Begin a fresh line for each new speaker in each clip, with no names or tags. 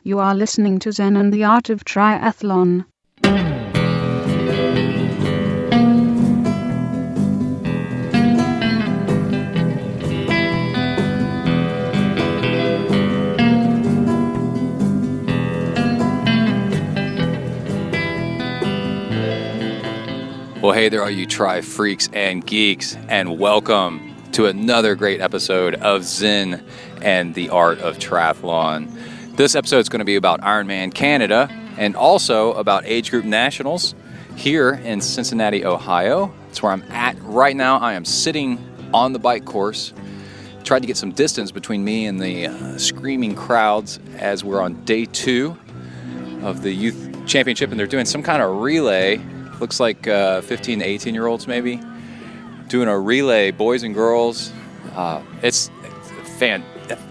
You are listening to Zen and the Art of Triathlon.
Well, hey there, all you tri freaks and geeks, and welcome to another great episode of Zen and the Art of Triathlon. This episode is going to be about Ironman Canada and also about age group nationals here in Cincinnati, Ohio. That's where I'm at right now. I am sitting on the bike course. Tried to get some distance between me and the screaming crowds as we're on day 2 of the youth championship, and they're doing some kind of relay. Looks like 15 to 18-year-olds maybe doing a relay, boys and girls. It's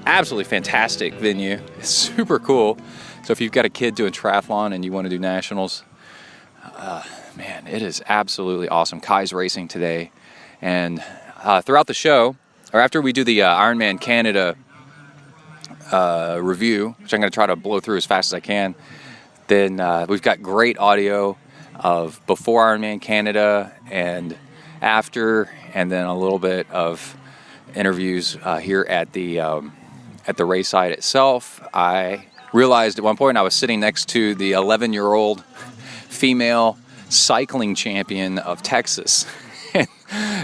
absolutely fantastic venue. It's super cool. So if you've got a kid doing triathlon and you want to do nationals, man, it is absolutely awesome. Kai's racing today. And throughout the show, or after we do the Ironman Canada review, which I'm going to try to blow through as fast as I can, then we've got great audio of before Ironman Canada and after, and then a little bit of interviews here at the race site itself. I realized at one point I was sitting next to the 11-year-old female cycling champion of Texas,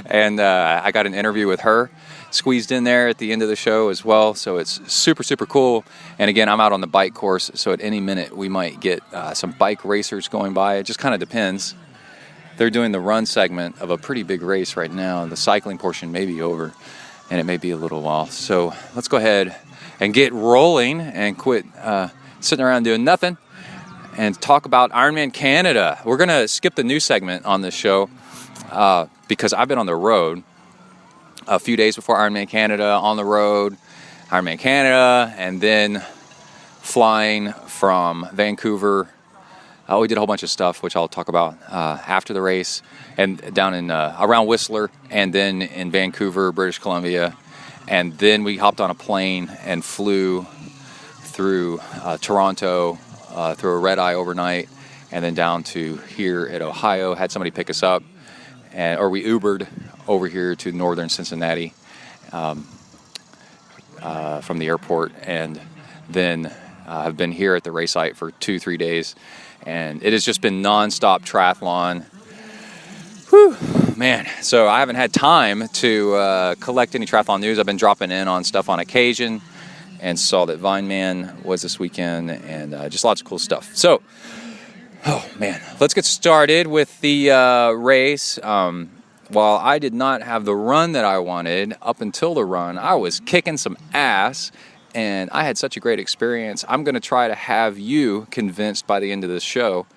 and I got an interview with her squeezed in there at the end of the show as well. So it's super, super cool. And again, I'm out on the bike course, so at any minute we might get some bike racers going by. It just kind of depends. They're doing the run segment of a pretty big race right now. The cycling portion may be over, and it may be a little while. So let's go ahead and get rolling and quit sitting around doing nothing and talk about Ironman Canada. We're going to skip the news segment on this show because I've been on the road a few days before Ironman Canada, on the road, Ironman Canada, and then flying from Vancouver. We did a whole bunch of stuff, which I'll talk about after the race, and down in around Whistler, and then in Vancouver, British Columbia, and then we hopped on a plane and flew through Toronto, through a red eye overnight, and then down to here at Ohio. Had somebody pick us up, or we Ubered over here to northern Cincinnati from the airport, and then I've been here at the race site for 2-3 days. And it has just been nonstop triathlon. Whew, man. So I haven't had time to collect any triathlon news. I've been dropping in on stuff on occasion, and saw that Vineman was this weekend, and just lots of cool stuff. So, oh man, let's get started with the race. While I did not have the run that I wanted up until the run, I was kicking some ass. And I had such a great experience. I'm going to try to have you convinced by the end of this show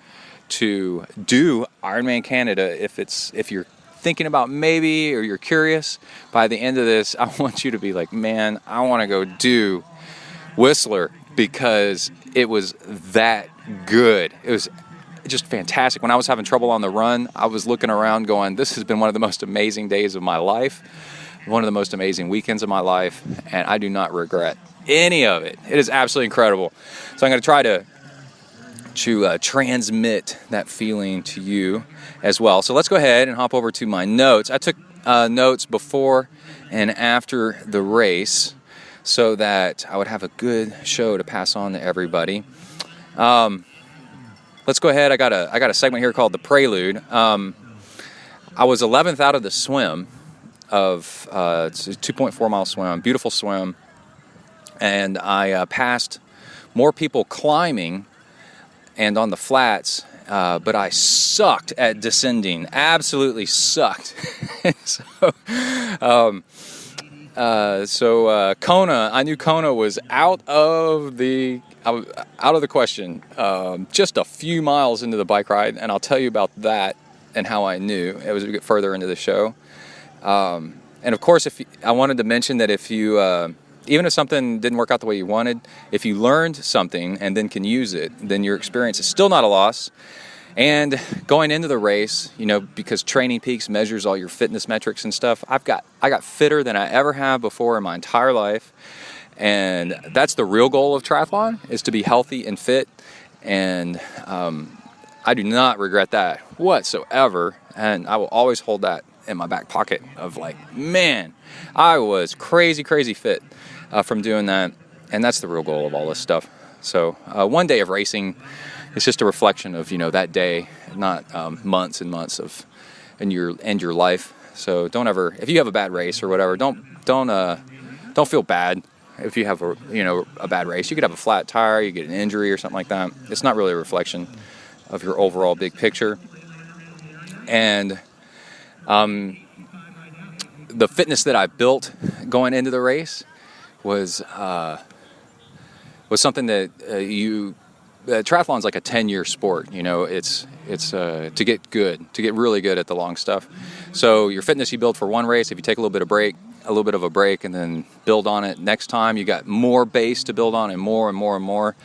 to do Ironman Canada. If you're thinking about maybe, or you're curious, by the end of this, I want you to be like, man, I want to go do Whistler, because it was that good. It was just fantastic. When I was having trouble on the run, I was looking around going, this has been one of the most amazing days of my life, one of the most amazing weekends of my life, and I do not regret any of it. It is absolutely incredible. So I'm going to try to transmit that feeling to you as well. So let's go ahead and hop over to my notes. I took notes before and after the race so that I would have a good show to pass on to everybody. Let's go ahead. I got a segment here called the Prelude. I was 11th out of the swim of it's a 2.4 mile swim, beautiful swim. And I passed more people climbing and on the flats, but I sucked at descending. Absolutely sucked. So Kona, I knew Kona was out of the question. Just a few miles into the bike ride, and I'll tell you about that and how I knew. It was a bit further into the show. And of course, I wanted to mention that if you even if something didn't work out the way you wanted, if you learned something and then can use it, then your experience is still not a loss. And going into the race, because Training Peaks measures all your fitness metrics and stuff, I got fitter than I ever have before in my entire life. And that's the real goal of triathlon, is to be healthy and fit. And I do not regret that whatsoever. And I will always hold that in my back pocket of like, man, I was crazy fit from doing that. And that's the real goal of all this stuff. So one day of racing is just a reflection of, that day, not months and months of your life. So don't ever, if you have a bad race or whatever, don't feel bad if you have a bad race. You could have a flat tire, you get an injury or something like that. It's not really a reflection of your overall big picture. And the fitness that I built going into the race was something that triathlon's like a 10-year sport. It's to get really good at the long stuff. So your fitness you build for one race, if you take a little bit of a break and then build on it next time, you got more base to build on and more and more and more.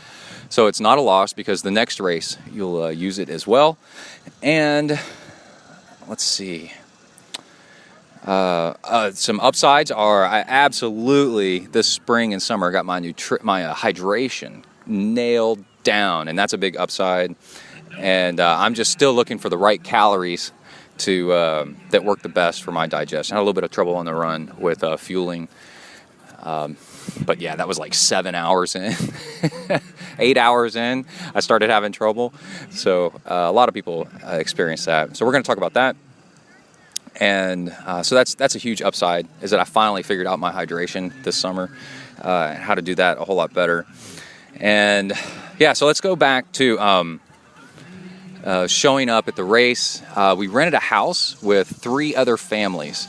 So it's not a loss, because the next race you'll use it as well. And let's see. Some upsides are, I absolutely this spring and summer got my hydration nailed down, and that's a big upside. And I'm just still looking for the right calories that work the best for my digestion. I had a little bit of trouble on the run with fueling, but yeah, that was like 7 hours in. 8 hours in, I started having trouble. So a lot of people experience that. So we're going to talk about that. And so that's a huge upside, is that I finally figured out my hydration this summer, and how to do that a whole lot better. And yeah, so let's go back to showing up at the race. We rented a house with 3 other families,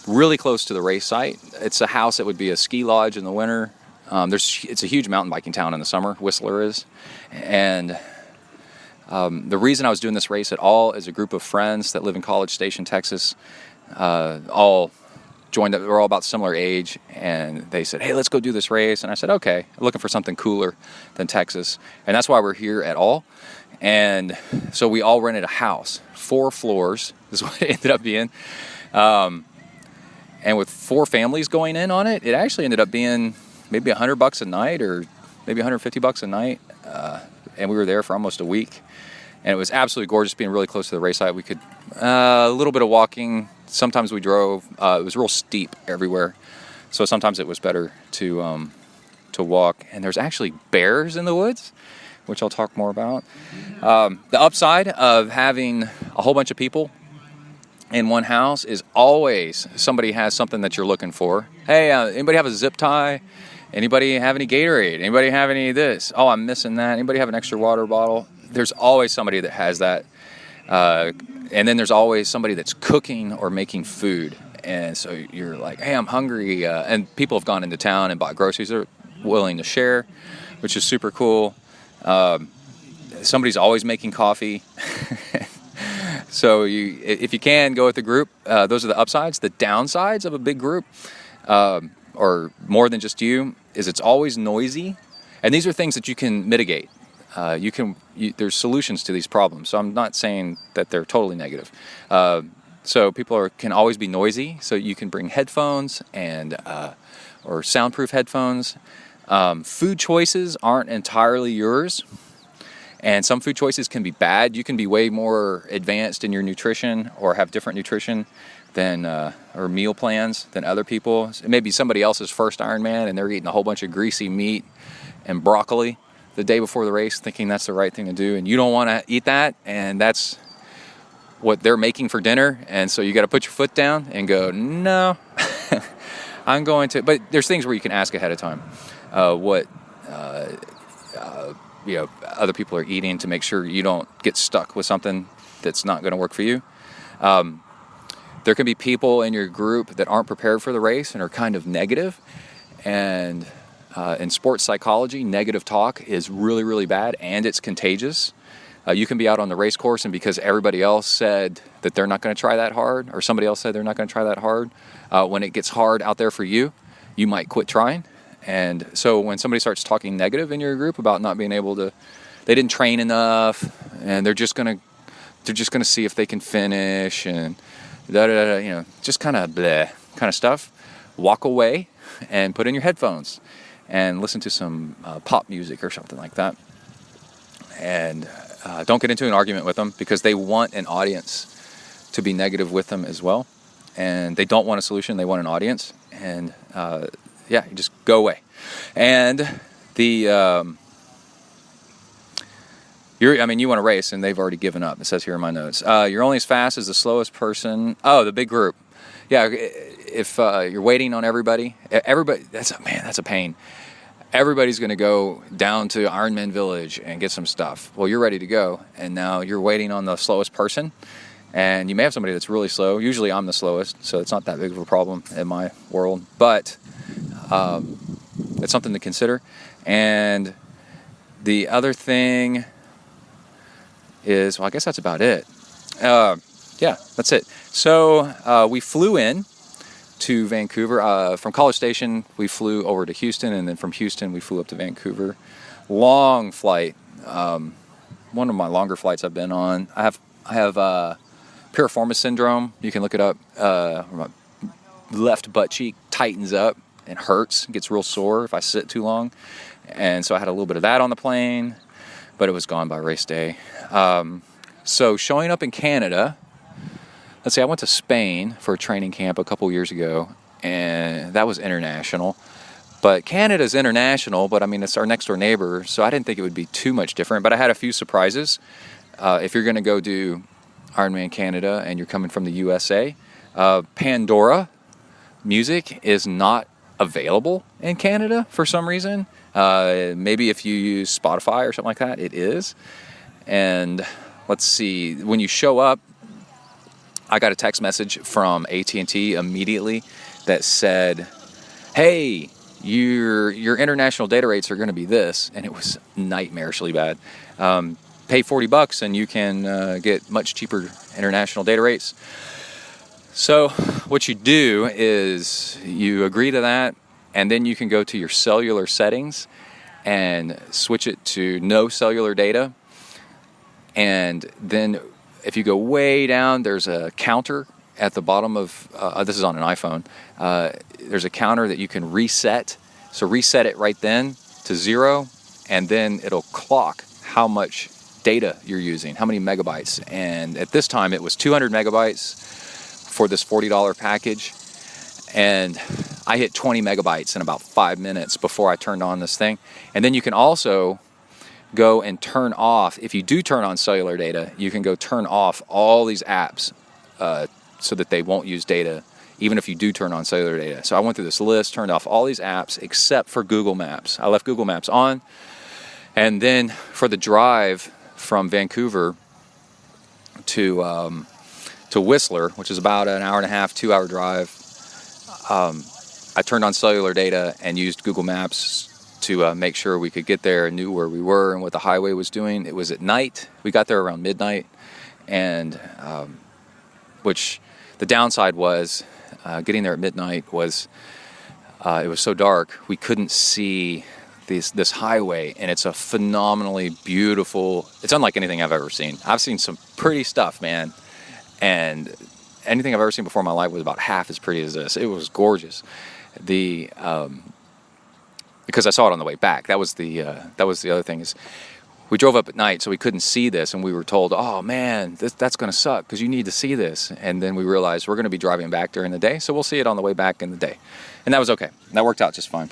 really close to the race site. It's a house that would be a ski lodge in the winter. It's a huge mountain biking town in the summer, Whistler is. And the reason I was doing this race at all is a group of friends that live in College Station, Texas, all joined up. We're all about similar age, and they said, hey, let's go do this race. And I said, okay, I'm looking for something cooler than Texas. And that's why we're here at all. And so we all rented a house, 4 floors is what it ended up being. And with 4 families going in on it, it actually ended up being maybe $100 a night, or maybe $150 a night. And we were there for almost a week. And it was absolutely gorgeous being really close to the race site. We could, a little bit of walking. Sometimes we drove. It was real steep everywhere. So sometimes it was better to walk. And there's actually bears in the woods, which I'll talk more about. The upside of having a whole bunch of people in one house is always somebody has something that you're looking for. Hey, anybody have a zip tie? Anybody have any Gatorade? Anybody have any of this? Oh, I'm missing that. Anybody have an extra water bottle? There's always somebody that has that. And then there's always somebody that's cooking or making food. And so you're like, hey, I'm hungry. And people have gone into town and bought groceries. They're willing to share, which is super cool. Somebody's always making coffee. So if you can, go with the group. Those are the upsides. The downsides of a big group, or more than just you, is it's always noisy. And these are things that you can mitigate. There's solutions to these problems. So I'm not saying that they're totally negative. So people can always be noisy. So you can bring headphones or soundproof headphones. Food choices aren't entirely yours. And some food choices can be bad. You can be way more advanced in your nutrition or have different nutrition than or meal plans than other people. It may be somebody else's first Ironman and they're eating a whole bunch of greasy meat and broccoli the day before the race, thinking that's the right thing to do, and you don't want to eat that, and that's what they're making for dinner. And so you got to put your foot down and go, no, I'm going to. But there's things where you can ask ahead of time what other people are eating to make sure you don't get stuck with something that's not going to work for you. There can be people in your group that aren't prepared for the race and are kind of negative. And in sports psychology, negative talk is really, really bad, and it's contagious. You can be out on the race course, and because everybody else said that they're not going to try that hard, or somebody else said they're not going to try that hard, when it gets hard out there for you, you might quit trying. And so when somebody starts talking negative in your group about not being able to, they didn't train enough, and they're just gonna see if they can finish, and just kind of bleh kind of stuff. Walk away and put in your headphones and listen to some pop music or something like that. And don't get into an argument with them, because they want an audience to be negative with them as well. And they don't want a solution, they want an audience. And you just go away. And you want to race, and they've already given up. It says here in my notes. You're only as fast as the slowest person. Oh, the big group. Yeah, if you're waiting on everybody, that's a pain. Everybody's going to go down to Ironman Village and get some stuff. Well, you're ready to go, and now you're waiting on the slowest person. And you may have somebody that's really slow. Usually I'm the slowest, so it's not that big of a problem in my world. But it's something to consider. And the other thing is, well, I guess that's about it. That's it. So we flew in to Vancouver. From College Station, we flew over to Houston, and then from Houston, we flew up to Vancouver. Long flight. One of my longer flights I've been on. I have piriformis syndrome. You can look it up. My left butt cheek tightens up and hurts. It gets real sore if I sit too long. And so I had a little bit of that on the plane, but it was gone by race day. So showing up in Canada, let's see, I went to Spain for a training camp a couple years ago, and that was international. But Canada's international, but I mean, it's our next door neighbor, so I didn't think it would be too much different. But I had a few surprises. If you're going to go do Ironman Canada and you're coming from the USA, Pandora music is not available in Canada for some reason. Maybe if you use Spotify or something like that, it is. And let's see, when you show up, I got a text message from AT&T immediately that said, hey, your international data rates are going to be this. And it was nightmarishly bad. Pay $40 and you can get much cheaper international data rates. So what you do is you agree to that, and then you can go to your cellular settings and switch it to no cellular data. And then if you go way down, there's a counter at the bottom of, this is on an iPhone, there's a counter that you can reset. So reset it right then to 0, and then it'll clock how much data you're using, how many megabytes. And at this time it was 200 megabytes for this $40 package. And I hit 20 megabytes in about 5 minutes before I turned on this thing. And then you can also go and turn off, if you do turn on cellular data, you can go turn off all these apps so that they won't use data, even if you do turn on cellular data. So I went through this list, turned off all these apps except for Google Maps. I left Google Maps on. And then for the drive from Vancouver to Whistler, which is about an hour and a half, 2-hour drive, I turned on cellular data and used Google Maps to make sure we could get there and knew where we were and what the highway was doing. It was at night. We got there around midnight, and which the downside was getting there at midnight was it was so dark we couldn't see this highway, and it's a phenomenally beautiful, it's unlike anything I've ever seen. I've seen some pretty stuff, man, and anything I've ever seen before in my life was about half as pretty as this. It was gorgeous. Because I saw it on the way back. That was the other thing, is we drove up at night, so we couldn't see this, and we were told, oh man, that's going to suck because you need to see this. And then we realized we're going to be driving back during the day, so we'll see it on the way back in the day. And that was okay. That worked out just fine.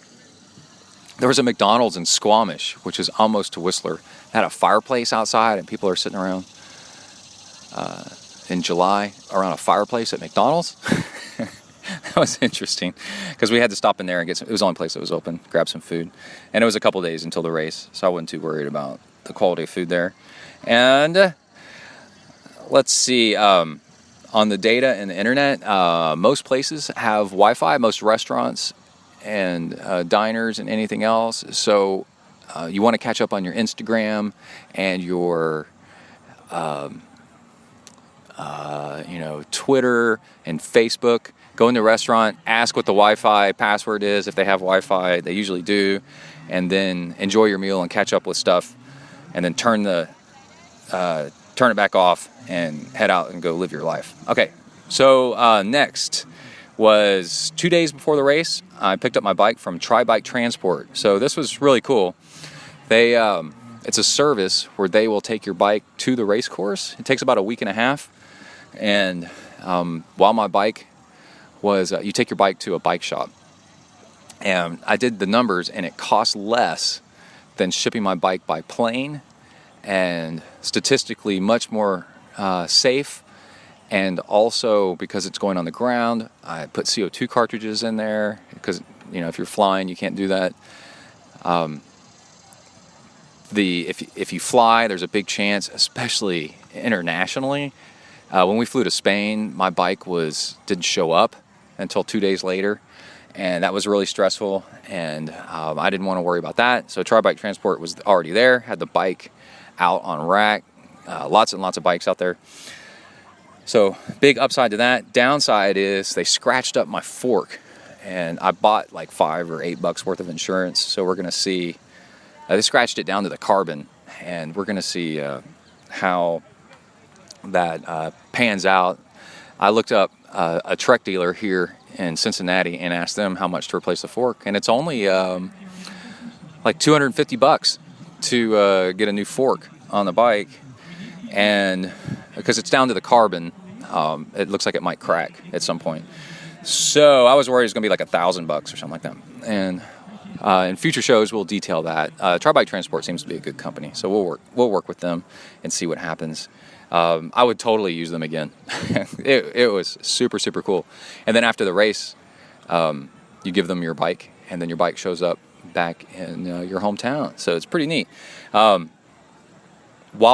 There was a McDonald's in Squamish, which is almost to Whistler. It had a fireplace outside, and people are sitting around in July around a fireplace at McDonald's. That was interesting because we had to stop in there and get some. It was the only place that was open, grab some food. And it was a couple days until the race, so I wasn't too worried about the quality of food there. And let's see, on the data and the internet, most places have Wi-Fi, most restaurants and diners and anything else. So you want to catch up on your Instagram and your Twitter and Facebook. Go in the restaurant, ask what the Wi-Fi password is. If they have Wi-Fi, they usually do. And then enjoy your meal and catch up with stuff. And then turn it back off and head out and go live your life. Okay, so next was 2 days before the race. I picked up my bike from Tri Transport. So this was really cool. They it's a service where they will take your bike to the race course. It takes about a week and a half. And while my bike was, you take your bike to a bike shop. And I did the numbers, and it costs less than shipping my bike by plane, and statistically much more safe. And also, because it's going on the ground, I put CO2 cartridges in there, because if you're flying, you can't do that. If you fly, there's a big chance, especially internationally. When we flew to Spain, my bike didn't show up until 2 days later, and that was really stressful, and I didn't want to worry about that. So Tri Transport was already there, had the bike out on rack, lots and lots of bikes out there. So big upside to that. Downside is they scratched up my fork, and I bought like $5 or $8 worth of insurance. So we're going to see, they scratched it down to the carbon, and we're going to see how that pans out. I looked up a Trek dealer here in Cincinnati and asked them how much to replace the fork, and it's only like $250 to get a new fork on the bike, and because it's down to the carbon, it looks like it might crack at some point. So I was worried it was going to be like $1,000 or something like that. And in future shows, we'll detail that. Tri Transport seems to be a good company, so we'll work with them and see what happens. I would totally use them again. It was super, super cool. And then after the race, you give them your bike, and then your bike shows up back in your hometown. So it's pretty neat. While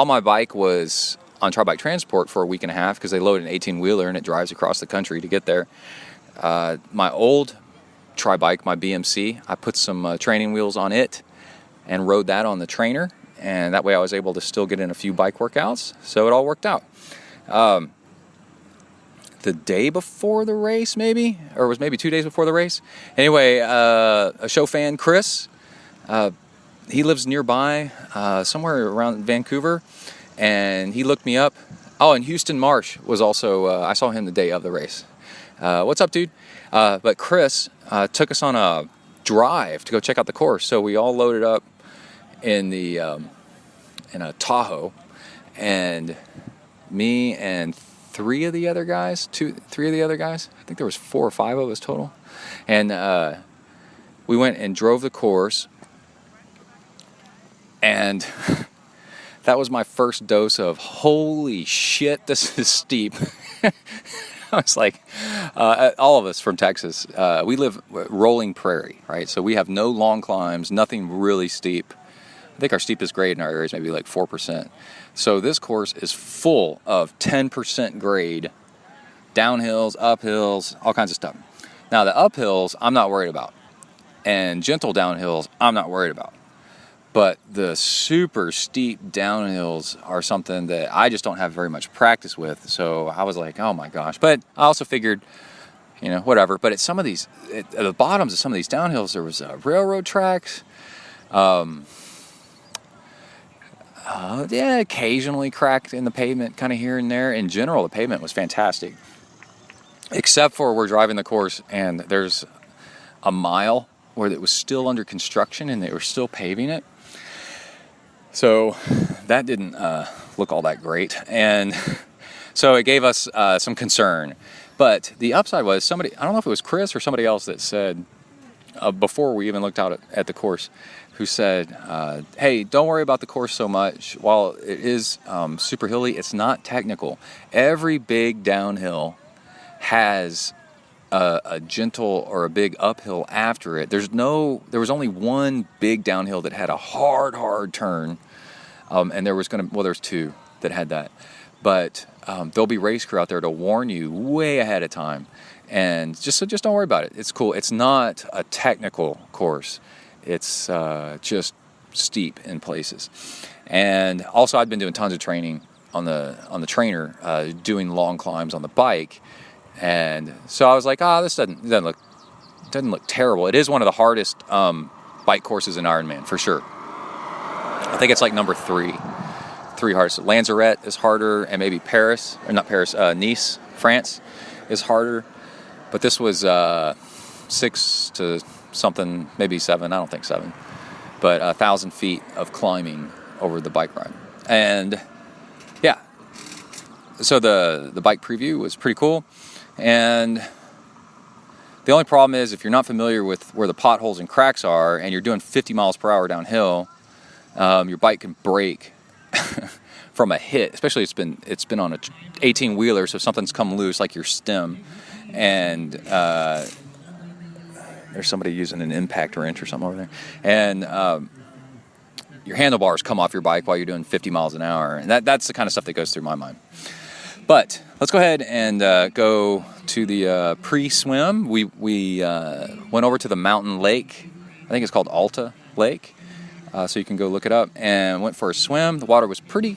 my bike was on Tri Transport for a week and a half, because they load an 18-wheeler and it drives across the country to get there, my old Tri bike, my BMC, I put some training wheels on it and rode that on the trainer. And that way I was able to still get in a few bike workouts. So it all worked out. The day before the race, maybe? Or it was maybe 2 days before the race. Anyway, a show fan, Chris, he lives nearby, somewhere around Vancouver. And he looked me up. Oh, and Houston Marsh was also, I saw him the day of the race. What's up, dude? But Chris took us on a drive to go check out the course. So we all loaded up in a Tahoe, and me and three of the other guys, I think there was 4 or 5 of us total, and we went and drove the course, and that was my first dose of holy shit, this is steep. I was like, all of us from Texas, we live rolling prairie, right? So we have no long climbs, nothing really steep. I think our steepest grade in our area is maybe like 4%. So this course is full of 10% grade, downhills, uphills, all kinds of stuff. Now the uphills, I'm not worried about. And gentle downhills, I'm not worried about. But the super steep downhills are something that I just don't have very much practice with. So I was like, oh my gosh. But I also figured, whatever. But at the bottoms of some of these downhills, there was railroad tracks. Occasionally cracked in the pavement, kind of here and there. In general, the pavement was fantastic. Except for we're driving the course, and there's a mile where it was still under construction, and they were still paving it. So that didn't look all that great. And so it gave us some concern. But the upside was somebody, I don't know if it was Chris or somebody else that said, before we even looked out at the course, who said, hey, don't worry about the course so much. While it is super hilly, it's not technical. Every big downhill has a gentle or a big uphill after it. There was only one big downhill that had a hard turn, and there's 2 that had that. But there'll be race crew out there to warn you way ahead of time, and just don't worry about it. It's cool. It's not a technical course. It's just steep in places. And also, I'd been doing tons of training on the trainer, doing long climbs on the bike. And so I was like, this doesn't look terrible. It is one of the hardest bike courses in Ironman, for sure. I think it's like number 3 hardest. Lanzarote is harder, and maybe Nice, France is harder. But this was 6 to something, maybe 7, I don't think 7, but 1,000 feet of climbing over the bike ride. And yeah, so the bike preview was pretty cool. And the only problem is if you're not familiar with where the potholes and cracks are and you're doing 50 miles per hour downhill, your bike can break from a hit, especially it's been on a 18-wheeler, so something's come loose, like your stem, and there's somebody using an impact wrench or something over there, and your handlebars come off your bike while you're doing 50 miles an hour, and that's the kind of stuff that goes through my mind. But let's go ahead and go to the pre-swim. We went over to the mountain lake. I think it's called Alta Lake, so you can go look it up, and went for a swim. The water was pretty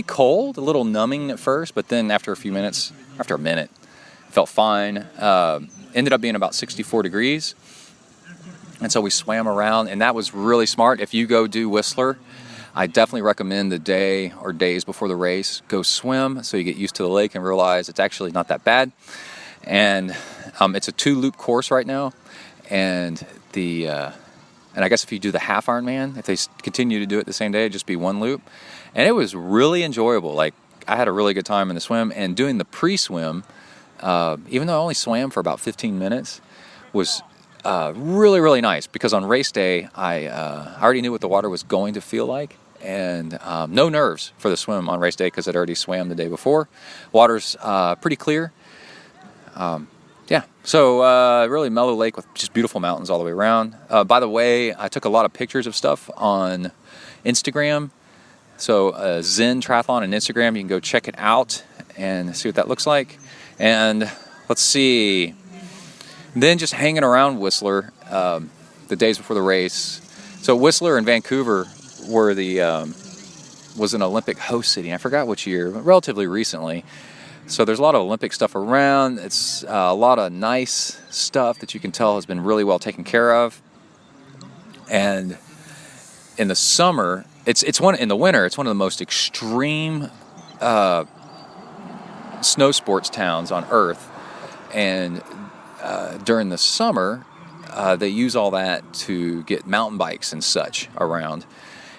cold, a little numbing at first, but then after a minute, it felt fine. Ended up being about 64 degrees. And so we swam around, and that was really smart. If you go do Whistler, I definitely recommend the day or days before the race, go swim so you get used to the lake and realize it's actually not that bad. And it's a 2-loop course right now. And I guess if you do the half Ironman, if they continue to do it the same day, it'd just be 1 loop. And it was really enjoyable. Like, I had a really good time in the swim, and doing the pre-swim, even though I only swam for about 15 minutes, was really, really nice, because on race day, I already knew what the water was going to feel like, and no nerves for the swim on race day because I'd already swam the day before. Water's pretty clear. So really mellow lake with just beautiful mountains all the way around. By the way, I took a lot of pictures of stuff on Instagram. So ZenTri on Instagram, you can go check it out and see what that looks like. And let's see. Then just hanging around Whistler the days before the race. So Whistler and Vancouver were was an Olympic host city. I forgot which year, but relatively recently. So there's a lot of Olympic stuff around. It's a lot of nice stuff that you can tell has been really well taken care of. And in the summer, in the winter, it's one of the most extreme snow sports towns on Earth. And during the summer, they use all that to get mountain bikes and such around.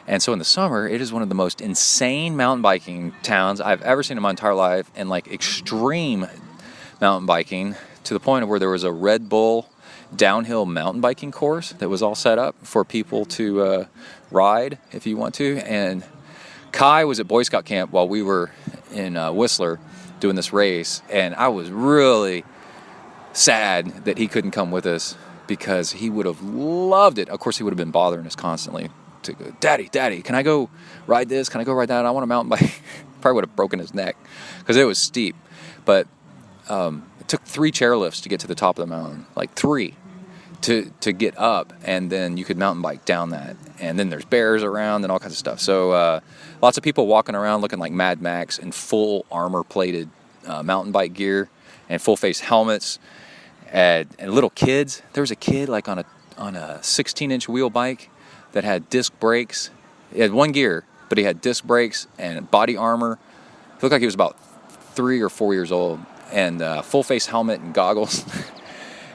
And so in the summer, it is one of the most insane mountain biking towns I've ever seen in my entire life, and like extreme mountain biking to the point of where there was a Red Bull downhill mountain biking course that was all set up for people to ride if you want to. And Kai was at Boy Scout camp while we were in Whistler doing this race, and I was really sad that he couldn't come with us because he would have loved it. Of course, he would have been bothering us constantly to go, Daddy, can I go ride this? Can I go ride that? I want a mountain bike. Probably would have broken his neck because it was steep. But it took 3 chairlifts to get to the top of the mountain, like 3 to get up, and then you could mountain bike down that. And then there's bears around and all kinds of stuff. So lots of people walking around looking like Mad Max in full armor-plated mountain bike gear and full-face helmets. And little kids. There was a kid like on a 16-inch wheel bike that had disc brakes. He had 1 gear, but he had disc brakes and body armor. He looked like he was about 3 or 4 years old, and full-face helmet and goggles.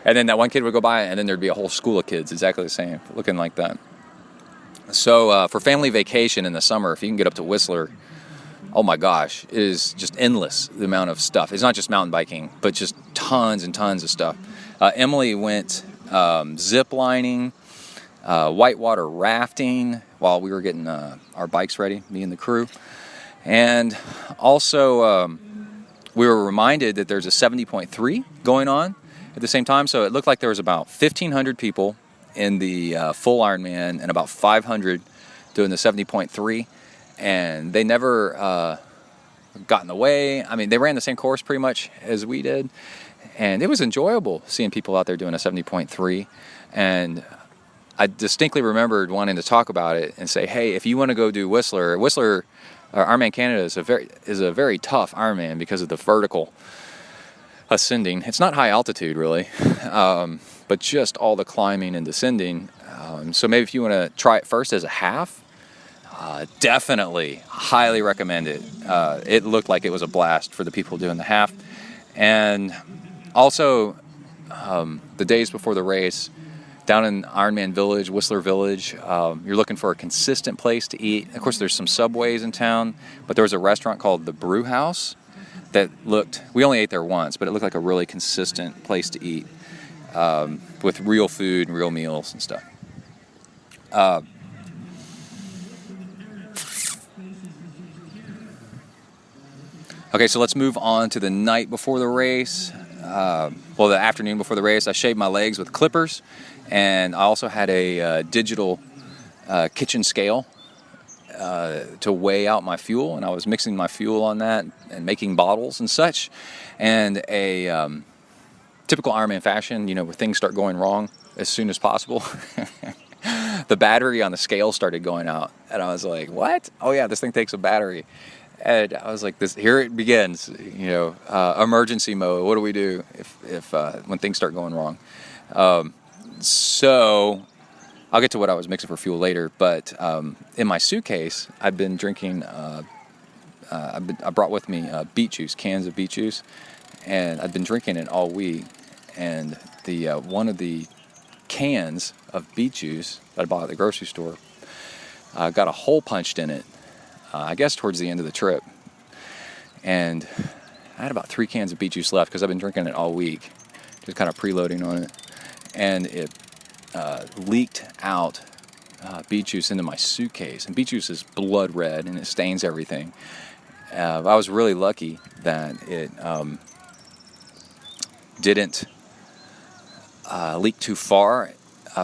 And then that one kid would go by, and then there'd be a whole school of kids exactly the same, looking like that. So for family vacation in the summer, if you can get up to Whistler, oh my gosh, it is just endless, the amount of stuff. It's not just mountain biking, but just tons and tons of stuff. Emily went zip lining, whitewater rafting while we were getting our bikes ready, me and the crew. And also we were reminded that there's a 70.3 going on at the same time. So it looked like there was about 1,500 people in the full Ironman and about 500 doing the 70.3. And they never got in the way. I mean, they ran the same course pretty much as we did. And it was enjoyable seeing people out there doing a 70.3. And I distinctly remembered wanting to talk about it and say, hey, if you want to go do Whistler, Ironman Canada is a very tough Ironman because of the vertical ascending. It's not high altitude really, but just all the climbing and descending. So maybe if you want to try it first as a half, definitely highly recommend it. It looked like it was a blast for the people doing the half. And also the days before the race, down in Ironman Village, Whistler Village, you're looking for a consistent place to eat. Of course, there's some Subways in town, but there was a restaurant called the Brew House that we only ate there once, but it looked like a really consistent place to eat, with real food and real meals and stuff. Okay, so let's move on to the night before the race. The afternoon before the race. I shaved my legs with clippers, and I also had a digital kitchen scale to weigh out my fuel, and I was mixing my fuel on that and making bottles and such. And a typical Ironman fashion, where things start going wrong as soon as possible. The battery on the scale started going out, and I was like, "What? Oh yeah, this thing takes a battery." And I was like, here it begins, emergency mode. What do we do if when things start going wrong? So I'll get to what I was mixing for fuel later. But in my suitcase, I've been drinking. I brought with me beet juice, cans of beet juice, and I've been drinking it all week. And the one of the cans of beet juice that I bought at the grocery store got a hole punched in it. I guess towards the end of the trip. And I had about 3 cans of beet juice left because I've been drinking it all week, just kind of preloading on it. And it leaked out beet juice into my suitcase. And beet juice is blood red and it stains everything. I was really lucky that it didn't leak too far.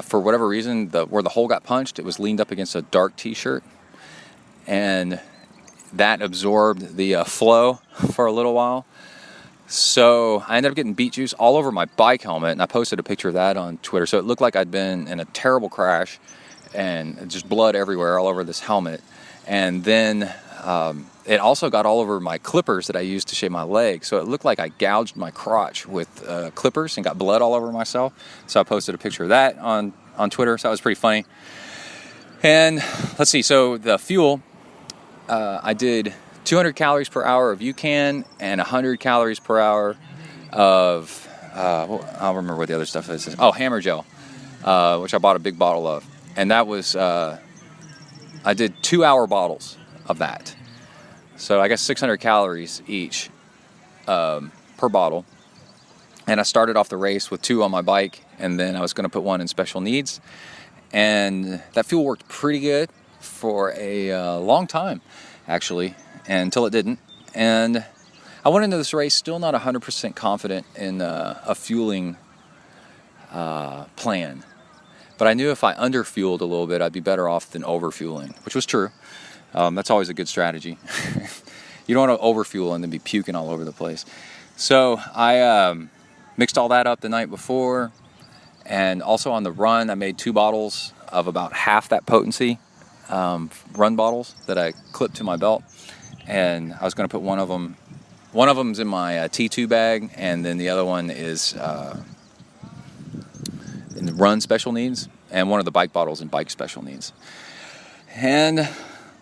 For whatever reason, where the hole got punched, it was leaned up against a dark t-shirt. And that absorbed the flow for a little while. So I ended up getting beet juice all over my bike helmet, and I posted a picture of that on Twitter. So it looked like I'd been in a terrible crash and just blood everywhere all over this helmet. And then it also got all over my clippers that I used to shave my legs. So it looked like I gouged my crotch with clippers and got blood all over myself. So I posted a picture of that on Twitter. So that was pretty funny. And let's see, so the fuel, I did 200 calories per hour of UCAN and 100 calories per hour of, I don't remember what the other stuff is. Oh, Hammer Gel, which I bought a big bottle of. And that was, I did 2-hour bottles of that. So I guess 600 calories each per bottle. And I started off the race with 2 on my bike, and then I was going to put 1 in special needs. And that fuel worked pretty good for a long time, actually, until it didn't. And I went into this race still not 100% confident in a fueling plan. But I knew if I underfueled a little bit, I'd be better off than overfueling, which was true. That's always a good strategy. You don't want to overfuel and then be puking all over the place. So I mixed all that up the night before. And also on the run, I made 2 bottles of about half that potency, run bottles that I clipped to my belt. And I was going to put one of them's in my T2 bag, and then the other one is in the run special needs, and one of the bike bottles in bike special needs. And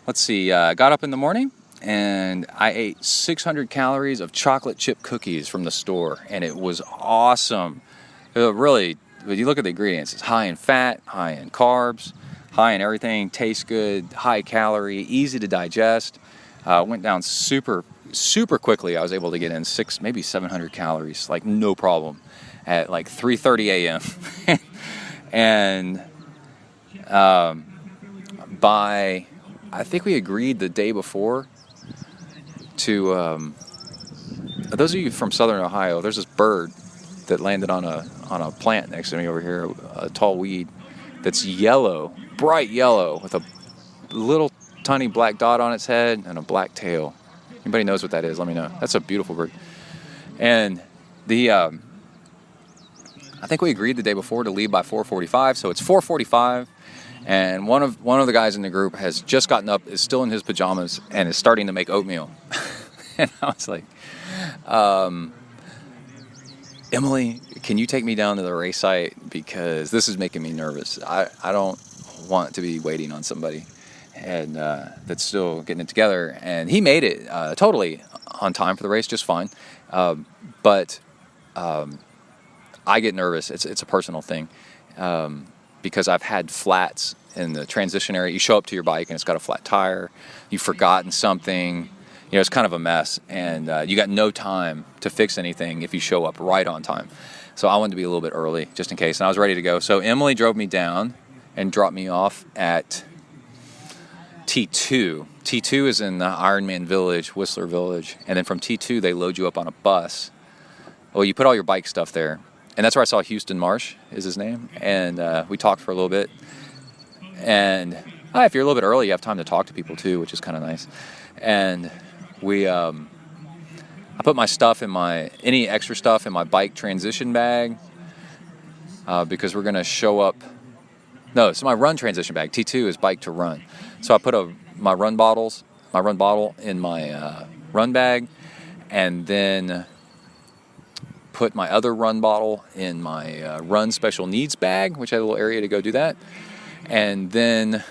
let's see, I got up in the morning, and I ate 600 calories of chocolate chip cookies from the store, and it was awesome. Really, when you look at the ingredients, it's high in fat, high in carbs, high in everything, tastes good, high calorie, easy to digest. Went down super quickly. I was able to get in 600, maybe 700 calories, like no problem, at like 3:30 a.m. And I think we agreed the day before to, those of you from Southern Ohio, there's this bird that landed on a plant next to me over here, a tall weed that's yellow, bright yellow, with a little tiny black dot on its head and a black tail. Anybody knows what that is? Let me know. That's a beautiful bird. And I think we agreed the day before to leave by 4:45, so it's 4:45, and one of the guys in the group has just gotten up, is still in his pajamas, and is starting to make oatmeal. And I was like, Emily, can you take me down to the race site, because this is making me nervous. I don't want to be waiting on somebody and that's still getting it together. And he made it totally on time for the race, just fine. But I get nervous. It's a personal thing because I've had flats in the transition area. You show up to your bike and it's got a flat tire. You've forgotten something. It's kind of a mess, and you got no time to fix anything if you show up right on time. So I wanted to be a little bit early just in case, and I was ready to go. So Emily drove me down and dropped me off at T2. T2 is in the Ironman Village, Whistler Village, and then from T2 they load you up on a bus. Well, you put all your bike stuff there, and that's where I saw Houston Marsh is his name, and we talked for a little bit. And if you're a little bit early, you have time to talk to people too, which is kind of nice. And I put my stuff any extra stuff in my bike transition bag because we're going to show up. No, it's my run transition bag. T2 is bike to run. So I put my run bottle in my run bag, and then put my other run bottle in my run special needs bag, which had a little area to go do that. And then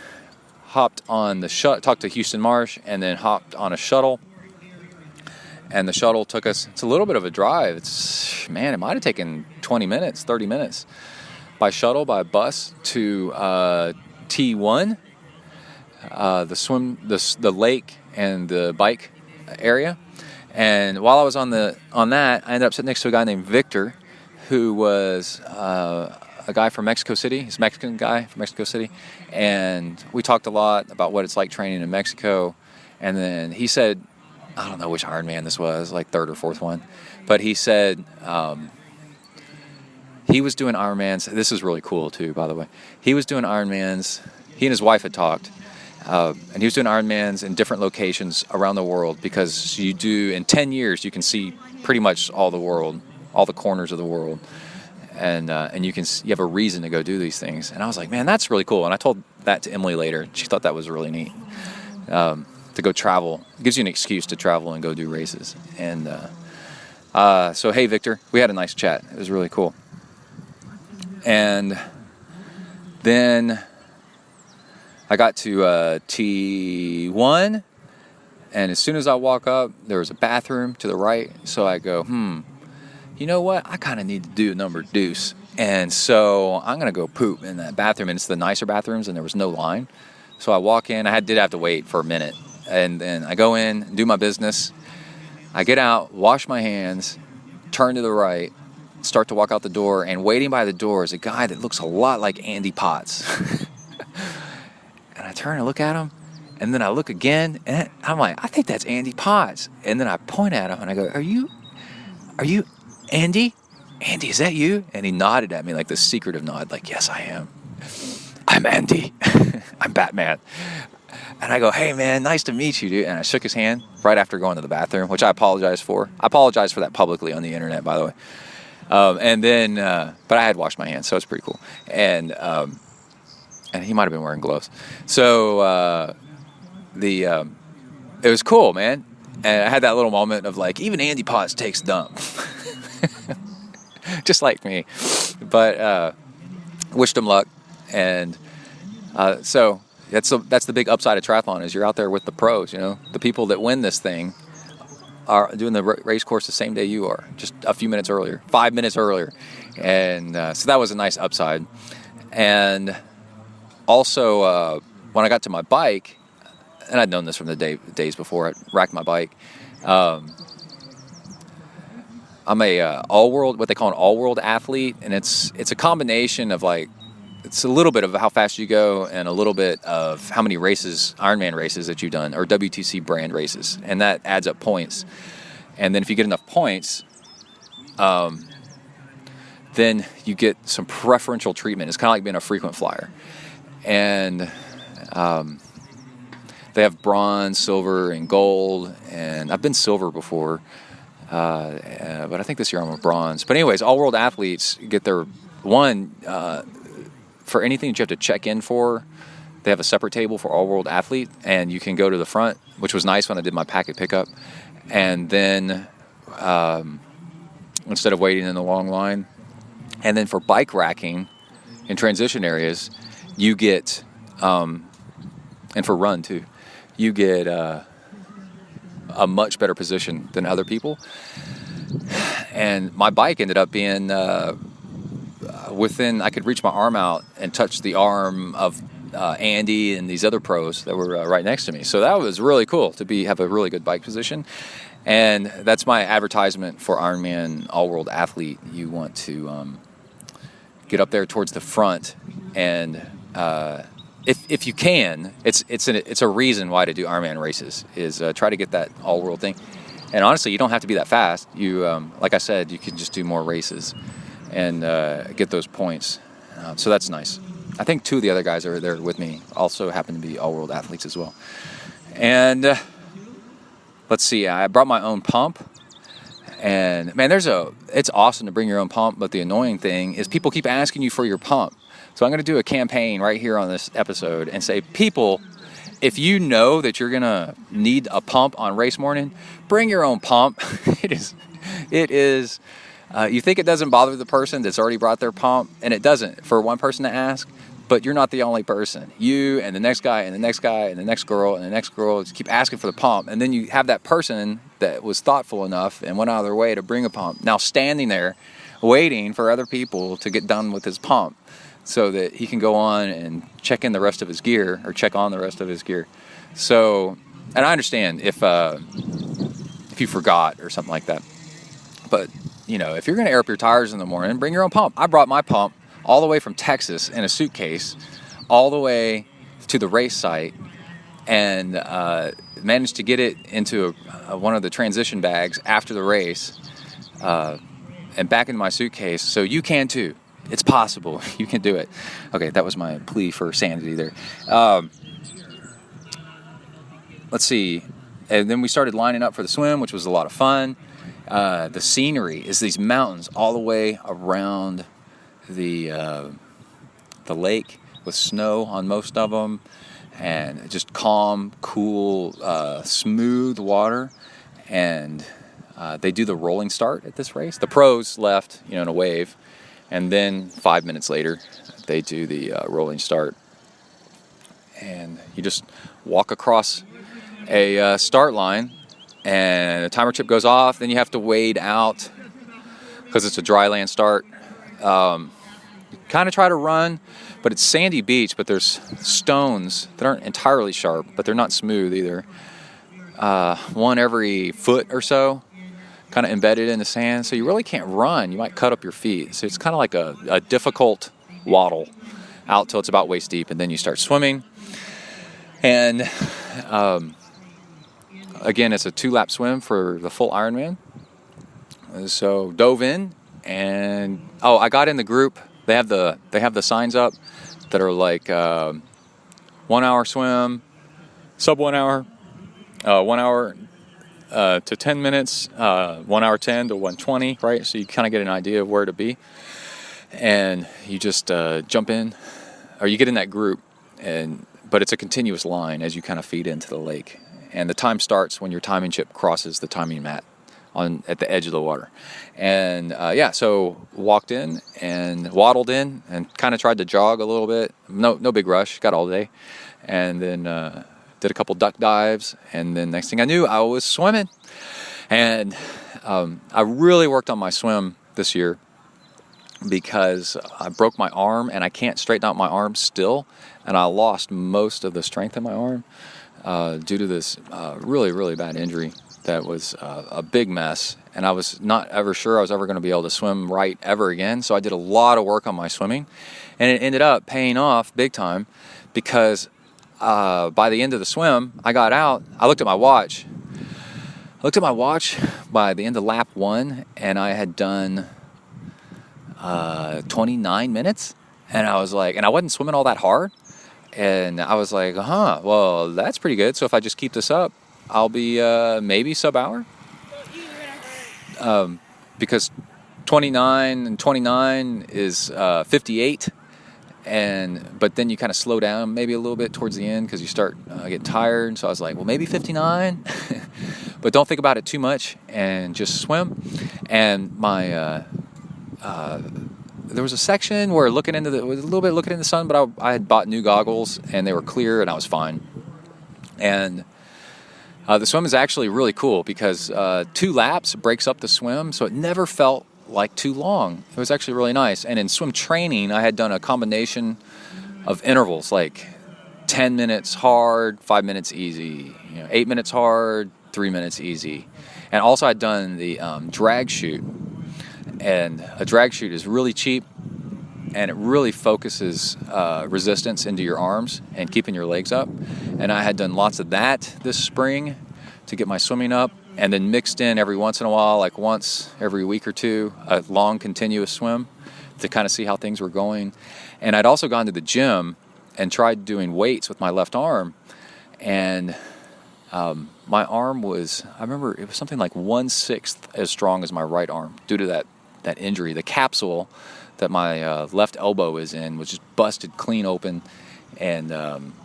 hopped on the talked to Houston Marsh, and then hopped on a shuttle. And the shuttle took us, it's a little bit of a drive. It might have taken 20 minutes, 30 minutes by bus to T1, the lake and the bike area. And while I was on that, I ended up sitting next to a guy named Victor, who was a guy from Mexico City. He's a Mexican guy from Mexico City. And we talked a lot about what it's like training in Mexico. And then he said, I don't know which Ironman this was, like third or fourth one. But he said he was doing Ironmans. This is really cool too, by the way. He was doing Ironmans. He and his wife had talked. And he was doing Ironmans in different locations around the world because in 10 years, you can see pretty much all the world, all the corners of the world. And you have a reason to go do these things. And I was like, man, that's really cool. And I told that to Emily later. She thought that was really neat. To go travel. It gives you an excuse to travel and go do races. And so, hey, Victor, we had a nice chat. It was really cool. And then I got to T1, and as soon as I walk up, there was a bathroom to the right. So I go, you know what? I kind of need to do a number deuce. And so I'm going to go poop in that bathroom. And it's the nicer bathrooms, and there was no line. So I walk in. I did have to wait for a minute. And then I go in, do my business. I get out, wash my hands, turn to the right, start to walk out the door. And waiting by the door is a guy that looks a lot like Andy Potts. And I turn and look at him. And then I look again. And I'm like, I think that's Andy Potts. And then I point at him and I go, Are you Andy? Andy, is that you? And he nodded at me like this secretive nod, like, yes, I am. I'm Andy. I'm Batman. And I go, hey, man, nice to meet you, dude. And I shook his hand right after going to the bathroom, which I apologize for. I apologize for that publicly on the internet, by the way. And then, but I had washed my hands, so it's pretty cool. And he might have been wearing gloves. So it was cool, man. And I had that little moment of like, even Andy Potts takes dump. Just like me. But wished him luck. And so that's the big upside of triathlon is you're out there with the pros, the people that win this thing are doing the race course the same day you are, just a few minutes earlier, 5 minutes earlier. And so that was a nice upside. And also when I got to my bike, and I'd known this from the days before, I racked my bike. I'm a what they call an all-world athlete, and it's a combination of it's a little bit of how fast you go and a little bit of how many races, Ironman races that you've done, or WTC brand races, and that adds up points. And then if you get enough points, then you get some preferential treatment. It's kind of like being a frequent flyer. And they have bronze, silver, and gold, and I've been silver before, but I think this year I'm a bronze. But anyways, all-world athletes get their for anything that you have to check in for, they have a separate table for all-world athlete, and you can go to the front, which was nice when I did my packet pickup. And then instead of waiting in the long line, and then for bike racking in transition areas, you get, and for run too, you get a much better position than other people. And my bike ended up being I could reach my arm out and touch the arm of Andy and these other pros that were right next to me. So that was really cool to have a really good bike position. And that's my advertisement for Ironman All-World Athlete. You want to get up there towards the front, and if you can, it's a reason why to do Ironman races, is try to get that all-world thing. And honestly, you don't have to be that fast. You, like I said, you can just do more races and get those points. So that's nice. I think 2 of the other guys that are there with me also happen to be all-world athletes as well. And let's see, I brought my own pump. And man, it's awesome to bring your own pump, but the annoying thing is people keep asking you for your pump. So I'm going to do a campaign right here on this episode and say, people, if you know that you're going to need a pump on race morning, bring your own pump. It is, you think it doesn't bother the person that's already brought their pump, and it doesn't for one person to ask, but you're not the only person. You and the next guy and the next guy and the next girl and the next girl just keep asking for the pump. And then you have that person that was thoughtful enough and went out of their way to bring a pump, now standing there waiting for other people to get done with his pump so that he can go on and check on the rest of his gear. So, and I understand if you forgot or something like that. But, if you're going to air up your tires in the morning, bring your own pump. I brought my pump all the way from Texas in a suitcase, all the way to the race site, and managed to get it into one of the transition bags after the race, and back into my suitcase. So you can too. It's possible. You can do it. Okay, that was my plea for sanity there. Let's see. And then we started lining up for the swim, which was a lot of fun. The scenery is these mountains all the way around the lake with snow on most of them, and just calm, cool, smooth water. And they do the rolling start at this race. The pros left, in a wave, and then 5 minutes later they do the rolling start, and you just walk across a start line, and the timer chip goes off. Then you have to wade out because it's a dry land start. Kind of try to run, but it's sandy beach, but there's stones that aren't entirely sharp, but they're not smooth either. One every foot or so, kind of embedded in the sand, so you really can't run. You might cut up your feet. So it's kind of like a difficult waddle out till it's about waist deep, and then you start swimming. And again, it's a 2-lap swim for the full Ironman. So dove in, and I got in the group. They have the signs up that are like 1 hour swim, sub 1 hour, 1 hour to 10 minutes, 1 hour 10 to 120, right? So you kind of get an idea of where to be, and you just jump in, or you get in that group, but it's a continuous line as you kind of feed into the lake, and the time starts when your timing chip crosses the timing mat at the edge of the water. And so walked in and waddled in and kind of tried to jog a little bit. No big rush, got all day. And then did a couple duck dives, and then next thing I knew, I was swimming. And I really worked on my swim this year because I broke my arm, and I can't straighten out my arm still, and I lost most of the strength in my arm due to this really, really bad injury. That was a big mess, and I was not ever sure I was ever going to be able to swim right ever again. So I did a lot of work on my swimming, and it ended up paying off big time because by the end of the swim, I got out. I looked at my watch. By the end of lap 1, and I had done 29 minutes, and I was like, and I wasn't swimming all that hard, and I was like, well, that's pretty good. So if I just keep this up, I'll be maybe sub-hour, because 29 and 29 is 58, but then you kind of slow down maybe a little bit towards the end because you start getting tired. So I was like, well, maybe 59, but don't think about it too much and just swim. And my there was a section where looking into the sun, but I had bought new goggles and they were clear and I was fine. And the swim is actually really cool because 2 laps breaks up the swim, so it never felt like too long. It was actually really nice. And in swim training, I had done a combination of intervals, like 10 minutes hard, 5 minutes easy, 8 minutes hard, 3 minutes easy. And also I'd done the drag chute. And a drag chute is really cheap, and it really focuses resistance into your arms and keeping your legs up. And I had done lots of that this spring to get my swimming up, and then mixed in every once in a while, like once every week or two, a long continuous swim to kind of see how things were going. And I'd also gone to the gym and tried doing weights with my left arm, and my arm was, I remember it was something like 1/6 as strong as my right arm due to that injury. The capsule that my left elbow is in was just busted clean open, and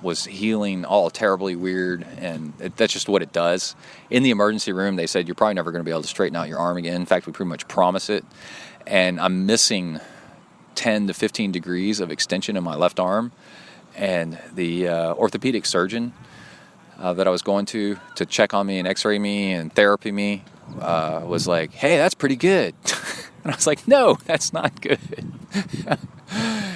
was healing all terribly weird, and that's just what it does. In the emergency room, they said, you're probably never going to be able to straighten out your arm again. In fact, we pretty much promise it. And I'm missing 10 to 15 degrees of extension in my left arm. And the orthopedic surgeon that I was going to check on me and x-ray me and therapy me was like, hey, that's pretty good. And I was like, no, that's not good.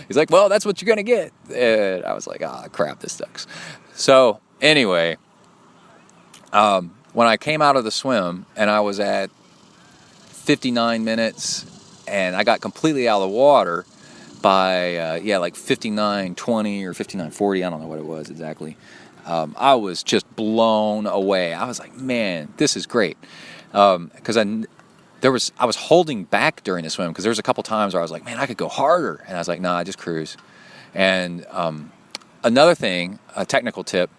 He's like, well, that's what you're going to get. And I was like, crap, this sucks. So anyway, when I came out of the swim and I was at 59 minutes and I got completely out of the water by, like 59:20 or 59:40. I don't know what it was exactly. I was just blown away. I was like, man, this is great. Because I was holding back during the swim because there was a couple times where I was like, man, I could go harder. And I was like, nah, I just cruise. And another thing, a technical tip,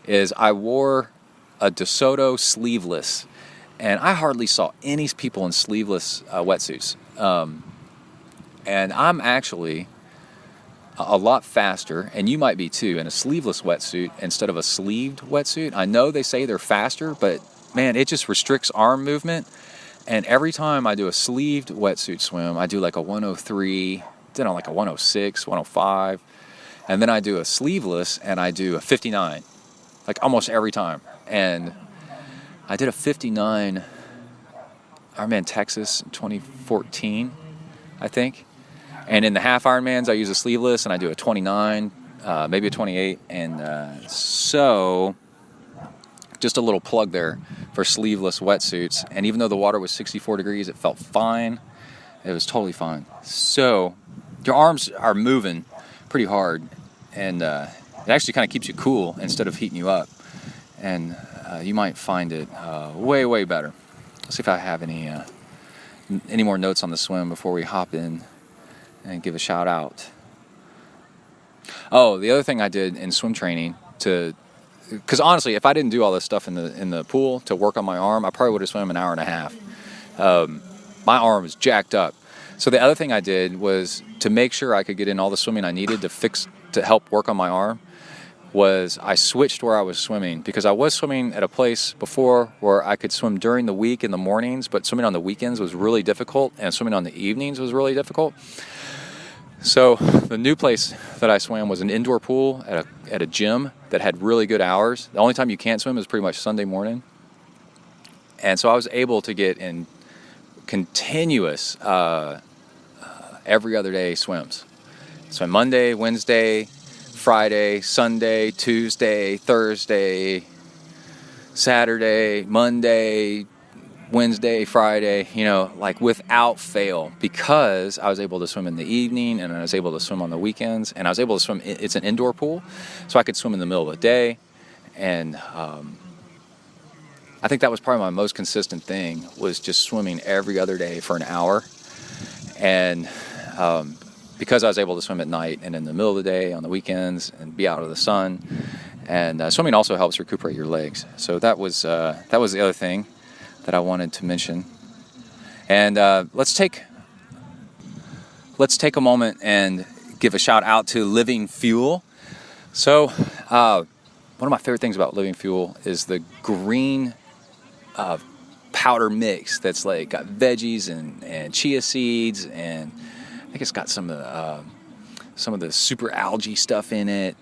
is I wore a DeSoto sleeveless. And I hardly saw any people in sleeveless wetsuits. And I'm actually a lot faster, and you might be too, in a sleeveless wetsuit instead of a sleeved wetsuit. I know they say they're faster, but man, it just restricts arm movement. And every time I do a sleeved wetsuit swim, I do like a 103, then I'm like a 106, 105, and then I do a sleeveless and I do a 59, like almost every time. And I did a 59 Ironman Texas in 2014, I think. And in the half Ironmans, I use a sleeveless and I do a 29, maybe a 28. And so just a little plug there for sleeveless wetsuits. And even though the water was 64 degrees, it felt fine. It was totally fine. So your arms are moving pretty hard, and it actually kind of keeps you cool instead of heating you up. And you might find it way, way better. Let's see if I have any more notes on the swim before we hop in and give a shout out. Oh, the other thing I did in swim training because honestly, if I didn't do all this stuff in the pool to work on my arm, I probably would have swam an hour and a half. My arm was jacked up. So the other thing I did was to make sure I could get in all the swimming I needed to help work on my arm, was I switched where I was swimming, because I was swimming at a place before where I could swim during the week in the mornings, but swimming on the weekends was really difficult, and swimming on the evenings was really difficult. So the new place that I swam was an indoor pool at a gym that had really good hours. The only time you can't swim is pretty much Sunday morning. And so I was able to get in continuous every other day swims. So Monday, Wednesday, Friday, Sunday, Tuesday, Thursday, Saturday, Monday, Wednesday, Friday, like without fail, because I was able to swim in the evening and I was able to swim on the weekends, and I was able to swim. It's an indoor pool, so I could swim in the middle of the day. And I think that was probably my most consistent thing, was just swimming every other day for an hour. And because I was able to swim at night and in the middle of the day on the weekends and be out of the sun, and swimming also helps recuperate your legs. So that was the other thing that I wanted to mention. And let's take a moment and give a shout out to Living Fuel. So one of my favorite things about Living Fuel is the green powder mix that's like got veggies and chia seeds, and I think it's got some of the super algae stuff in it.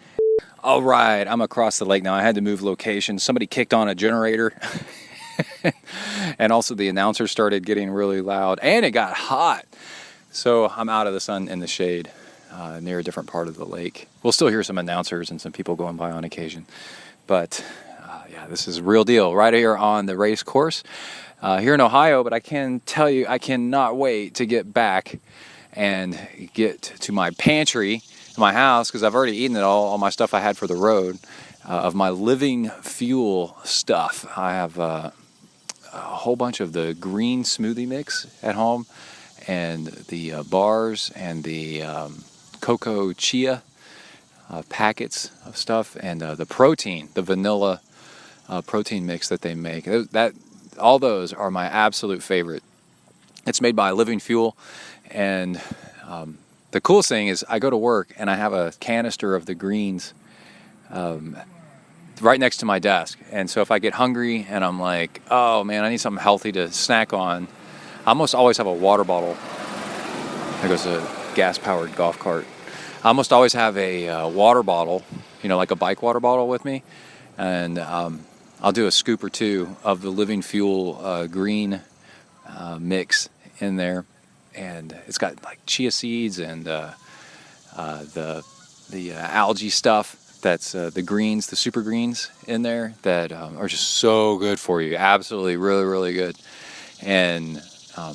All right, I'm across the lake now. I had to move location. Somebody kicked on a generator. And also the announcer started getting really loud, and it got hot. So I'm out of the sun in the shade near a different part of the lake. We'll still hear some announcers and some people going by on occasion. But yeah, this is real deal right here on the race course here in Ohio. But I can tell you, I cannot wait to get back and get to my pantry, my house, because I've already eaten it all my stuff I had for the road, of my Living Fuel stuff. I have a whole bunch of the green smoothie mix at home, and the bars, and the cocoa chia packets of stuff, and the protein, the vanilla protein mix that they make. All those are my absolute favorite. It's made by Living Fuel, and the coolest thing is I go to work and I have a canister of the greens right next to my desk. And so if I get hungry and I'm like, oh man, I need something healthy to snack on, I almost always have a water bottle. There goes a gas-powered golf cart. I almost always have a water bottle, like a bike water bottle with me. And I'll do a scoop or two of the Living Fuel green mix in there. And it's got like chia seeds and the algae stuff. That's the greens, the super greens in there that are just so good for you. Absolutely, really, really good. And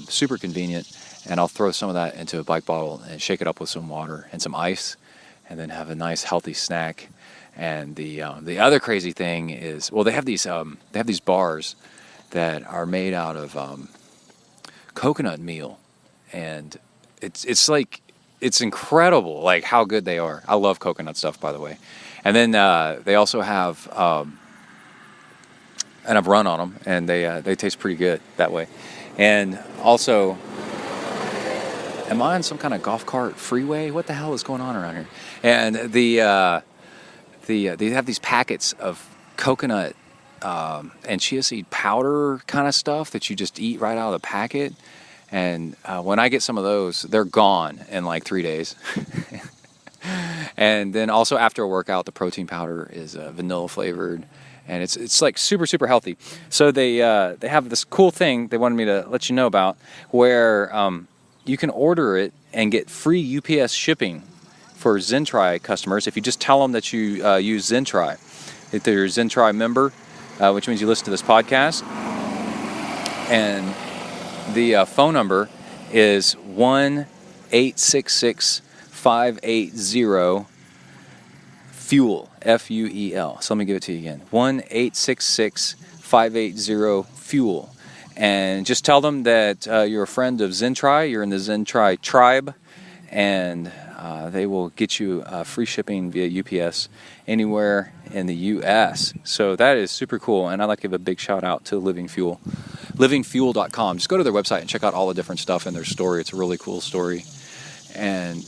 super convenient. And I'll throw some of that into a bike bottle and shake it up with some water and some ice, and then have a nice healthy snack. And the other crazy thing is, well, they have these bars that are made out of coconut meal, and it's incredible, like how good they are. I love coconut stuff, by the way. And then they also have, and I've run on them, and they taste pretty good that way. And also, am I on some kind of golf cart freeway? What the hell is going on around here? And they have these packets of coconut and chia seed powder kind of stuff that you just eat right out of the packet. And when I get some of those, they're gone in like 3 days. And then also after a workout, the protein powder is vanilla flavored, and it's like super, super healthy. So they have this cool thing they wanted me to let you know about, where you can order it and get free UPS shipping for ZenTri customers if you just tell them that you use ZenTri. If they're a ZenTri member, which means you listen to this podcast. And the phone number is 1-866-580-FUEL, F-U-E-L. So let me give it to you again. 1-866-580-FUEL. And just tell them that you're a friend of ZenTri, you're in the ZenTri tribe, and they will get you free shipping via UPS anywhere in the U.S. So that is super cool, and I'd like to give a big shout out to Living Fuel. livingfuel.com. Just go to their website and check out all the different stuff in their story. It's a really cool story. And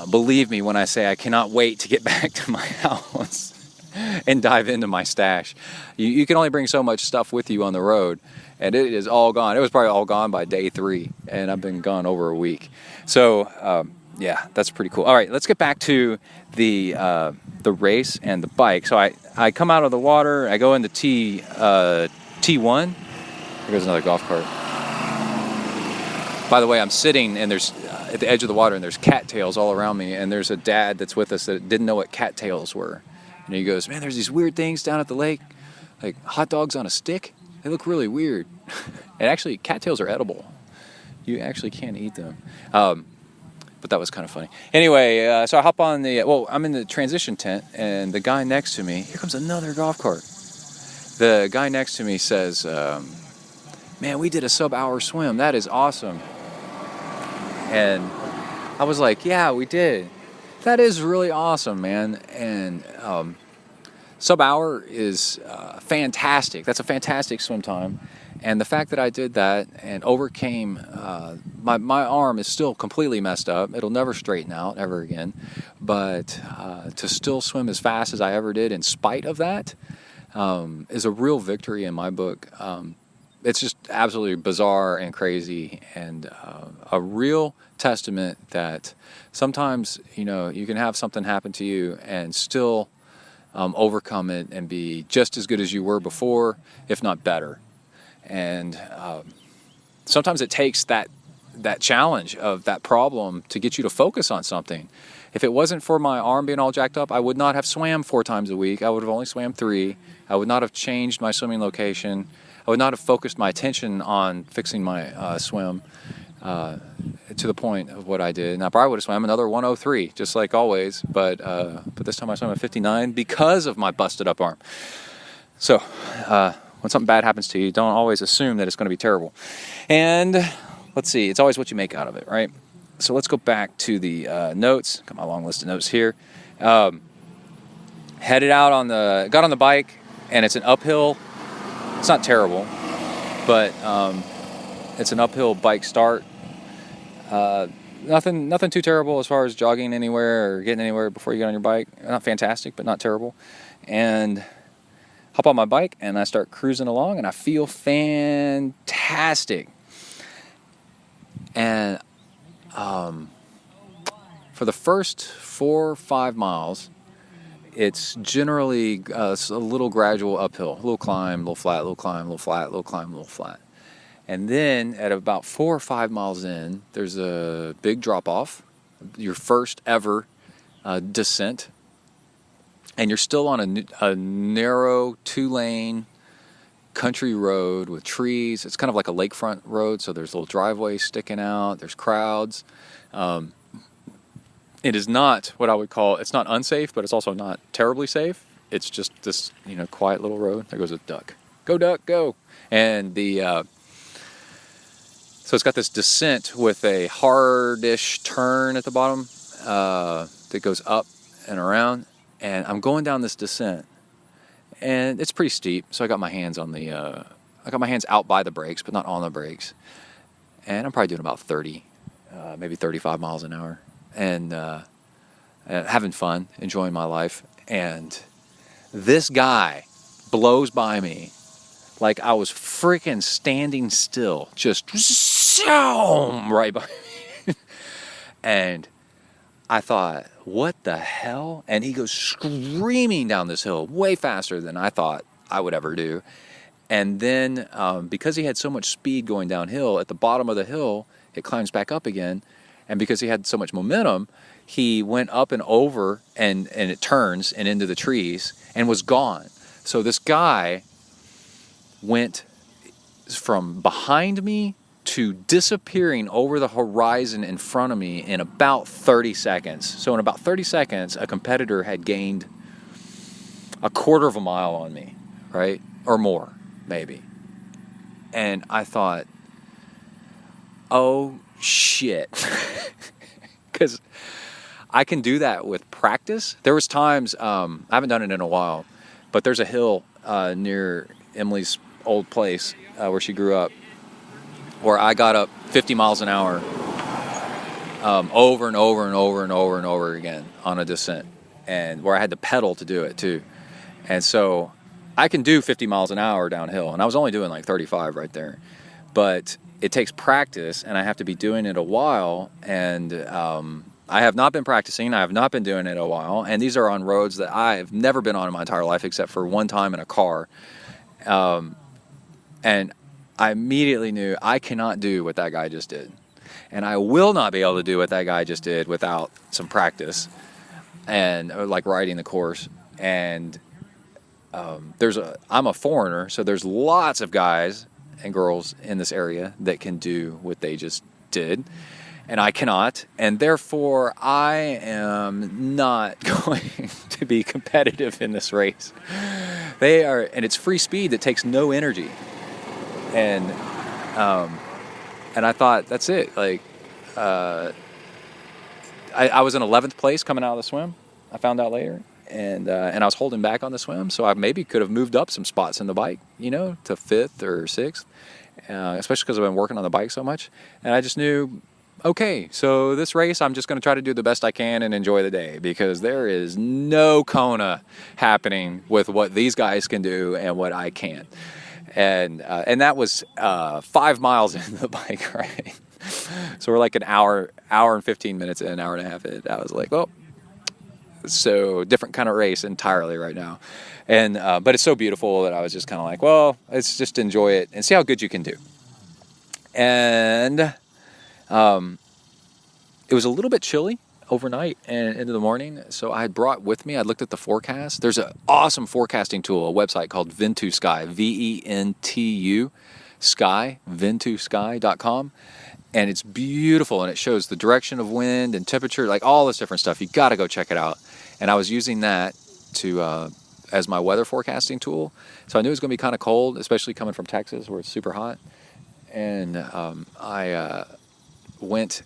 believe me when I say I cannot wait to get back to my house and dive into my stash. You can only bring so much stuff with you on the road, and it is all gone. It was probably all gone by day 3, and I've been gone over a week. So, yeah, that's pretty cool. All right, let's get back to the race and the bike. So I come out of the water, I go into T1. There goes another golf cart. By the way, I'm sitting and there's at the edge of the water, and there's cattails all around me, and there's a dad that's with us that didn't know what cattails were. And he goes, man, there's these weird things down at the lake, like hot dogs on a stick. They look really weird. And actually, cattails are edible. You actually can eat them. But that was kind of funny. Anyway, so I hop on I'm in the transition tent, and the guy next to me, here comes another golf cart. The guy next to me says, man, we did a sub-hour swim. That is awesome. And I was like, yeah, we did. That is really awesome, man. And sub-hour is fantastic. That's a fantastic swim time. And the fact that I did that and overcame, my arm is still completely messed up. It'll never straighten out ever again. But to still swim as fast as I ever did in spite of that is a real victory in my book. It's just absolutely bizarre and crazy, and a real testament that sometimes, you can have something happen to you and still overcome it and be just as good as you were before, if not better. And sometimes it takes that challenge of that problem to get you to focus on something. If it wasn't for my arm being all jacked up, I would not have swam 4 times a week. I would have only swam 3. I would not have changed my swimming location. I would not have focused my attention on fixing my swim to the point of what I did. And I probably would have swam another 103, just like always. But this time I swam at 59 because of my busted up arm. So when something bad happens to you, don't always assume that it's going to be terrible. And let's see, it's always what you make out of it, right? So let's go back to the notes. Got my long list of notes here. Got on the bike, and it's an uphill. It's not terrible, but it's an uphill bike start. Nothing too terrible as far as jogging anywhere or getting anywhere before you get on your bike. Not fantastic, but not terrible. And hop on my bike, and I start cruising along, and I feel fantastic. And for the first 4 or 5 miles, it's generally a little gradual uphill, a little climb, a little flat, a little climb, a little flat, a little climb, a little flat. And then at about 4 or 5 miles in, there's a big drop off, your first ever descent, and you're still on a narrow 2-lane country road with trees. It's kind of like a lakefront road, so there's little driveways sticking out, there's crowds. It is not what I would call, it's not unsafe, but it's also not terribly safe. It's just this, quiet little road. There goes a duck. Go duck, go. And so it's got this descent with a hardish turn at the bottom that goes up and around. And I'm going down this descent, and it's pretty steep. So I got my hands on out by the brakes, but not on the brakes. And I'm probably doing about 30, maybe 35 miles an hour, and having fun, enjoying my life. And this guy blows by me like I was freaking standing still, just right by me. And I thought, what the hell? And he goes screaming down this hill way faster than I thought I would ever do. And then because he had so much speed going downhill, at the bottom of the hill, it climbs back up again. And because he had so much momentum, he went up and over and it turns and into the trees and was gone. So this guy went from behind me to disappearing over the horizon in front of me in about 30 seconds. So in about 30 seconds, a competitor had gained a quarter of a mile on me, right? Or more, maybe. And I thought, oh shit. Because I can do that with practice. There was times, I haven't done it in a while, but there's a hill near Emily's old place where she grew up, where I got up 50 miles an hour over and over and over and over and over again on a descent, and where I had to pedal to do it too. And so I can do 50 miles an hour downhill, and I was only doing like 35 right there. But it takes practice, and I have to be doing it a while, and I have not been practicing. I have not been doing it a while, and these are on roads that I've never been on in my entire life except for one time in a car. And I immediately knew I cannot do what that guy just did. And I will not be able to do what that guy just did without some practice and like riding the course. And I'm a foreigner, so there's lots of guys and girls in this area that can do what they just did. And I cannot. And therefore, I am not going to be competitive in this race. And it's free speed that takes no energy. And I thought, that's it. Like, I was in 11th place coming out of the swim. I found out later, and I was holding back on the swim, so I maybe could have moved up some spots in the bike, to 5th or 6th, especially because I've been working on the bike so much. And I just knew, okay, so this race, I'm just going to try to do the best I can and enjoy the day, because there is no Kona happening with what these guys can do and what I can't. And that was 5 miles into the bike ride. So we're like an hour and 15 minutes in, an hour and a half in. I was like, well, So different kind of race entirely right now. And but it's so beautiful that I was just kind of like, well, let's just enjoy it and see how good you can do. And it was a little bit chilly overnight and into the morning, so I had brought with me, I looked at the forecast. There's an awesome forecasting tool, a website called Ventu Sky, VENTU Sky, ventusky.com. And it's beautiful, and it shows the direction of wind and temperature, like all this different stuff. You got to go check it out. And I was using that to as my weather forecasting tool. So I knew it was going to be kind of cold, especially coming from Texas where it's super hot. And I went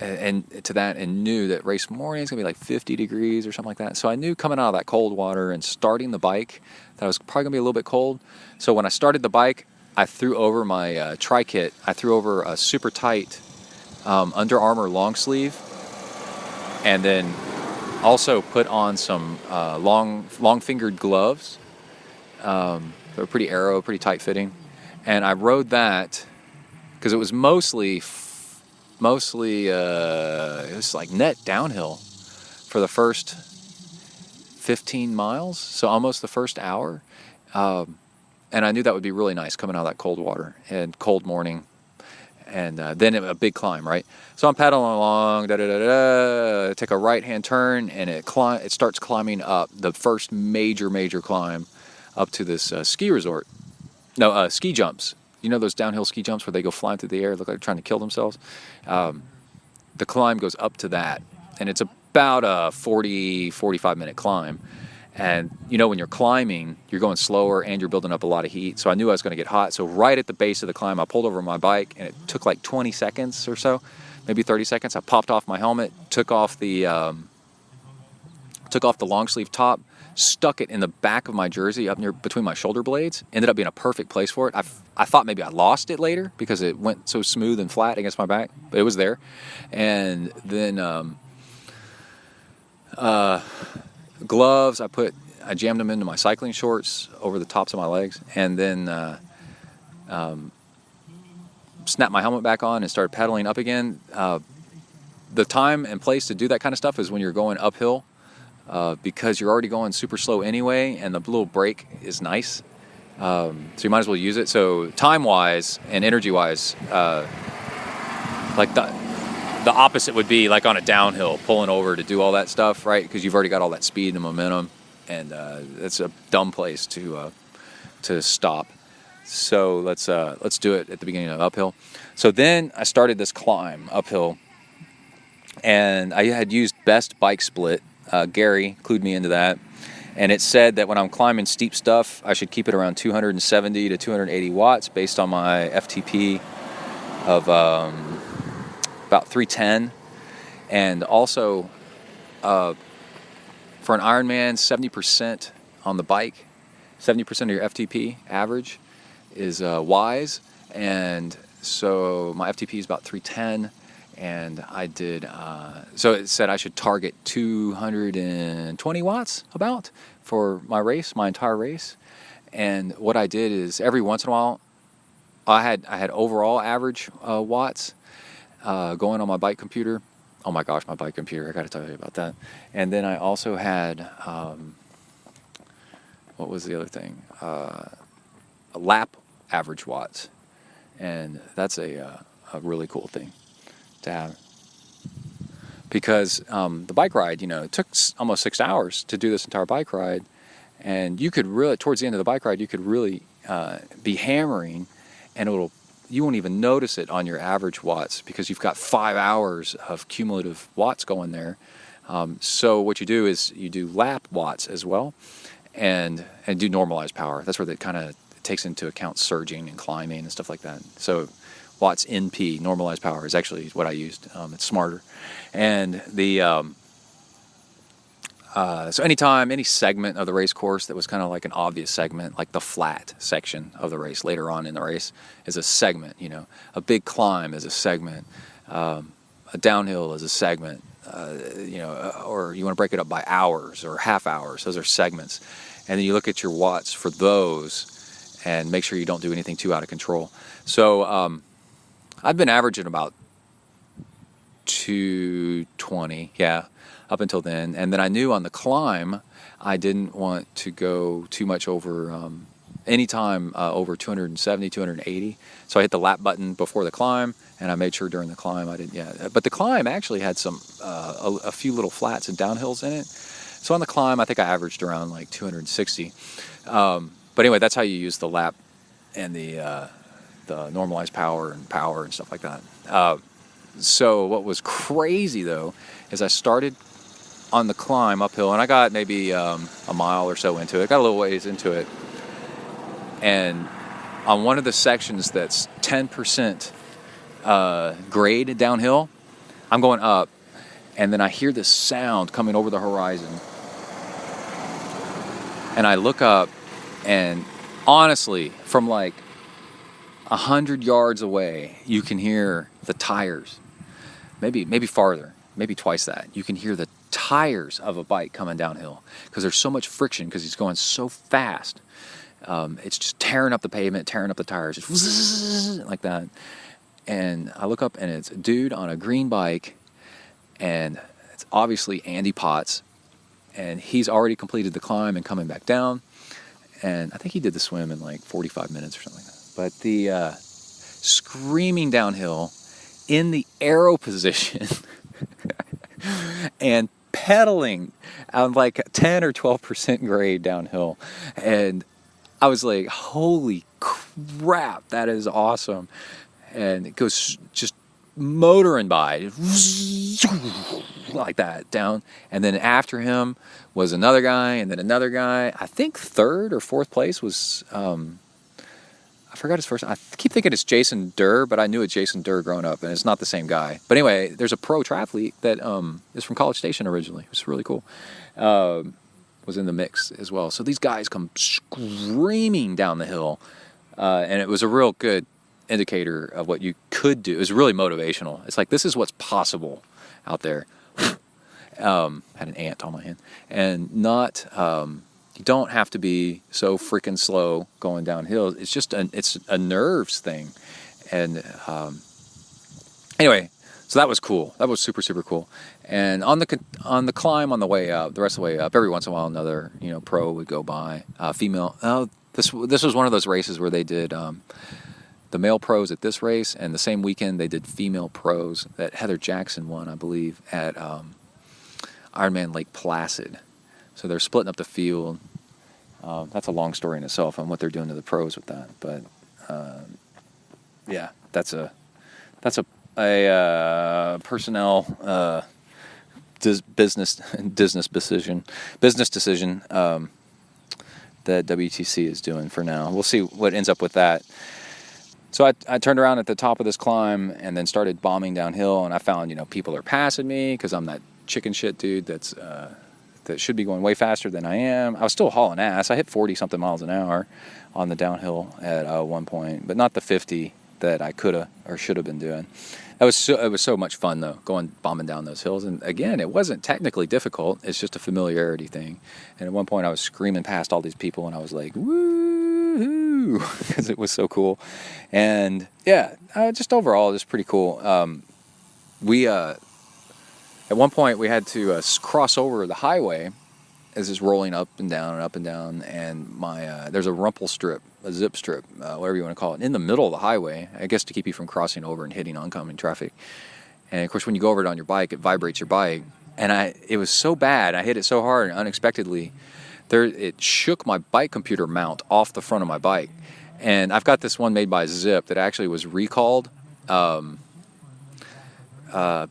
and to that and knew that race morning is going to be like 50 degrees or something like that. So I knew coming out of that cold water and starting the bike that I was probably going to be a little bit cold. So when I started the bike, I threw over my tri-kit. I threw over a super tight Under Armour long sleeve, and then also put on some long-fingered gloves. They were pretty pretty tight-fitting. And I rode that because it was mostly it was like net downhill for the first 15 miles, so almost the first hour. And I knew that would be really nice coming out of that cold water and cold morning. And then a big climb, right? So I'm pedaling along, take a right-hand turn, and it starts climbing up the first major climb up to this ski resort. No, ski jumps. You know those downhill ski jumps where they go flying through the air, look like they're trying to kill themselves? The climb goes up to that, and it's about a 45 minute climb. And you know, when you're climbing, you're going slower and you're building up a lot of heat. So I knew I was going to get hot. So right at the base of the climb, I pulled over my bike, and it took like 20 seconds or so, maybe 30 seconds. I popped off my helmet, took off the long sleeve top, stuck it in the back of my jersey up near between my shoulder blades. Ended up being a perfect place for it. I thought maybe I lost it later because it went so smooth and flat against my back, but it was there. And then gloves, I jammed them into my cycling shorts over the tops of my legs, and then snapped my helmet back on and started pedaling up again. The time and place to do that kind of stuff is when you're going uphill, because you're already going super slow anyway, and the little break is nice. So you might as well use it. So time-wise and energy-wise, like the opposite would be like on a downhill, pulling over to do all that stuff, right? Because you've already got all that speed and momentum, and it's a dumb place to stop. So let's do it at the beginning of uphill. So then I started this climb uphill, and I had used Best Bike Split. Gary clued me into that, and it said that when I'm climbing steep stuff, I should keep it around 270 to 280 watts based on my FTP of about 310. And also for an Ironman, 70% on the bike, 70% of your FTP average is wise. And so my FTP is about 310. And I did, so it said I should target 220 watts about for my race, my entire race. And what I did is every once in a while, I had overall average watts going on my bike computer. Oh my gosh, my bike computer, I got to tell you about that. And then I also had, what was the other thing? A lap average watts. And that's a really cool thing to have, because the bike ride, it took almost 6 hours to do this entire bike ride, and you could really, towards the end of the bike ride, you could really be hammering, and you won't even notice it on your average watts because you've got 5 hours of cumulative watts going there. So what you do is you do lap watts as well, and do normalized power. That's where that kind of takes into account surging and climbing and stuff like that. So watts NP, normalized power, is actually what I used. It's smarter. And so any segment of the race course that was kind of like an obvious segment, like the flat section of the race later on in the race, is a segment. A big climb is a segment. A downhill is a segment. Or you want to break it up by hours or half hours. Those are segments. And then you look at your watts for those and make sure you don't do anything too out of control. So I've been averaging about 220, yeah. up until then. And then I knew on the climb, I didn't want to go too much over, anytime over 270, 280. So I hit the lap button before the climb, and I made sure during the climb I didn't, but the climb actually had a few little flats and downhills in it. So on the climb, I think I averaged around like 260. But anyway, that's how you use the lap and the normalized power and stuff like that. So what was crazy though is I started on the climb uphill, and I got maybe a mile or so into it. Got a little ways into it, and on one of the sections that's 10% grade downhill, I'm going up, and then I hear this sound coming over the horizon, and I look up, and honestly, from like 100 yards away, you can hear the tires, maybe farther, maybe twice that. You can hear the tires of a bike coming downhill because there's so much friction because he's going so fast. It's just tearing up the pavement, tearing up the tires, just like that. And I look up, and it's a dude on a green bike, and it's obviously Andy Potts, and he's already completed the climb and coming back down. And I think he did the swim in like 45 minutes or something like that. But the screaming downhill in the arrow position and pedaling on like 10 or 12% grade downhill. And I was like, holy crap, that is awesome. And it goes just motoring by like that down. And then after him was another guy, and then another guy. I think third or fourth place was... I forgot his first. I keep thinking it's Jason Durr, but I knew it's Jason Durr growing up, and it's not the same guy. But anyway, there's a pro triathlete that is from College Station originally. It was really cool. Was in the mix as well. So these guys come screaming down the hill, and it was a real good indicator of what you could do. It was really motivational. It's like, this is what's possible out there. Had an ant on my hand, and not. You don't have to be so freaking slow going downhill. It's just it's a nerves thing. And anyway, so that was cool. That was super, super cool. And on the climb on the way up, the rest of the way up, every once in a while another pro would go by. Female. This was one of those races where they did the male pros at this race, and the same weekend they did female pros that Heather Jackson won, I believe, at Ironman Lake Placid. So they're splitting up the field. That's a long story in itself on what they're doing to the pros with that. But yeah, that's a personnel business decision that WTC is doing for now. We'll see what ends up with that. So I turned around at the top of this climb and then started bombing downhill, and I found people are passing me because I'm that chicken shit dude that should be going way faster than I am. I was still hauling ass. I hit 40-something miles an hour on the downhill at one point, but not the 50 that I could have or should have been doing. It was so much fun, though, bombing down those hills. And again, it wasn't technically difficult. It's just a familiarity thing. And at one point, I was screaming past all these people, and I was like, woo-hoo, because it was so cool. And yeah, just overall, it's pretty cool. At one point, we had to cross over the highway as it's rolling up and down and up and down, and there's a rumple strip, a zip strip, whatever you want to call it, in the middle of the highway, I guess to keep you from crossing over and hitting oncoming traffic. And, of course, when you go over it on your bike, it vibrates your bike. And it was so bad, I hit it so hard and unexpectedly, it shook my bike computer mount off the front of my bike. And I've got this one made by Zip that actually was recalled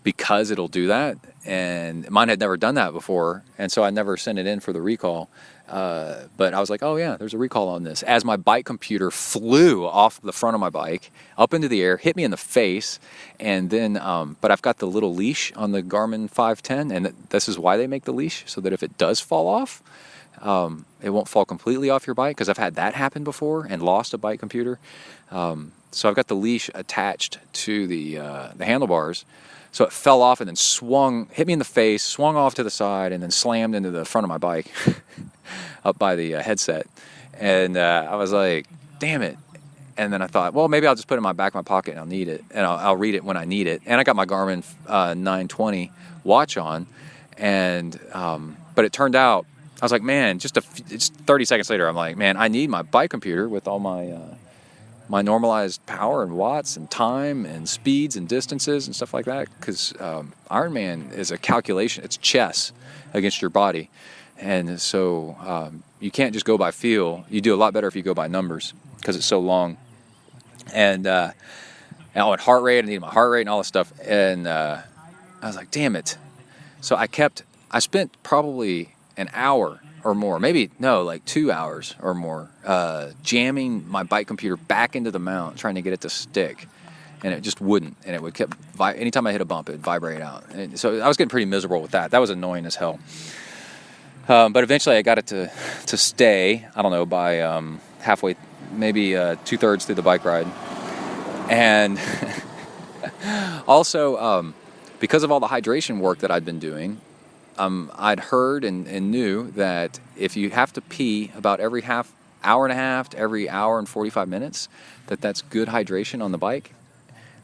because it'll do that. And mine had never done that before, and so I never sent it in for the recall. But I was like, oh yeah, there's a recall on this. As my bike computer flew off the front of my bike, up into the air, hit me in the face, and then, but I've got the little leash on the Garmin 510, and this is why they make the leash, so that if it does fall off, it won't fall completely off your bike, because I've had that happen before and lost a bike computer. So I've got the leash attached to the handlebars. So it fell off and then hit me in the face, swung off to the side, and then slammed into the front of my bike up by the headset. And I was like, damn it. And then I thought, well, maybe I'll just put it in my back of my pocket and I'll need it. And I'll read it when I need it. And I got my Garmin 920 watch on. And but it turned out, I was like, man, it's 30 seconds later, I'm like, man, I need my bike computer with all my normalized power and watts and time and speeds and distances and stuff like that, because Ironman is a calculation. It's chess against your body. And so you can't just go by feel. You do a lot better if you go by numbers, because it's so long. And heart rate, I needed my heart rate and all this stuff. And I was like, damn it. So I spent probably an hour or more, like 2 hours or more, jamming my bike computer back into the mount, trying to get it to stick. And it just wouldn't. And it would anytime I hit a bump, it'd vibrate out. And so I was getting pretty miserable with that. That was annoying as hell. But eventually I got it to stay, I don't know, by halfway, maybe 2/3 through the bike ride. And also, because of all the hydration work that I'd been doing, I'd heard and knew that if you have to pee about every hour and a half to every hour and 45 minutes, that's good hydration on the bike,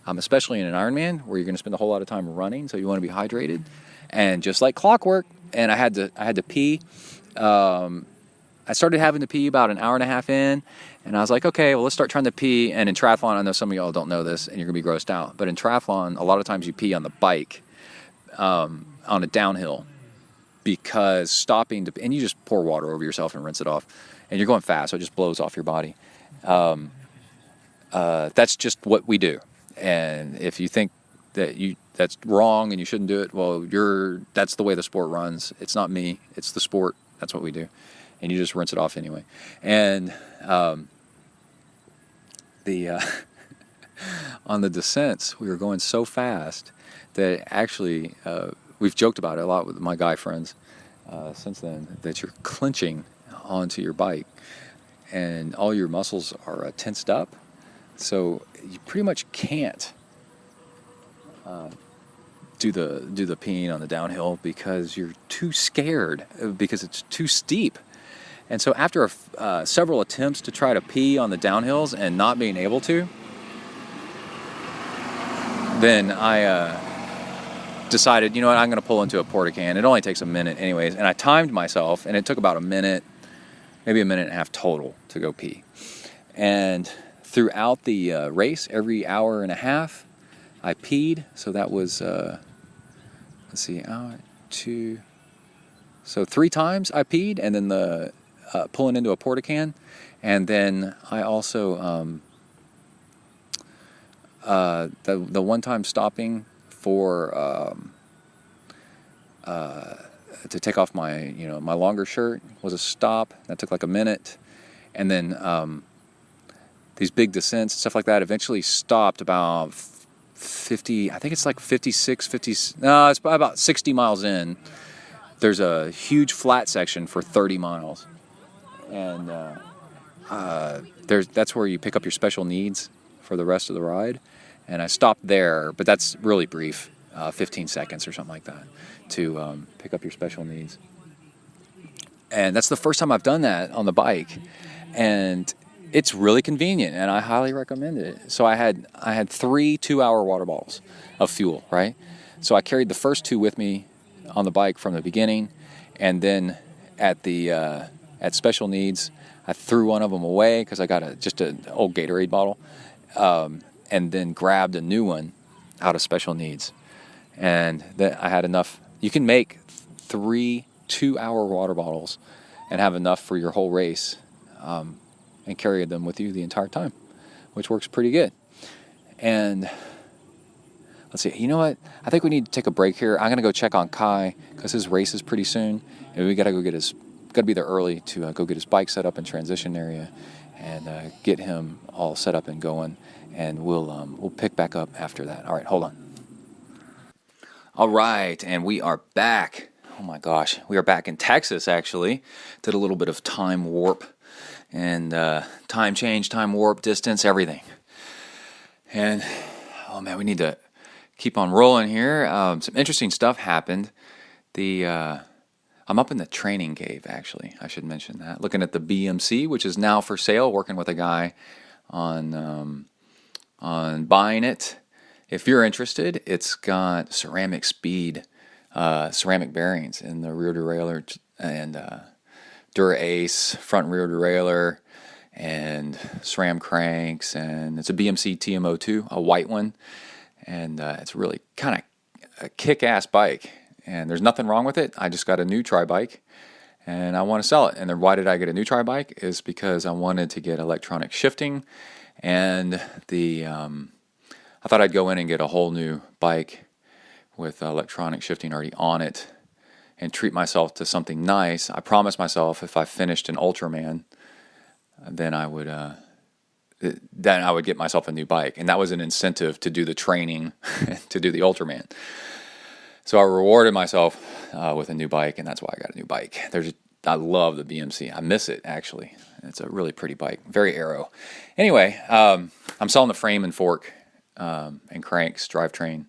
especially in an Ironman where you're going to spend a whole lot of time running, so you want to be hydrated. And just like clockwork, and I had to pee. I started having to pee about an hour and a half in, and I was like, okay, well, let's start trying to pee. And in triathlon, I know some of y'all don't know this, and you're going to be grossed out, but in triathlon, a lot of times you pee on the bike on a downhill, because stopping and you just pour water over yourself and rinse it off, and you're going fast, so it just blows off your body. That's just what we do. And if you think that's wrong and you shouldn't do it, well, that's the way the sport runs. It's not me, it's the sport. That's what we do. And you just rinse it off anyway. And on the descents, we were going so fast that actually we've joked about it a lot with my guy friends since then, that you're clenching onto your bike and all your muscles are tensed up, so you pretty much can't do the peeing on the downhill because you're too scared, because it's too steep. And so after several attempts to try to pee on the downhills and not being able to, then I decided, you know what, I'm going to pull into a porta-can. It only takes a minute anyways. And I timed myself, and it took about a minute, maybe a minute and a half total to go pee. And throughout the race, every hour and a half, I peed. So that was, hour, 2. So 3 times I peed, and then the pulling into a porta-can. And then I also, the one time stopping for to take off my my longer shirt was a stop that took like a minute, and then these big descents and stuff like that eventually stopped about 50. I think it's like 56, 50. No, it's about 60 miles in. There's a huge flat section for 30 miles, and that's where you pick up your special needs for the rest of the ride. And I stopped there, but that's really brief, 15 seconds or something like that, to pick up your special needs. And that's the first time I've done that on the bike, and it's really convenient, and I highly recommend it. So I had 3 2-hour water bottles of fuel, right? So I carried the first 2 with me on the bike from the beginning, and then at special needs, I threw one of them away because I got just an old Gatorade bottle. And then grabbed a new one out of special needs. And then I had enough. You can make 3 2-hour water bottles and have enough for your whole race, and carry them with you the entire time, which works pretty good. And let's see, you know what? I think we need to take a break here. I'm going to go check on Kai because his race is pretty soon. And we got to be there early to go get his bike set up in transition area and get him all set up and going. And we'll pick back up after that. All right, hold on. All right, and we are back. Oh my gosh, we are back in Texas, actually. Did a little bit of time warp and time change, time warp, distance, everything. And, oh man, we need to keep on rolling here. Some interesting stuff happened. I'm up in the training cave, actually. I should mention that. Looking at the BMC, which is now for sale, working with a guy on buying it. If you're interested, it's got ceramic speed ceramic bearings in the rear derailleur and prerace front and rear derailleur and SRAM cranks, and it's a BMC TMO2, a white one, and it's really kind of a kick-ass bike, and there's nothing wrong with it. I just got a new tri-bike, and I want to sell it. And then why did I get a new tri-bike? Is because I wanted to get electronic shifting, and I thought I'd go in and get a whole new bike with electronic shifting already on it and treat myself to something nice. I promised myself if I finished an Ultraman, then I would get myself a new bike, and that was an incentive to do the training to do the Ultraman. So I rewarded myself with a new bike, and that's why I got a new bike. I love the BMC. I miss it, actually. It's a really pretty bike, very aero. Anyway, I'm selling the frame and fork and cranks, drivetrain,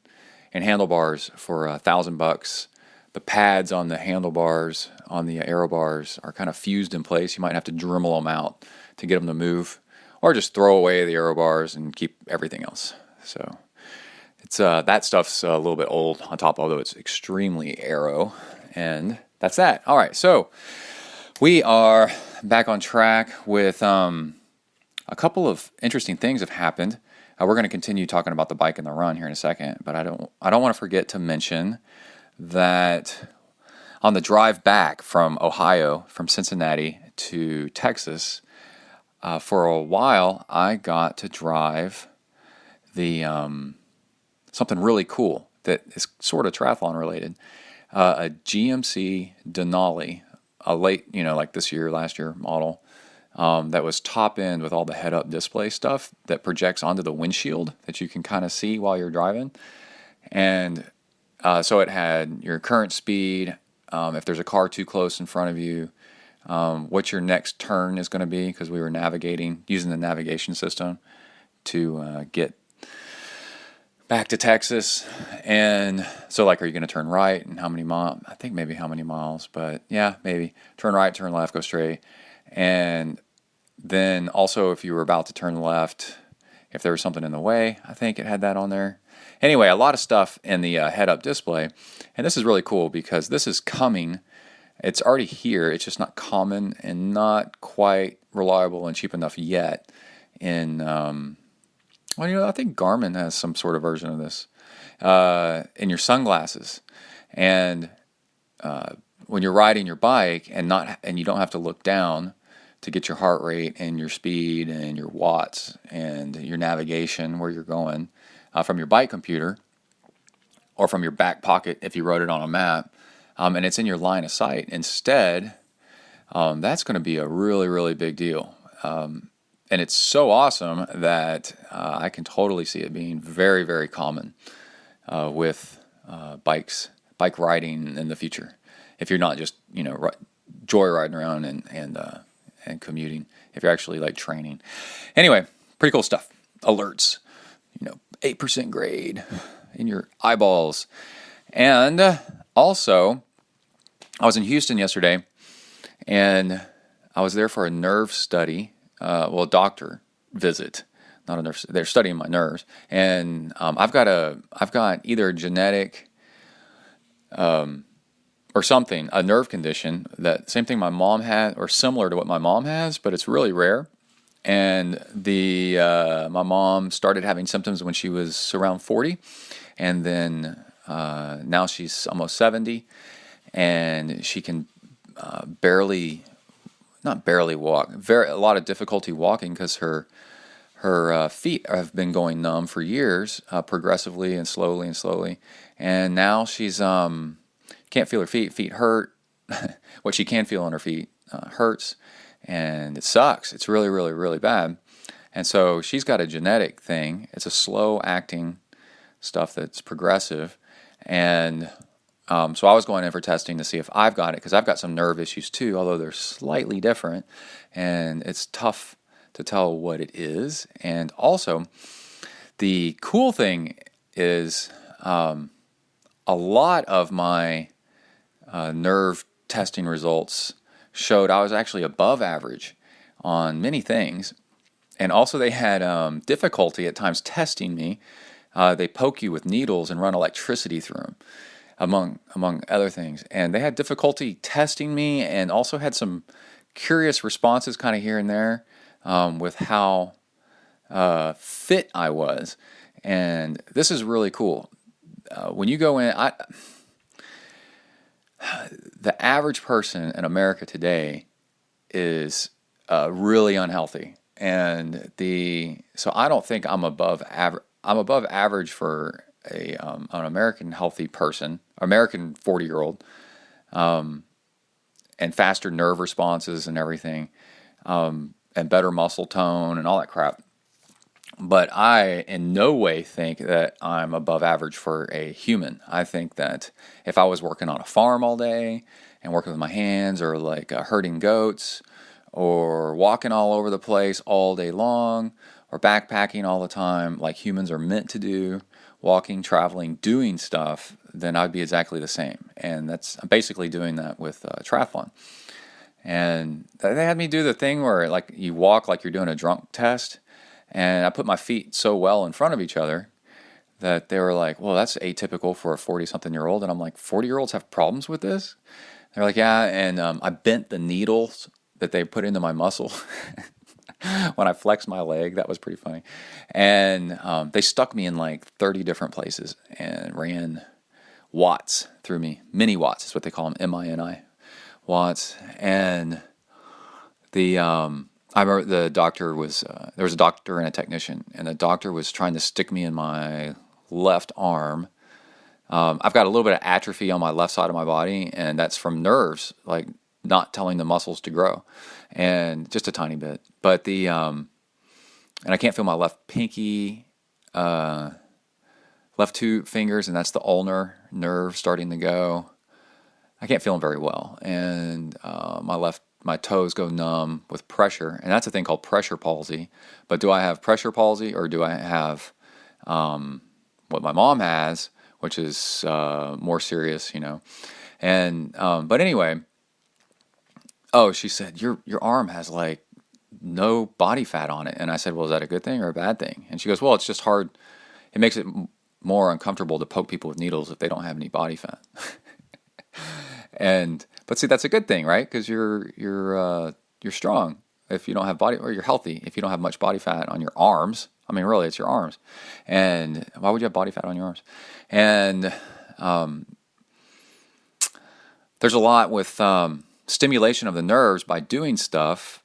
and handlebars for $1,000. The pads on the handlebars, on the aero bars, are kind of fused in place. You might have to Dremel them out to get them to move, or just throw away the aero bars and keep everything else. So it's that stuff's a little bit old on top, although it's extremely aero, and that's that. All right, so we are back on track with a couple of interesting things have happened. We're going to continue talking about the bike and the run here in a second, but I don't want to forget to mention that on the drive back from Ohio, from Cincinnati to Texas, for a while I got to drive the something really cool that is sort of triathlon related, a GMC Denali, a late, like last year model, that was top end with all the head-up display stuff that projects onto the windshield that you can kind of see while you're driving. And so it had your current speed, if there's a car too close in front of you, what your next turn is going to be, because we were navigating, using the navigation system to get back to Texas. And so, are you going to turn right and how many miles? I think maybe how many miles, but yeah, maybe. Turn right, turn left, go straight. And then also if you were about to turn left, if there was something in the way, I think it had that on there. Anyway, a lot of stuff in the head-up display. And this is really cool because this is coming. It's already here. It's just not common and not quite reliable and cheap enough yet. I think Garmin has some sort of version of this in your sunglasses. And when you're riding your bike and you don't have to look down to get your heart rate and your speed and your watts and your navigation where you're going from your bike computer or from your back pocket if you wrote it on a map, and it's in your line of sight instead, that's going to be a really, really big deal. And it's so awesome that I can totally see it being very, very common with bike riding in the future. If you're not just joyriding around and commuting, if you're actually training. Anyway, pretty cool stuff. Alerts, 8% grade in your eyeballs. And also, I was in Houston yesterday, and I was there for a nerve study. A doctor visit, not a nurse. They're studying my nerves, and I've got either a genetic or something, a nerve condition, that same thing my mom had, or similar to what my mom has, but it's really rare. And my mom started having symptoms when she was around 40, and then now she's almost 70, and she can not barely walk, a lot of difficulty walking because her feet have been going numb for years, progressively and slowly, and now she's can't feel her feet. Feet hurt. What she can feel on her feet hurts, and it sucks. It's really, really, really bad. And so she's got a genetic thing. It's a slow-acting stuff that's progressive, and so I was going in for testing to see if I've got it, because I've got some nerve issues too, although they're slightly different, and it's tough to tell what it is. And also, the cool thing is a lot of my nerve testing results showed I was actually above average on many things. And also they had difficulty at times testing me. They poke you with needles and run electricity through them. among other things. And they had difficulty testing me, and also had some curious responses kind of here and there with how fit I was. And this is really cool. When you go in, the average person in America today is really unhealthy, and so I don't think I'm above average. I'm above average for an American healthy person, American 40-year-old, and faster nerve responses and everything, and better muscle tone and all that crap. But I in no way think that I'm above average for a human. I think that if I was working on a farm all day and working with my hands, or like herding goats, or walking all over the place all day long, or backpacking all the time like humans are meant to do, walking, traveling, doing stuff, then I'd be exactly the same. And I'm basically doing that with triathlon. And they had me do the thing where like you walk like you're doing a drunk test. And I put my feet so well in front of each other that they were like, well, that's atypical for a 40-something-year-old. And I'm like, 40-year-olds have problems with this? They're like, yeah. And I bent the needles that they put into my muscle when I flexed my leg. That was pretty funny. And they stuck me in like 30 different places and ran watts through me. Mini watts is what they call them, MINI watts. And I remember the doctor was, there was a doctor and a technician, and the doctor was trying to stick me in my left arm. I've got a little bit of atrophy on my left side of my body, and that's from nerves, like not telling the muscles to grow, and just a tiny bit. But and I can't feel my left pinky, left two fingers, and that's the ulnar nerve starting to go. I can't feel them very well, and my toes go numb with pressure, and that's a thing called pressure palsy. But do I have pressure palsy, or do I have what my mom has, which is more serious, And but anyway, she said your arm has like no body fat on it, and I said, well, is that a good thing or a bad thing? And she goes, well, it's just hard. It makes it more uncomfortable to poke people with needles if they don't have any body fat. But see, that's a good thing, right? Because you're strong if you don't have body, or you're healthy if you don't have much body fat on your arms. I mean, really, it's your arms. And why would you have body fat on your arms? And there's a lot with stimulation of the nerves by doing stuff.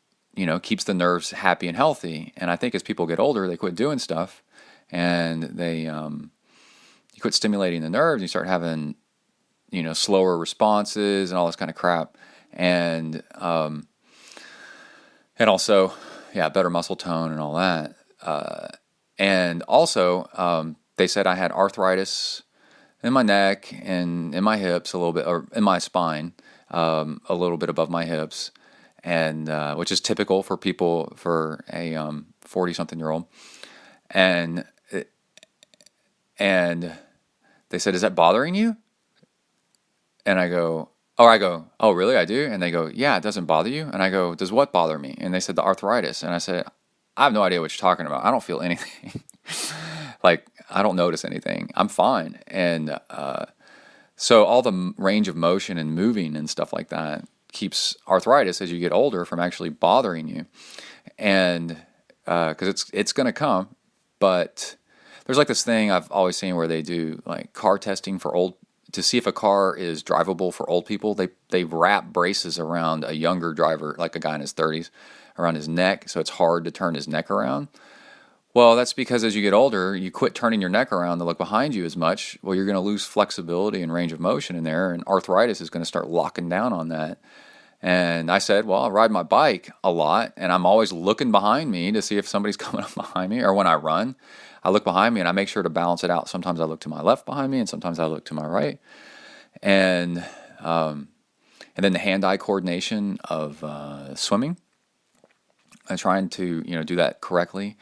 Keeps the nerves happy and healthy. And I think as people get older, they quit doing stuff, and you quit stimulating the nerves. And you start having slower responses and all this kind of crap. And also, better muscle tone and all that. And also, they said I had arthritis in my neck and in my hips a little bit, or in my spine, a little bit above my hips, and which is typical for people, for a 40-something-year-old. And they said, is that bothering you? And I go, oh, really? I do? And they go, yeah, it doesn't bother you? And I go, does what bother me? And they said, the arthritis. And I said, I have no idea what you're talking about. I don't feel anything. Like, I don't notice anything. I'm fine. And so all the range of motion and moving and stuff like that keeps arthritis as you get older from actually bothering you. And because it's going to come. But there's like this thing I've always seen where they do like car testing to see if a car is drivable for old people. They wrap braces around a younger driver, like a guy in his 30s, around his neck, so it's hard to turn his neck around. Well, that's because as you get older, you quit turning your neck around to look behind you as much. Well, you're going to lose flexibility and range of motion in there, and arthritis is going to start locking down on that. And I said, well, I ride my bike a lot, and I'm always looking behind me to see if somebody's coming up behind me. Or when I run, I look behind me, and I make sure to balance it out. Sometimes I look to my left behind me, and sometimes I look to my right. And then the hand-eye coordination of swimming. I'm trying to do that correctly.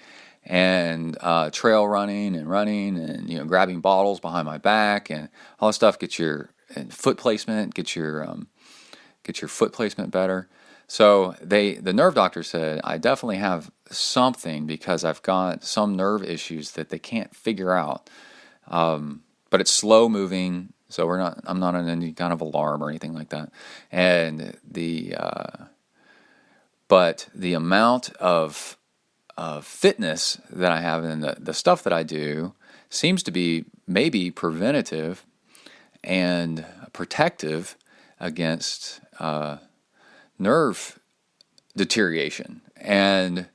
And trail running and grabbing bottles behind my back and all this stuff. Get your foot placement, get your foot placement better. So the nerve doctor said I definitely have something because I've got some nerve issues that they can't figure out. But it's slow moving, So I'm not on any kind of alarm or anything like that. And but the amount of fitness that I have and the stuff that I do seems to be maybe preventative and protective against nerve deterioration. And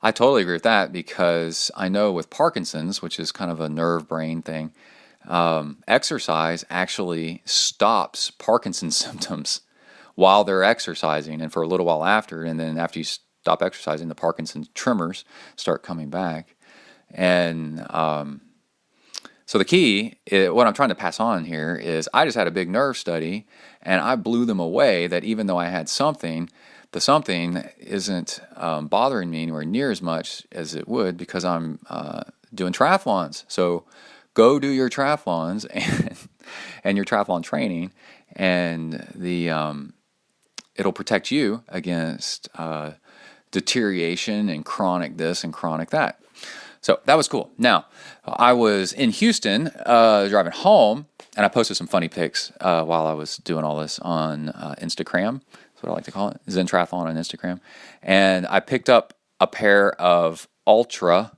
I totally agree with that, because I know with Parkinson's, which is kind of a nerve brain thing, exercise actually stops Parkinson's symptoms while they're exercising and for a little while after. And then after you stop exercising, the Parkinson's tremors start coming back. And so the key, what I'm trying to pass on here is I just had a big nerve study and I blew them away that even though I had something, the something isn't bothering me anywhere near as much as it would because I'm doing triathlons. So go do your triathlons and your triathlon training, and it'll protect you against deterioration and chronic this and chronic that. So that was cool. Now, I was in Houston driving home, and I posted some funny pics while I was doing all this on Instagram. That's what I like to call it, ZenTriathlon on Instagram. And I picked up a pair of Ultra,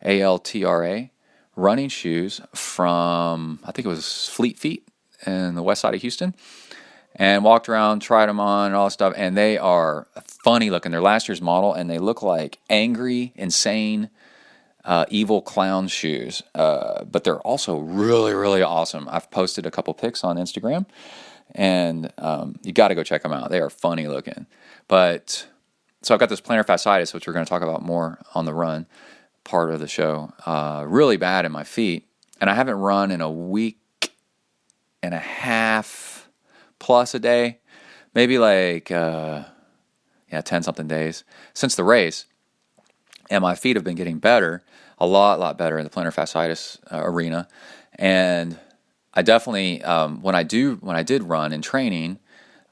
ALTRA, running shoes from, I think it was Fleet Feet in the west side of Houston, and walked around, tried them on and all this stuff, and they are funny looking. They're last year's model, and they look like angry, insane, evil clown shoes, but they're also really, really awesome. I've posted a couple pics on Instagram, and you got to go check them out. They are funny looking. But so I've got this plantar fasciitis, which we're going to talk about more on the run part of the show, really bad in my feet, and I haven't run in a week and a half plus a day, maybe like 10 something days since the race, and my feet have been getting better, a lot better in the plantar fasciitis arena. And I definitely when I did run in training,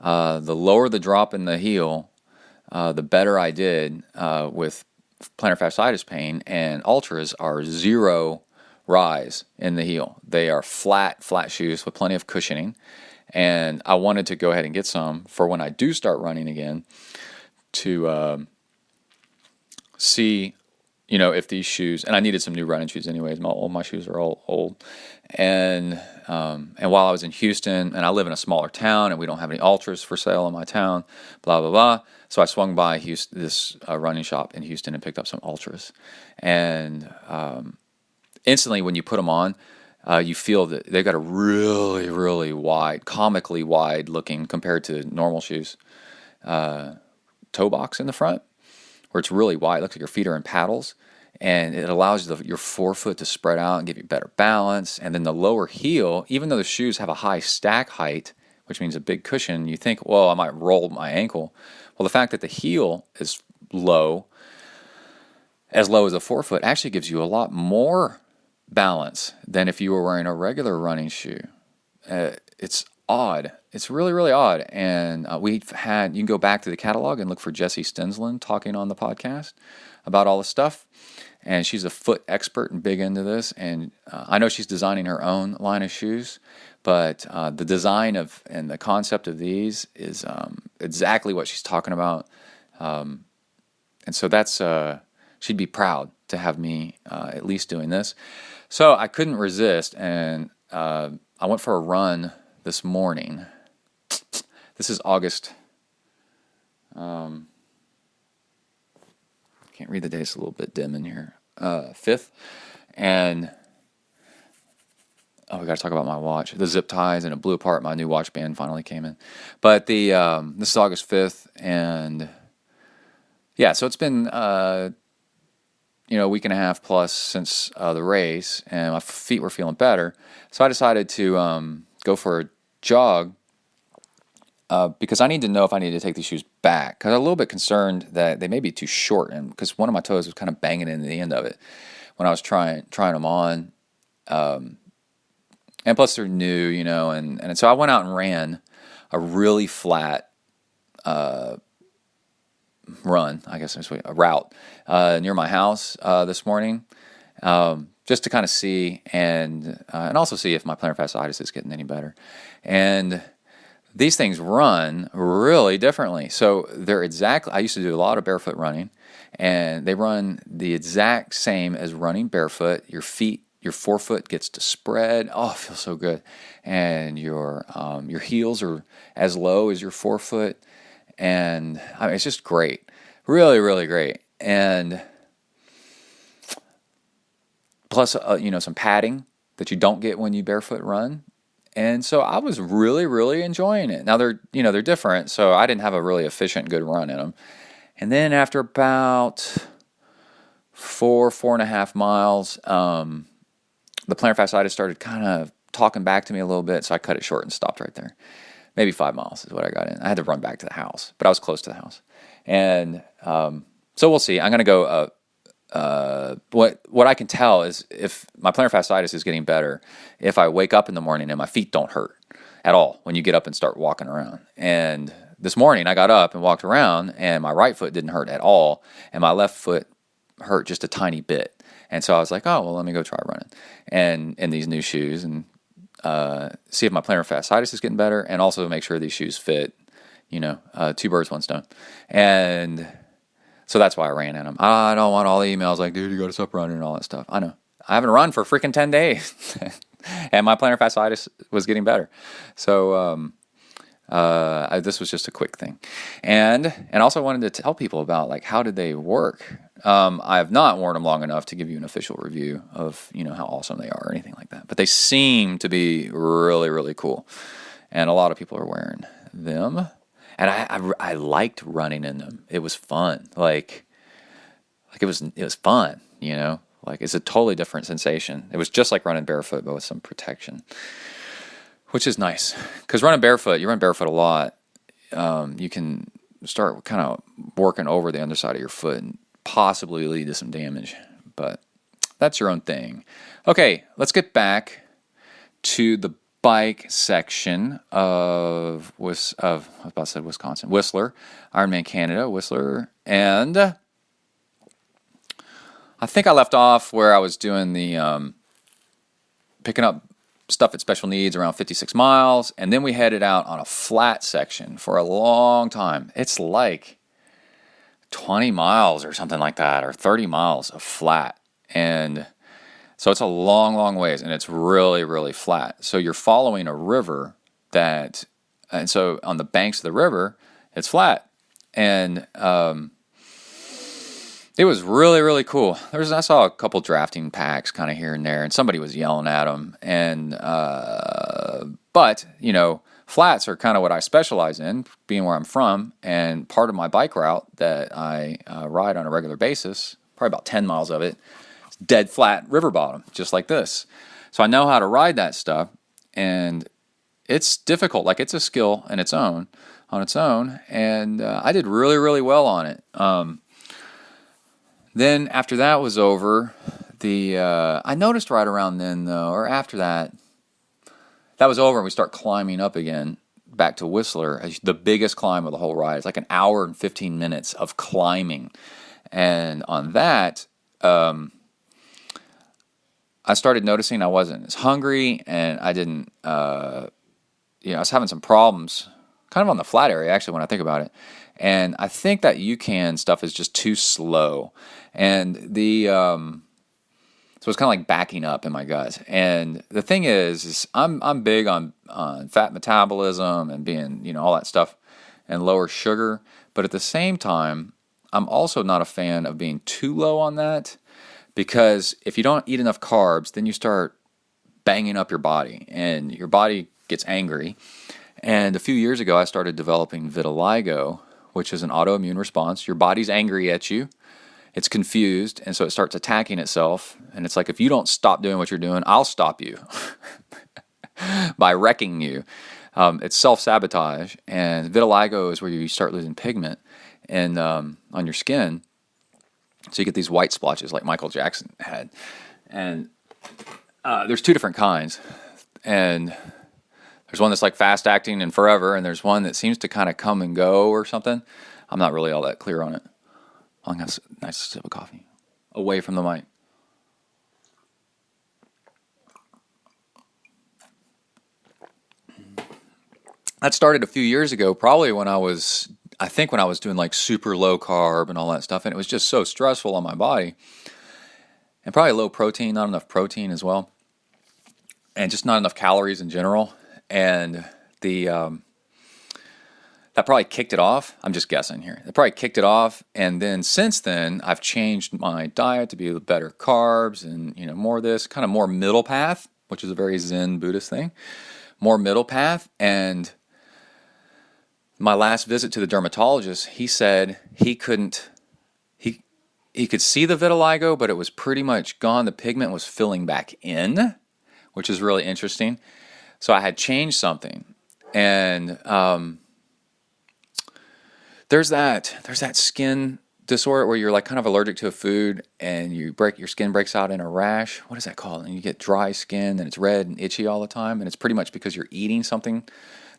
the lower the drop in the heel, the better I did with plantar fasciitis pain. And ultras are zero rise in the heel. They are flat shoes with plenty of cushioning. And I wanted to go ahead and get some for when I do start running again to see, if these shoes, and I needed some new running shoes anyways. All my shoes are all old. And while I was in Houston, and I live in a smaller town, and we don't have any ultras for sale in my town, blah, blah, blah. So I swung by this running shop in Houston and picked up some ultras. And instantly when you put them on, you feel that they've got a really, really wide, comically wide looking compared to normal shoes, toe box in the front, where it's really wide. It looks like your feet are in paddles, and it allows your forefoot to spread out and give you better balance. And then the lower heel, even though the shoes have a high stack height, which means a big cushion, you think, well, I might roll my ankle. Well, the fact that the heel is as low as the forefoot, actually gives you a lot more balance than if you were wearing a regular running shoe. It's odd. It's really, really odd. And you can go back to the catalog and look for Jessie Stensland talking on the podcast about all this stuff. And she's a foot expert and big into this. And I know she's designing her own line of shoes, but the design and the concept of these is exactly what she's talking about. And so that's, she'd be proud to have me at least doing this. So I couldn't resist, and I went for a run this morning. This is August. Can't read the date, it's a little bit dim in here. 5th, and we got to talk about my watch. The zip ties, and it blew apart. My new watch band finally came in, but this is August 5th, and so it's been a week and a half plus since the race, and my feet were feeling better. So I decided to go for a jog because I need to know if I need to take these shoes back, because I'm a little bit concerned that they may be too short, and because one of my toes was kind of banging into the end of it when I was trying them on. And plus they're new, and so I went out and ran a really flat run, I guess a route near my house this morning. just to kind of see and also see if my plantar fasciitis is getting any better. And these things run really differently. So I used to do a lot of barefoot running, and they run the exact same as running barefoot. Your forefoot gets to spread. Oh, it feels so good. And your heels are as low as your forefoot. And I mean, it's just great. Really, really great. And plus, some padding that you don't get when you barefoot run. And so I was really, really enjoying it. Now they're different, so I didn't have a really efficient, good run in them. And then after about 4.5 miles, the plantar fasciitis started kind of talking back to me a little bit, so I cut it short and stopped right there. Maybe 5 miles is what I got in. I had to run back to the house, but I was close to the house. And so we'll see. I'm going to go. What I can tell is if my plantar fasciitis is getting better, if I wake up in the morning and my feet don't hurt at all when you get up and start walking around. And this morning I got up and walked around, and my right foot didn't hurt at all, and my left foot hurt just a tiny bit. And so I was like, oh, well, let me go try running and in these new shoes and see if my plantar fasciitis is getting better, and also make sure these shoes fit, two birds, one stone. And so that's why I ran in them. I don't want all the emails like, dude, you got to stop running and all that stuff. I know. I haven't run for freaking 10 days. And my plantar fasciitis was getting better. So this was just a quick thing. And also wanted to tell people about, like, how did they work? I have not worn them long enough to give you an official review of, how awesome they are or anything like that. But they seem to be really, really cool. And a lot of people are wearing them. And I liked running in them. It was fun. Like it was fun, Like, it's a totally different sensation. It was just like running barefoot, but with some protection, which is nice. Because you run barefoot a lot, you can start kind of working over the underside of your foot and possibly lead to some damage. But that's your own thing. Okay, let's get back to the bike section of Wisconsin, Whistler, Ironman Canada, Whistler, and I think I left off where I was doing the picking up stuff at Special Needs around 56 miles, and then we headed out on a flat section for a long time. It's like 20 miles or something like that, or 30 miles of flat, and so it's a long, long ways, and it's really, really flat. So you're following a river and so on the banks of the river, it's flat. And it was really, really cool. I saw a couple drafting packs kind of here and there, and somebody was yelling at them. And but flats are kind of what I specialize in, being where I'm from, and part of my bike route that I ride on a regular basis, probably about 10 miles of it, dead flat river bottom, just like this. So I know how to ride that stuff, and it's difficult. Like, it's a skill on its own, and I did really, really well on it. Then after that was over, I noticed right around then, though, or after that was over, and we start climbing up again back to Whistler. The biggest climb of the whole ride. It's like an hour and 15 minutes of climbing, and on that, I started noticing I wasn't as hungry, and I didn't, I was having some problems kind of on the flat area, actually, when I think about it. And I think that UCAN stuff is just too slow. And so it's kind of like backing up in my gut. And the thing is I'm big on fat metabolism and being, all that stuff, and lower sugar. But at the same time, I'm also not a fan of being too low on that, because if you don't eat enough carbs, then you start banging up your body, and your body gets angry. And a few years ago, I started developing vitiligo, which is an autoimmune response. Your body's angry at you. It's confused, and so it starts attacking itself. And it's like, if you don't stop doing what you're doing, I'll stop you by wrecking you. It's self-sabotage, and vitiligo is where you start losing pigment and on your skin. So you get these white splotches like Michael Jackson had. And there's two different kinds. And there's one that's like fast-acting and forever, and there's one that seems to kind of come and go or something. I'm not really all that clear on it. I'll have a nice sip of coffee away from the mic. That started a few years ago, probably when I was doing like super low carb and all that stuff, and it was just so stressful on my body. And probably low protein, not enough protein as well, and just not enough calories in general. And that probably kicked it off. I'm just guessing here. That probably kicked it off, and then since then, I've changed my diet to be better carbs and more of this kind of more middle path, which is a very Zen Buddhist thing. More middle path. And my last visit to the dermatologist, he said he could see the vitiligo, but it was pretty much gone. The pigment was filling back in, which is really interesting. So I had changed something, and there's that skin disorder where you're like kind of allergic to a food and your skin breaks out in a rash. What is that called? And you get dry skin and it's red and itchy all the time, and it's pretty much because you're eating something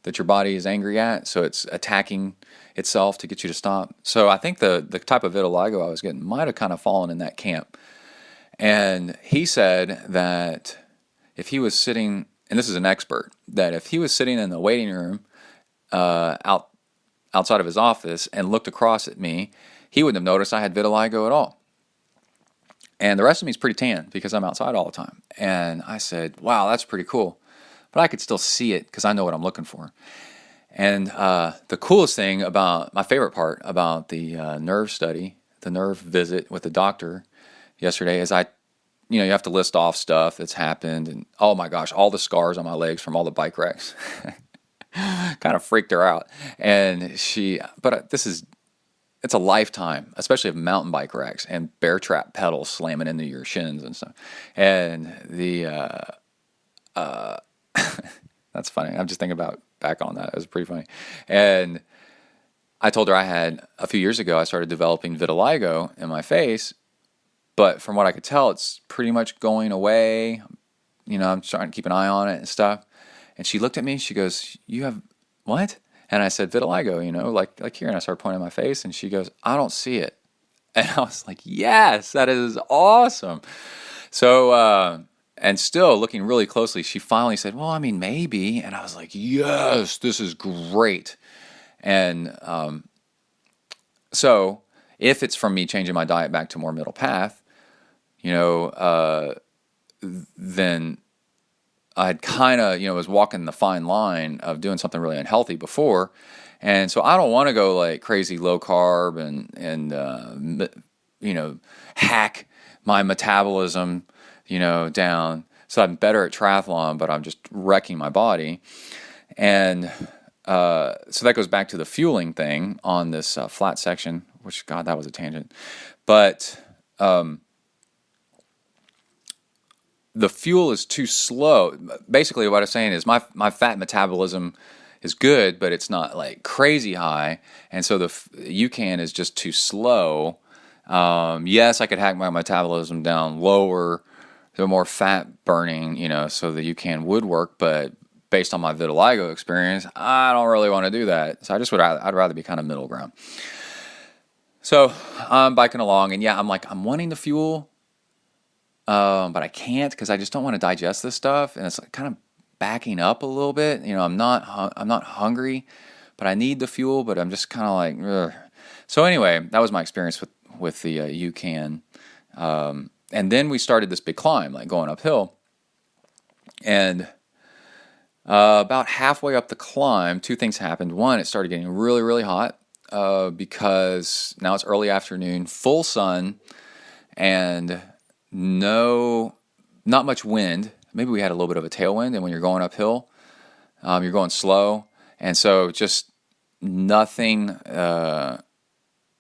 that your body is angry at, so it's attacking itself to get you to stop. So I think the type of vitiligo I was getting might have kind of fallen in that camp. And he said that if he was sitting, and this is an expert, that if he was sitting in the waiting room outside of his office and looked across at me, he wouldn't have noticed I had vitiligo at all. And the rest of me is pretty tan because I'm outside all the time. And I said, wow, that's pretty cool. But I could still see it because I know what I'm looking for. And the coolest thing about, my favorite part about the nerve study, the nerve visit with the doctor yesterday is you have to list off stuff that's happened. And oh my gosh, all the scars on my legs from all the bike wrecks kind of freaked her out. And it's a lifetime, especially of mountain bike wrecks and bear trap pedals slamming into your shins and stuff. And that's funny. I'm just thinking back on that. It was pretty funny. And I told her a few years ago, I started developing vitiligo in my face, but from what I could tell, it's pretty much going away. I'm trying to keep an eye on it and stuff. And she looked at me, she goes, "You have what?" And I said, "Vitiligo, like here." And I started pointing at my face, and she goes, "I don't see it." And I was like, yes, that is awesome. So, and still looking really closely, she finally said, "Well, I mean, maybe." And I was like, yes, this is great. And so if it's from me changing my diet back to more middle path, then I had kind of, was walking the fine line of doing something really unhealthy before. And so I don't want to go like crazy low carb and hack my metabolism, down. So I'm better at triathlon, but I'm just wrecking my body. And so that goes back to the fueling thing on this flat section, which, God, that was a tangent. But the fuel is too slow. Basically, what I'm saying is my fat metabolism is good, but it's not like crazy high, and so the UCAN is just too slow. Yes, I could hack my metabolism down lower, the more fat burning, so the UCAN would work, but based on my vitiligo experience, I don't really want to do that. So I'd rather be kind of middle ground. So I'm biking along, and yeah, I'm wanting the fuel. But I can't because I just don't want to digest this stuff, and it's kind of backing up a little bit. I'm not hungry, but I need the fuel. But I'm just kind of like, ugh. So anyway, that was my experience with the UCAN, and then we started this big climb, like going uphill, and about halfway up the climb, two things happened. One, it started getting really, really hot because now it's early afternoon, full sun, and not much wind. Maybe we had a little bit of a tailwind, and when you're going uphill, you're going slow, and so just nothing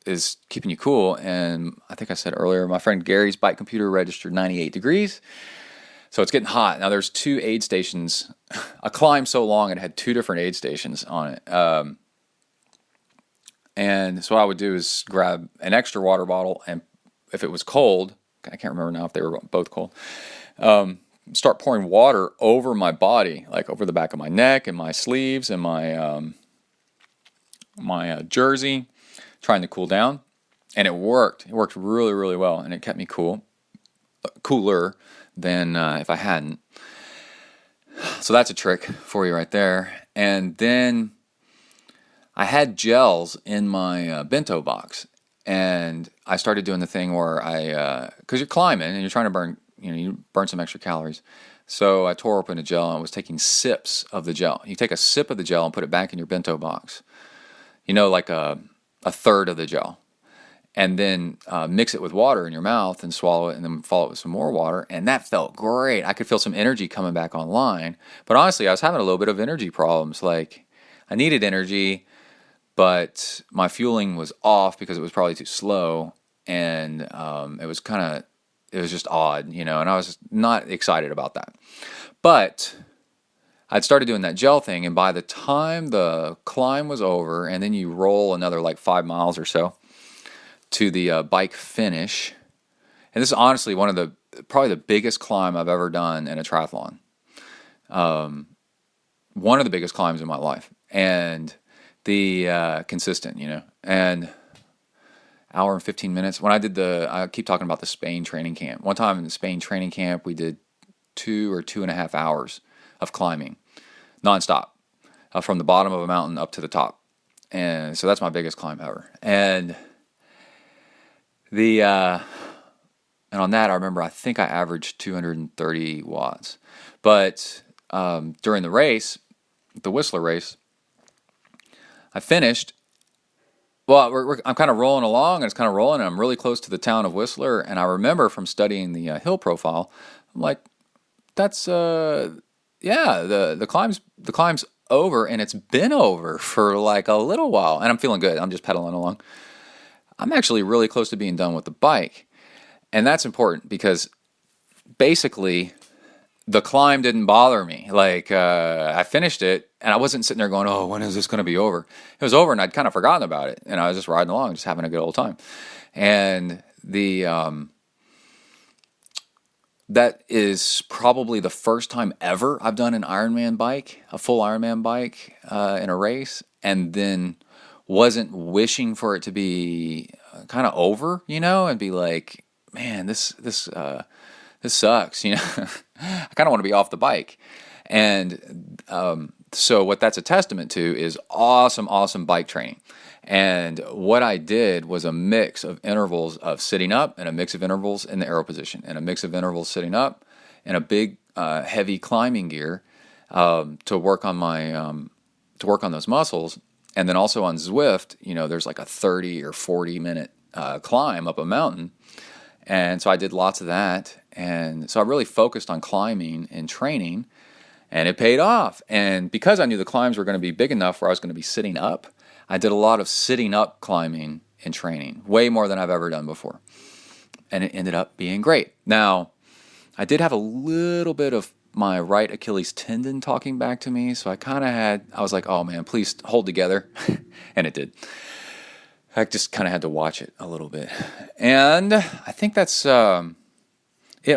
is keeping you cool. And I think I said earlier, my friend Gary's bike computer registered 98 degrees, so it's getting hot. Now there's 2 aid stations. A climb so long, it had 2 different aid stations on it. And so what I would do is grab an extra water bottle, and if it was cold, I can't remember now if they were both cold, start pouring water over my body, like over the back of my neck and my sleeves and my jersey, trying to cool down. And it worked. It worked really, really well, and it kept me cooler than if I hadn't. So that's a trick for you right there. And then I had gels in my bento box, and I started doing the thing where because you're climbing and you're trying to burn, you burn some extra calories. So I tore open a gel and was taking sips of the gel. You take a sip of the gel and put it back in your bento box. Like a third of the gel. And then mix it with water in your mouth and swallow it, and then follow it with some more water. And that felt great. I could feel some energy coming back online. But honestly, I was having a little bit of energy problems. Like, I needed energy, but my fueling was off because it was probably too slow. And it was just odd, and I was not excited about that. But I'd started doing that gel thing, and by the time the climb was over, and then you roll another like 5 miles or so to the bike finish, and this is honestly probably the biggest climb I've ever done in a triathlon. One of the biggest climbs in my life, and the consistent, and hour and 15 minutes. When I keep talking about the Spain training camp. One time in the Spain training camp, we did 2 or 2.5 hours of climbing, nonstop, from the bottom of a mountain up to the top. And so that's my biggest climb ever. And and on that, I remember, I think I averaged 230 watts. But during the race, the Whistler race, I finished. Well, I'm kind of rolling along, and it's kind of rolling, and I'm really close to the town of Whistler. And I remember from studying the hill profile, I'm like, that's the climb's over, and it's been over for like a little while, and I'm feeling good. I'm just pedaling along. I'm actually really close to being done with the bike, and that's important because basically the climb didn't bother me. Like, I finished it, and I wasn't sitting there going, oh, when is this going to be over? It was over, and I'd kind of forgotten about it, and I was just riding along, just having a good old time. And that is probably the first time ever I've done an Ironman bike, a full Ironman bike in a race, and then wasn't wishing for it to be kind of over, and be like, man, this sucks, I kind of want to be off the bike. And so what that's a testament to is awesome bike training. And what I did was a mix of intervals of sitting up, and a mix of intervals in the aero position, and a mix of intervals sitting up, and a big heavy climbing gear to work on those muscles. And then also on Zwift, there's like a 30 or 40 minute climb up a mountain. And so I did lots of that. And so I really focused on climbing and training, and it paid off. And because I knew the climbs were going to be big enough where I was going to be sitting up, I did a lot of sitting up climbing and training, way more than I've ever done before. And it ended up being great. Now, I did have a little bit of my right Achilles tendon talking back to me, so I was like, oh man, please hold together. And it did. I just kind of had to watch it a little bit. And I think that's it on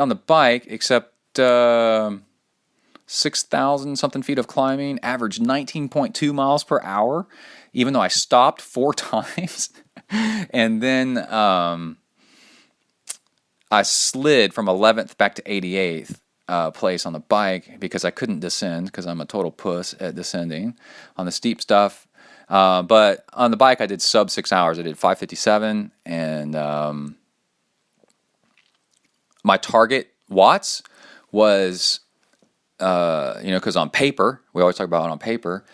the bike, except 6,000 something feet of climbing, averaged 19.2 miles per hour, even though I stopped 4 times. And then I slid from 11th back to 88th place on the bike because I couldn't descend because I'm a total puss at descending on the steep stuff. But on the bike, I did sub 6 hours. I did 5:57, and my target watts was, because on paper, we always talk about it on paper,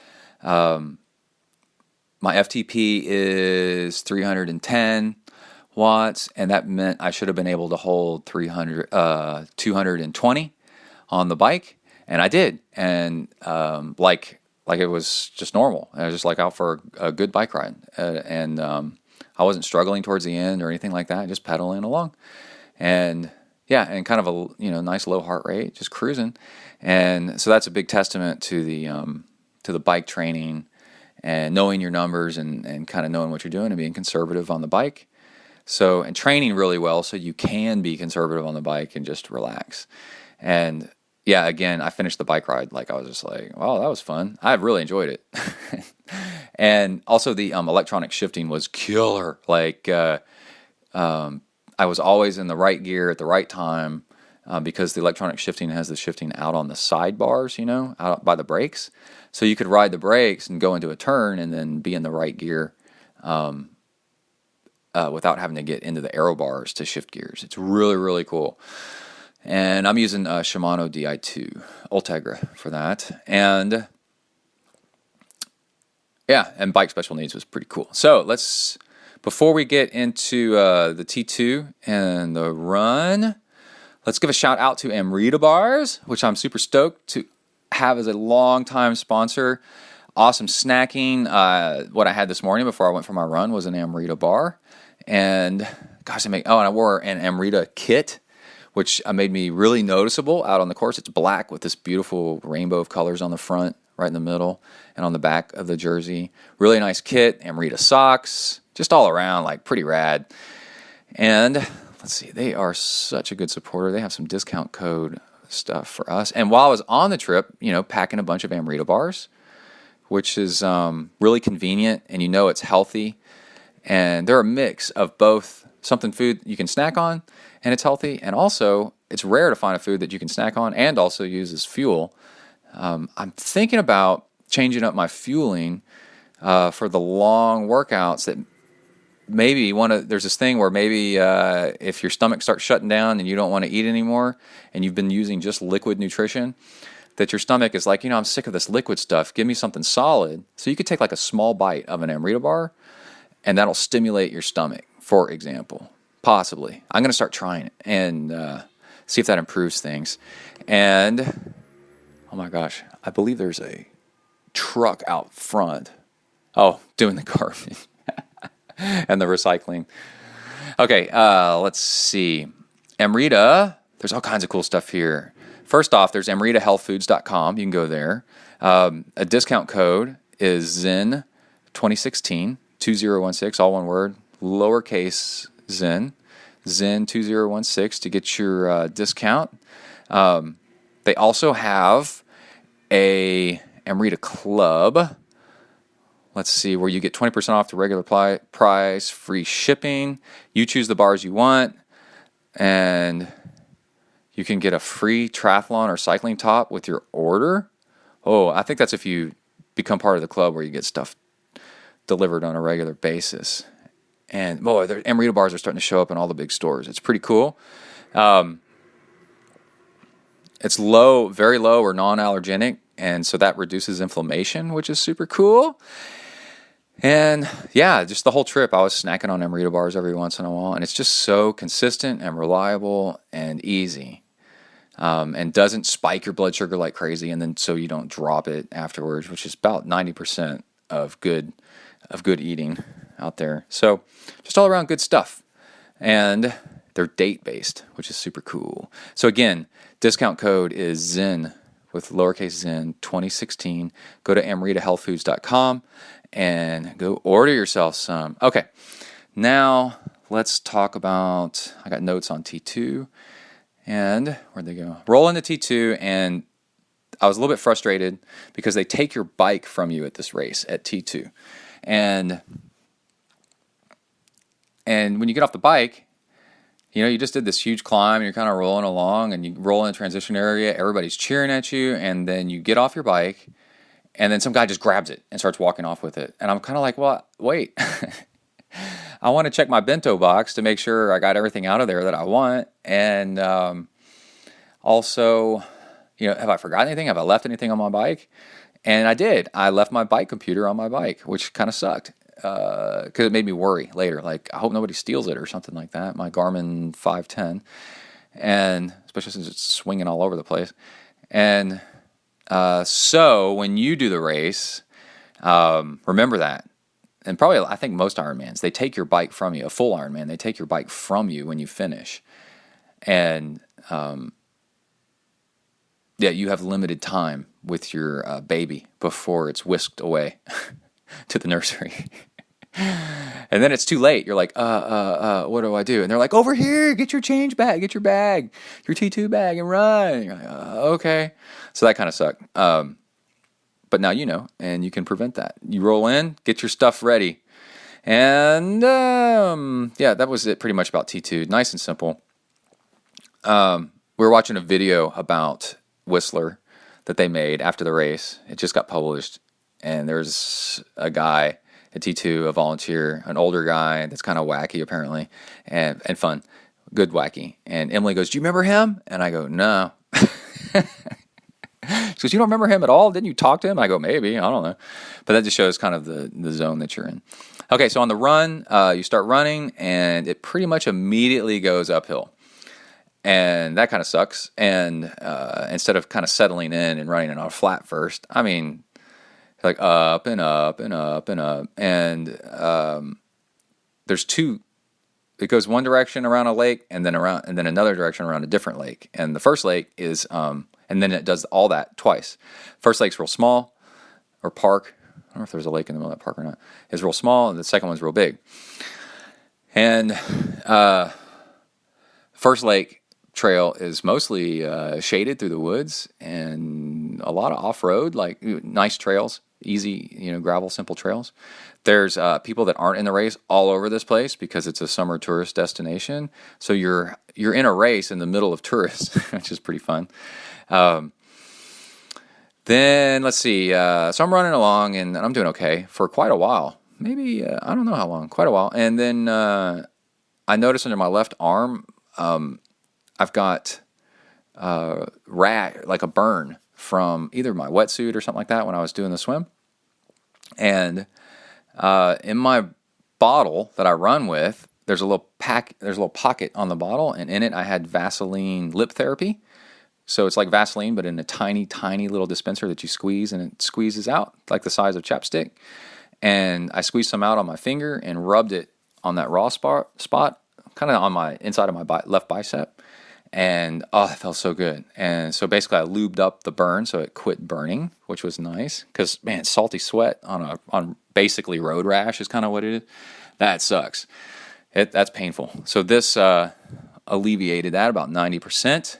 my FTP is 310 watts, and that meant I should have been able to hold 220 on the bike, and I did. And like it was just normal. I was just like out for a good bike ride, and I wasn't struggling towards the end or anything like that. Just pedaling along, and and kind of a nice low heart rate, just cruising. And so that's a big testament to the bike training and knowing your numbers and kind of knowing what you're doing and being conservative on the bike. So, and training really well so you can be conservative on the bike and just relax. And again, I finished the bike ride. Like, I was just like, wow, that was fun. I really enjoyed it. And also the electronic shifting was killer. Like, I was always in the right gear at the right time. because the electronic shifting has the shifting out on the sidebars, out by the brakes. So you could ride the brakes and go into a turn and then be in the right gear without having to get into the aero bars to shift gears. It's really, really cool. And I'm using Shimano Di2 Ultegra for that. And yeah, and bike special needs was pretty cool. So before we get into the T2 and the run, let's give a shout out to Amrita Bars, which I'm super stoked to have as a long-time sponsor. Awesome snacking. What I had this morning before I went for my run was an Amrita bar. And gosh, and I wore an Amrita kit, which made me really noticeable out on the course. It's black with this beautiful rainbow of colors on the front, right in the middle, and on the back of the jersey. Really nice kit, Amrita socks, just all around, like pretty rad. And let's see, they are such a good supporter. They have some discount code stuff for us. And while I was on the trip, packing a bunch of Amrita bars, which is really convenient, and it's healthy. And they're a mix of both food you can snack on, and it's healthy, and also it's rare to find a food that you can snack on and also use as fuel. I'm thinking about changing up my fueling for the long workouts. That maybe there's this thing where maybe if your stomach starts shutting down and you don't want to eat anymore, and you've been using just liquid nutrition, that your stomach is like, I'm sick of this liquid stuff. Give me something solid. So you could take like a small bite of an Amrita bar, and that'll stimulate your stomach, for example. Possibly. I'm going to start trying it and see if that improves things. And, oh my gosh, I believe there's a truck out front. Oh, doing the garbage and the recycling. Okay, let's see. Amrita, there's all kinds of cool stuff here. First off, there's amritahealthfoods.com. You can go there. A discount code is Zen 2016. 2016, all one word, lowercase Zen 2016 to get your discount. They also have a Amrita Club. Let's see, where you get 20% off the regular price, free shipping. You choose the bars you want, and you can get a free triathlon or cycling top with your order. Oh, I think that's if you become part of the club where you get stuff delivered on a regular basis. And boy, the Amrita bars are starting to show up in all the big stores. It's pretty cool. It's low, very low or non-allergenic, and so that reduces inflammation, which is super cool. And yeah, just the whole trip, I was snacking on Amrita bars every once in a while, and it's just so consistent and reliable and easy, and doesn't spike your blood sugar like crazy, and then so you don't drop it afterwards, which is about 90% of good eating out there. So just all around good stuff. And they're date-based, which is super cool. So again, discount code is Zen with lowercase Zen 2016. Go to amritahealthfoods.com and go order yourself some. Okay, now let's talk about, I got notes on T2. And where'd they go? Roll into T2, and I was a little bit frustrated because they take your bike from you at this race at T2. And when you get off the bike, you just did this huge climb, and you're kind of rolling along, and you roll in the transition area, everybody's cheering at you, and then you get off your bike, and then some guy just grabs it and starts walking off with it. And I'm kind of like, well, wait. I want to check my bento box to make sure I got everything out of there that I want. And also, have I forgotten anything? Have I left anything on my bike? And I did. I left my bike computer on my bike, which kind of sucked because it made me worry later. Like, I hope nobody steals it or something like that. My Garmin 510, and especially since it's swinging all over the place. And so when you do the race, remember that. And probably, I think most Ironmans, they take your bike from you. A full Ironman, they take your bike from you when you finish. And you have limited time with your baby before it's whisked away to the nursery. And then it's too late. You're like, what do I do? And they're like, over here, get your change bag, get your bag, your T2 bag, and run. And you're like, okay. So that kind of sucked. But now and you can prevent that. You roll in, get your stuff ready. And that was it pretty much about T2. Nice and simple. we were watching a video about Whistler that they made after the race. It just got published, and there's a guy at T2, a volunteer, an older guy that's kind of wacky apparently, and fun, good wacky. And Emily goes, "Do you remember him?" And I go, "No." She goes, "You don't remember him at all? Didn't you talk to him?" I go, "Maybe, I don't know." But that just shows kind of the zone that you're in. Okay, so on the run, you start running, and it pretty much immediately goes uphill. And that kind of sucks. And instead of kind of settling in and running it on a flat first, I mean, like up and up and up and up. And there's two. It goes one direction around a lake, and then another direction around a different lake. And the first lake is, and then it does all that twice. First lake's real small, or park. I don't know if there's a lake in the middle of that park or not. It's real small, and the second one's real big. And first lake trail is mostly shaded through the woods, and a lot of off-road, like nice trails, easy, gravel, simple trails. There's people that aren't in the race all over this place because it's a summer tourist destination. So you're in a race in the middle of tourists, which is pretty fun. Then let's see. So I'm running along, and I'm doing okay for quite a while. Maybe I don't know how long. Quite a while. And then I noticed under my left arm, I've got like a burn from either my wetsuit or something like that when I was doing the swim. And in my bottle that I run with, there's a little pocket on the bottle, and in it I had Vaseline lip therapy. So it's like Vaseline, but in a tiny, tiny little dispenser that you squeeze, and it squeezes out like the size of chapstick. And I squeezed some out on my finger and rubbed it on that raw spot, kind of on my inside of my left bicep. And it felt so good. And so basically I lubed up the burn so it quit burning, which was nice. Because, man, salty sweat on basically road rash is kind of what it is. That sucks. That's painful. So this alleviated that about 90%.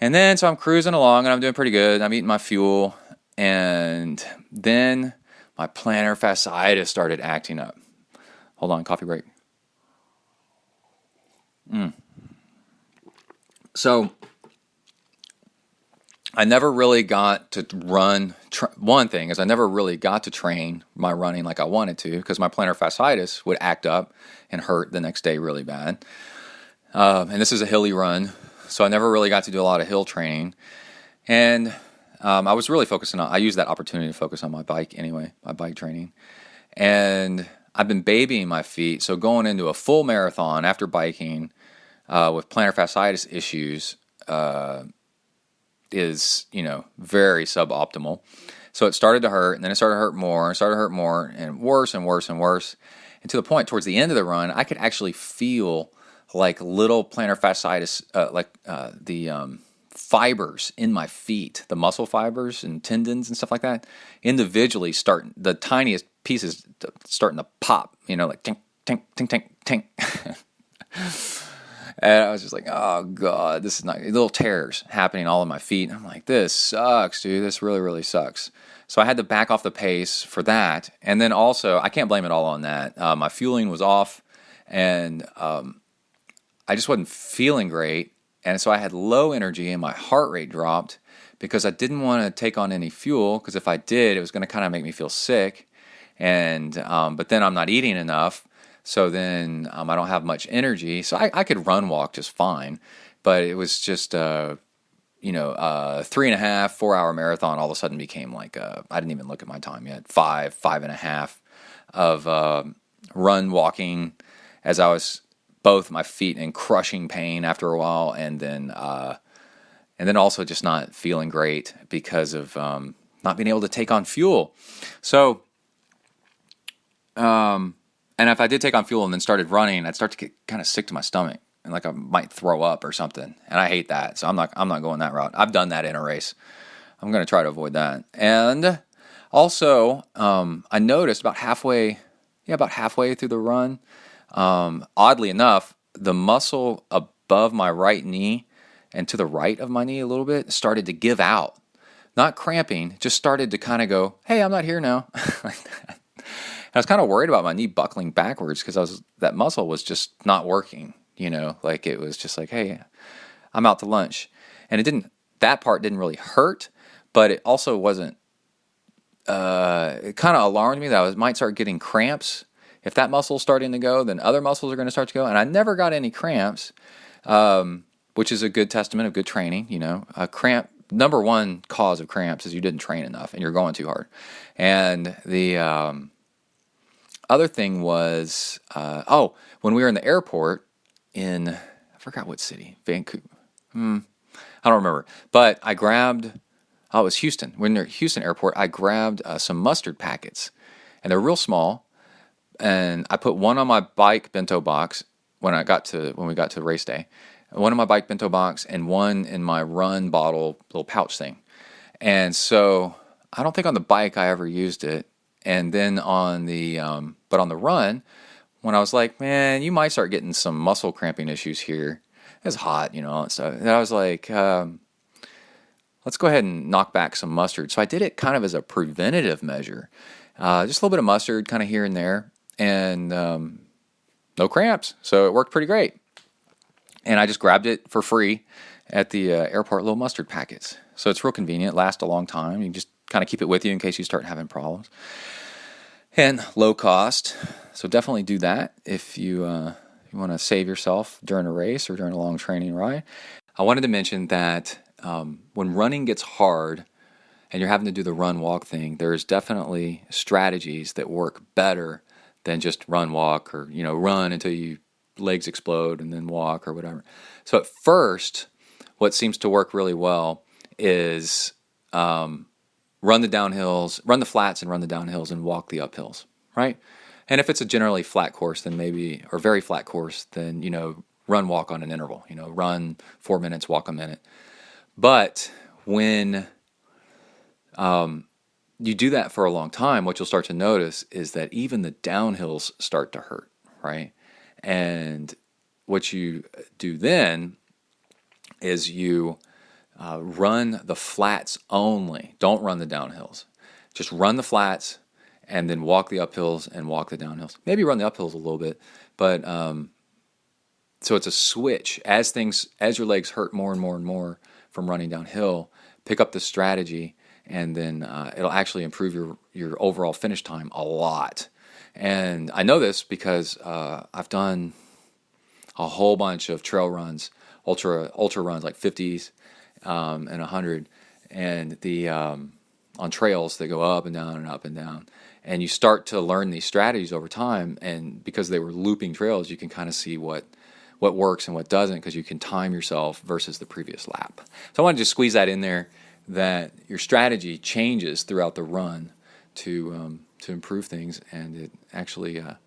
And then so I'm cruising along, and I'm doing pretty good. I'm eating my fuel. And then my plantar fasciitis started acting up. Hold on, coffee break. So I never really got to run. One thing is I never really got to train my running like I wanted to because my plantar fasciitis would act up and hurt the next day really bad. And this is a hilly run, so I never really got to do a lot of hill training. And I was really focusing on, I used that opportunity to focus on my bike anyway, my bike training. And I've been babying my feet, so going into a full marathon after biking with plantar fasciitis issues is, very suboptimal. So it started to hurt, and then it started to hurt more, and worse and worse and worse. And to the point towards the end of the run, I could actually feel like little plantar fasciitis, the fibers in my feet, the muscle fibers and tendons and stuff like that, individually the tiniest pieces starting to pop, like tink, tink, tink, tink, tink. And I was just like, oh, God, this is not... Little tears happening all in my feet. And I'm like, this sucks, dude. This really, really sucks. So I had to back off the pace for that. And then also, I can't blame it all on that. My fueling was off, and I just wasn't feeling great. And so I had low energy, and my heart rate dropped because I didn't want to take on any fuel, because if I did, it was going to kind of make me feel sick. And but then I'm not eating enough. So then I don't have much energy. So I could walk just fine. But it was just, 3.5, 4 hour marathon all of a sudden became like, I didn't even look at my time yet, 5.5 of run walking as I was both my feet in crushing pain after a while. And then also just not feeling great because of not being able to take on fuel. So, and if I did take on fuel and then started running, I'd start to get kind of sick to my stomach, and like I might throw up or something. And I hate that, so I'm not going that route. I've done that in a race. I'm going to try to avoid that. And also, I noticed about halfway through the run, oddly enough, the muscle above my right knee and to the right of my knee a little bit started to give out. Not cramping, just started to kind of go, hey, I'm not here now. Like that. I was kind of worried about my knee buckling backwards because that muscle was just not working, like it was just like, hey, I'm out to lunch. And that part didn't really hurt, but it also wasn't, it kind of alarmed me that I might start getting cramps. If that muscle's starting to go, then other muscles are going to start to go. And I never got any cramps, which is a good testament of good training. A cramp, number one cause of cramps is you didn't train enough and you're going too hard. And the other thing was, when we were in the airport I forgot what city, Vancouver. I don't remember. But I grabbed, it was Houston. When we were at Houston airport, I grabbed some mustard packets. And they're real small. And I put one on my bike bento box when we got to race day. One in my bike bento box and one in my run bottle little pouch thing. And so I don't think on the bike I ever used it. And then but on the run, when I was like, man, you might start getting some muscle cramping issues here. It's hot, all that stuff. And I was like, let's go ahead and knock back some mustard. So I did it kind of as a preventative measure. Just a little bit of mustard kind of here and there. And no cramps. So it worked pretty great. And I just grabbed it for free at the airport, little mustard packets. So it's real convenient, lasts a long time. You can just kind of keep it with you in case you start having problems. And low cost. So definitely do that if you want to save yourself during a race or during a long training ride. I wanted to mention that when running gets hard and you're having to do the run-walk thing, there's definitely strategies that work better than just run-walk or, run until your legs explode and then walk or whatever. So at first, what seems to work really well is run the flats and run the downhills and walk the uphills, right? And if it's a generally flat course, then maybe, or very flat course, then, run, walk on an interval, run 4 minutes, walk a minute. But when you do that for a long time, what you'll start to notice is that even the downhills start to hurt, right? And what you do then is you run the flats only. Don't run the downhills. Just run the flats and then walk the uphills and walk the downhills. Maybe run the uphills a little bit, but so it's a switch. As your legs hurt more and more and more from running downhill, pick up the strategy, and then it'll actually improve your overall finish time a lot. And I know this because I've done a whole bunch of trail runs, ultra runs like 50s and 100, and on trails that go up and down and up and down. And you start to learn these strategies over time, and because they were looping trails, you can kind of see what works and what doesn't, because you can time yourself versus the previous lap. So I want to just squeeze that in there, that your strategy changes throughout the run to improve things, and it actually can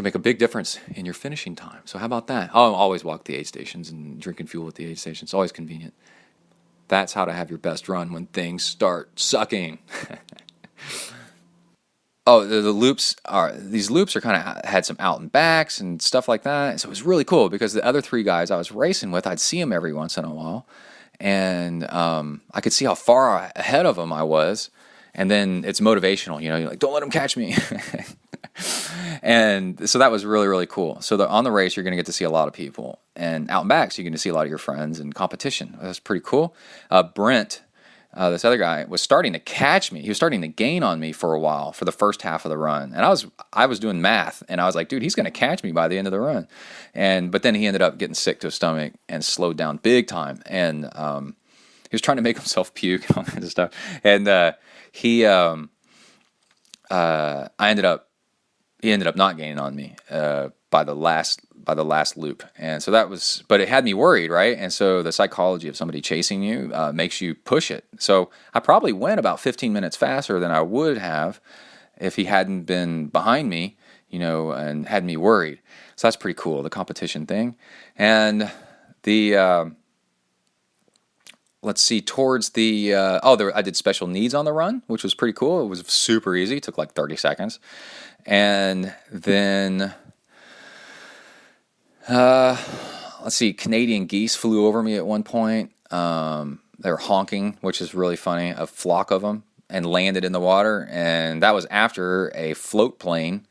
make a big difference in your finishing time. So how about that? I'll always walk the aid stations and drinking fuel at the aid stations. It's always convenient. That's how to have your best run when things start sucking. These loops are kind of had some out and backs and stuff like that. So it was really cool because the other three guys I was racing with, I'd see them every once in a while. And I could see how far ahead of them I was. And then it's motivational, you're like, don't let them catch me. And so that was really, really cool. So on the race, you're going to get to see a lot of people. And out and backs, you're going to see a lot of your friends and competition. That's pretty cool. Brent, this other guy, was starting to catch me. He was starting to gain on me for a while, for the first half of the run. And I was doing math, and I was like, dude, he's going to catch me by the end of the run. But then he ended up getting sick to his stomach and slowed down big time. And he was trying to make himself puke and all kinds of stuff. And he ended up not gaining on me by the last loop. And so but it had me worried, right? And so the psychology of somebody chasing you makes you push it. So I probably went about 15 minutes faster than I would have if he hadn't been behind me, and had me worried. So that's pretty cool, the competition thing. And let's see, towards I did special needs on the run, which was pretty cool. It was super easy. It took like 30 seconds. And then, let's see, Canadian geese flew over me at one point. They were honking, which is really funny, a flock of them, and landed in the water. And that was after a float plane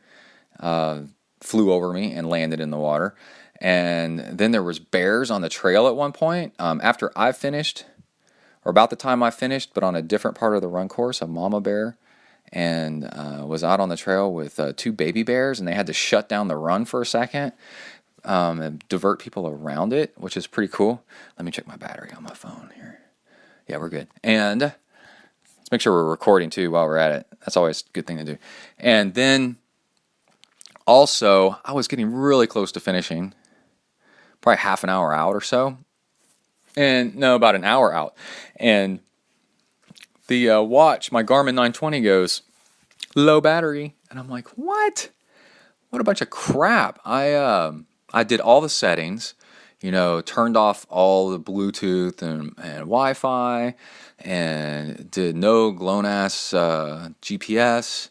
flew over me and landed in the water. And then there was bears on the trail at one point. After I finished, or about the time I finished, but on a different part of the run course, a mama bear and was out on the trail with 2 baby bears, and they had to shut down the run for a second and divert people around it, which is pretty cool. Let me check my battery on my phone here. Yeah, we're good. And let's make sure we're recording too while we're at it. That's always a good thing to do. And then also, I was getting really close to finishing, probably half an hour out or so. And no, about an hour out. And the watch, my Garmin 920 goes, low battery. And I'm like, what? What a bunch of crap. I did all the settings, turned off all the Bluetooth and Wi-Fi, and did no GLONASS GPS,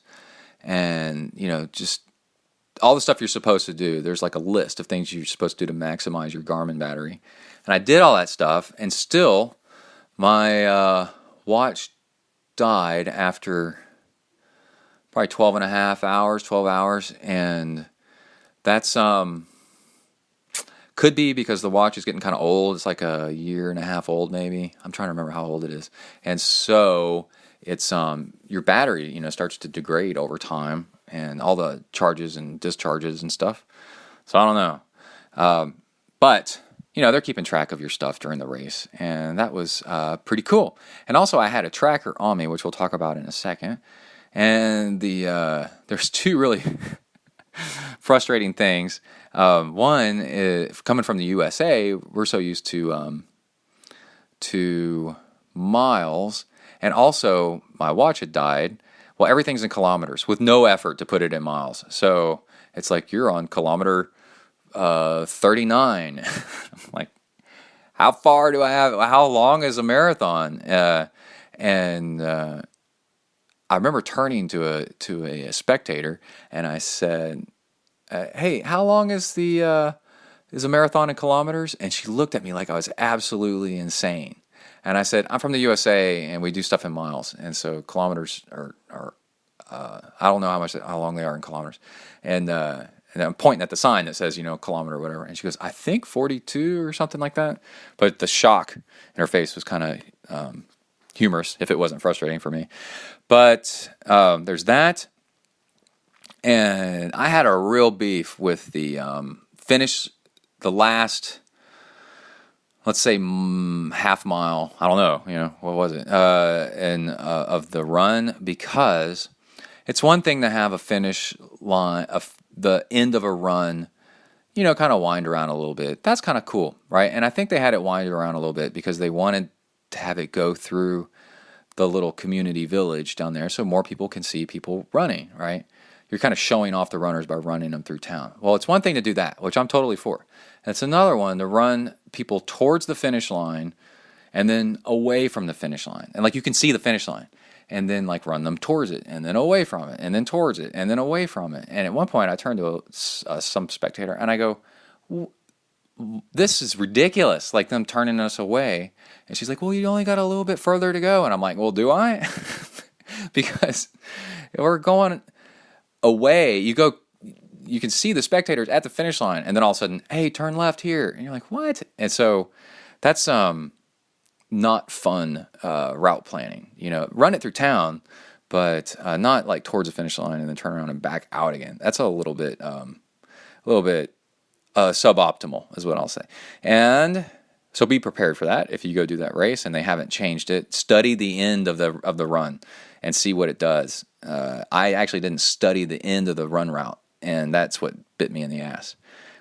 and, just all the stuff you're supposed to do. There's like a list of things you're supposed to do to maximize your Garmin battery. And I did all that stuff, and still my watch died after probably 12 hours, and that's could be because the watch is getting kind of old. It's like a year and a half old, maybe. I'm trying to remember how old it is. And so it's your battery, starts to degrade over time, and all the charges and discharges and stuff. So I don't know. But they're keeping track of your stuff during the race, and that was pretty cool. And also I had a tracker on me, which we'll talk about in a second. And there's 2 really frustrating things. One is, coming from the USA, we're so used to miles, and also my watch had died. Well, everything's in kilometers with no effort to put it in miles. So it's like you're on kilometer 39. I'm like, how far do I have? How long is a marathon? And I remember turning to a spectator, and I said, "Hey, how long is a marathon in kilometers?" And she looked at me like I was absolutely insane. And I said, "I'm from the USA, and we do stuff in miles, and so kilometers are I don't know how long they are in kilometers." And I'm pointing at the sign that says, kilometer or whatever. And she goes, "I think 42 or something like that." But the shock in her face was kind of humorous, if it wasn't frustrating for me. But there's that. And I had a real beef with the finish, the last, let's say, half mile. I don't know, what was it? Of the run, because it's one thing to have a finish line of the end of a run, kind of wind around a little bit. That's kind of cool, right? And I think they had it wind around a little bit because they wanted to have it go through the little community village down there so more people can see people running, right? You're kind of showing off the runners by running them through town. Well, it's one thing to do that, which I'm totally for. And it's another one to run people towards the finish line and then away from the finish line. And you can see the finish line. And then run them towards it, and then away from it, and then towards it, and then away from it. And at one point I turned to some spectator, and I go, "This is ridiculous, them turning us away." And she's like, "Well, you only got a little bit further to go." And I'm like, "Well, do I?" Because we're going away. You can see the spectators at the finish line, and then all of a sudden, "Hey, turn left here." And you're like, "What?" And so that's not fun route planning. Run it through town, but not towards the finish line and then turn around and back out again. That's a little bit suboptimal, is what I'll say. And so be prepared for that if you go do that race and they haven't changed it. Study the end of the run and see what it does. I actually didn't study the end of the run route, and that's what bit me in the ass.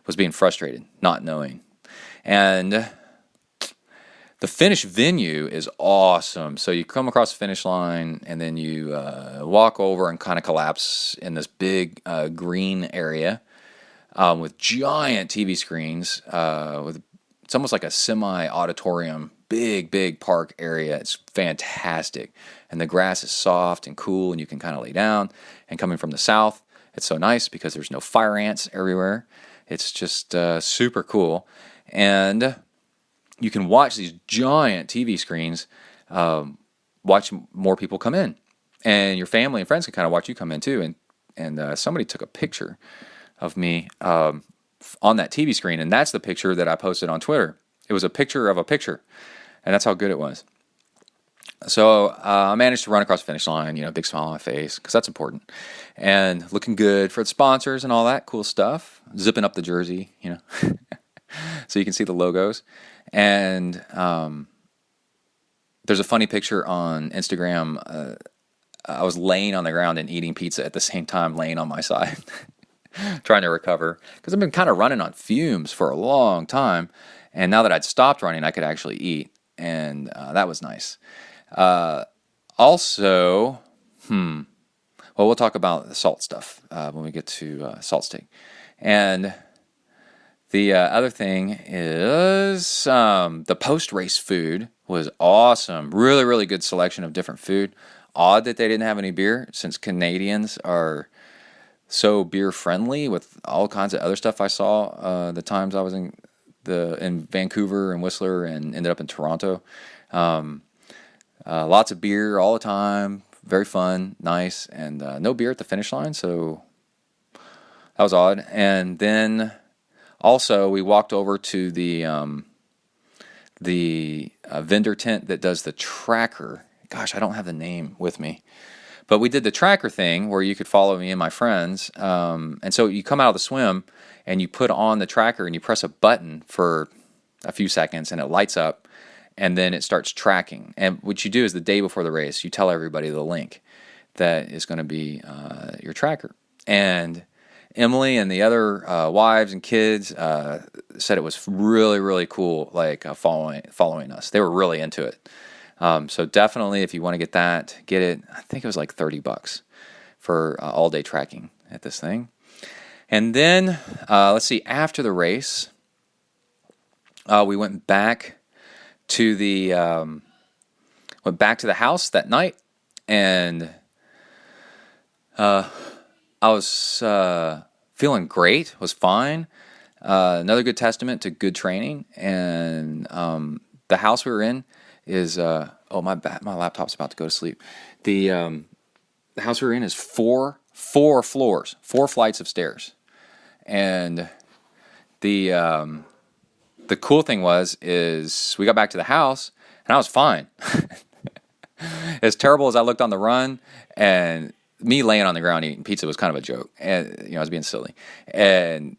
Was being frustrated, not knowing. And the finish venue is awesome. So you come across the finish line, and then you walk over and kind of collapse in this big green area with giant TV screens. It's almost like a semi-auditorium, big park area. It's fantastic. And the grass is soft and cool, and you can kind of lay down. And coming from the south, it's so nice because there's no fire ants everywhere. It's just super cool. And you can watch these giant TV screens, watch more people come in. And your family and friends can kind of watch you come in too. And somebody took a picture of me on that TV screen, and that's the picture that I posted on Twitter. It was a picture of a picture, and that's how good it was. So I managed to run across the finish line, big smile on my face, because that's important, and looking good for the sponsors and all that cool stuff, zipping up the jersey, so you can see the logos. And there's a funny picture on Instagram. I was laying on the ground and eating pizza at the same time, laying on my side, trying to recover, because I've been kind of running on fumes for a long time, and now that I'd stopped running, I could actually eat, and that was nice. Also, well, we'll talk about the salt stuff when we get to salt steak. And the other thing is the post-race food was awesome. Really, really good selection of different food. Odd that they didn't have any beer, since Canadians are so beer friendly with all kinds of other stuff I saw the times I was in Vancouver and Whistler and ended up in Toronto. Lots of beer all the time, very fun, nice, and no beer at the finish line, so that was odd. And then also we walked over to the vendor tent that does the tracker. Gosh, I don't have the name with me. But we did the tracker thing where you could follow me and my friends. And so you come out of the swim and you put on the tracker and you press a button for a few seconds and it lights up and then it starts tracking. And what you do is the day before the race, you tell everybody the link that is going to be your tracker. And Emily and the other wives and kids said it was really, really cool, following us. They were really into it. So definitely, if you want to get that, get it. I think it was like $30 for all-day tracking at this thing. And then, let's see, after the race, we went back to the house that night, and I was feeling great, was fine. Another good testament to good training. And the house we were in is my laptop's about to go to sleep. The house we were in is four floors, 4 flights of stairs. And the cool thing is we got back to the house and I was fine. As terrible as I looked on the run, and me laying on the ground eating pizza was kind of a joke, and I was being silly. And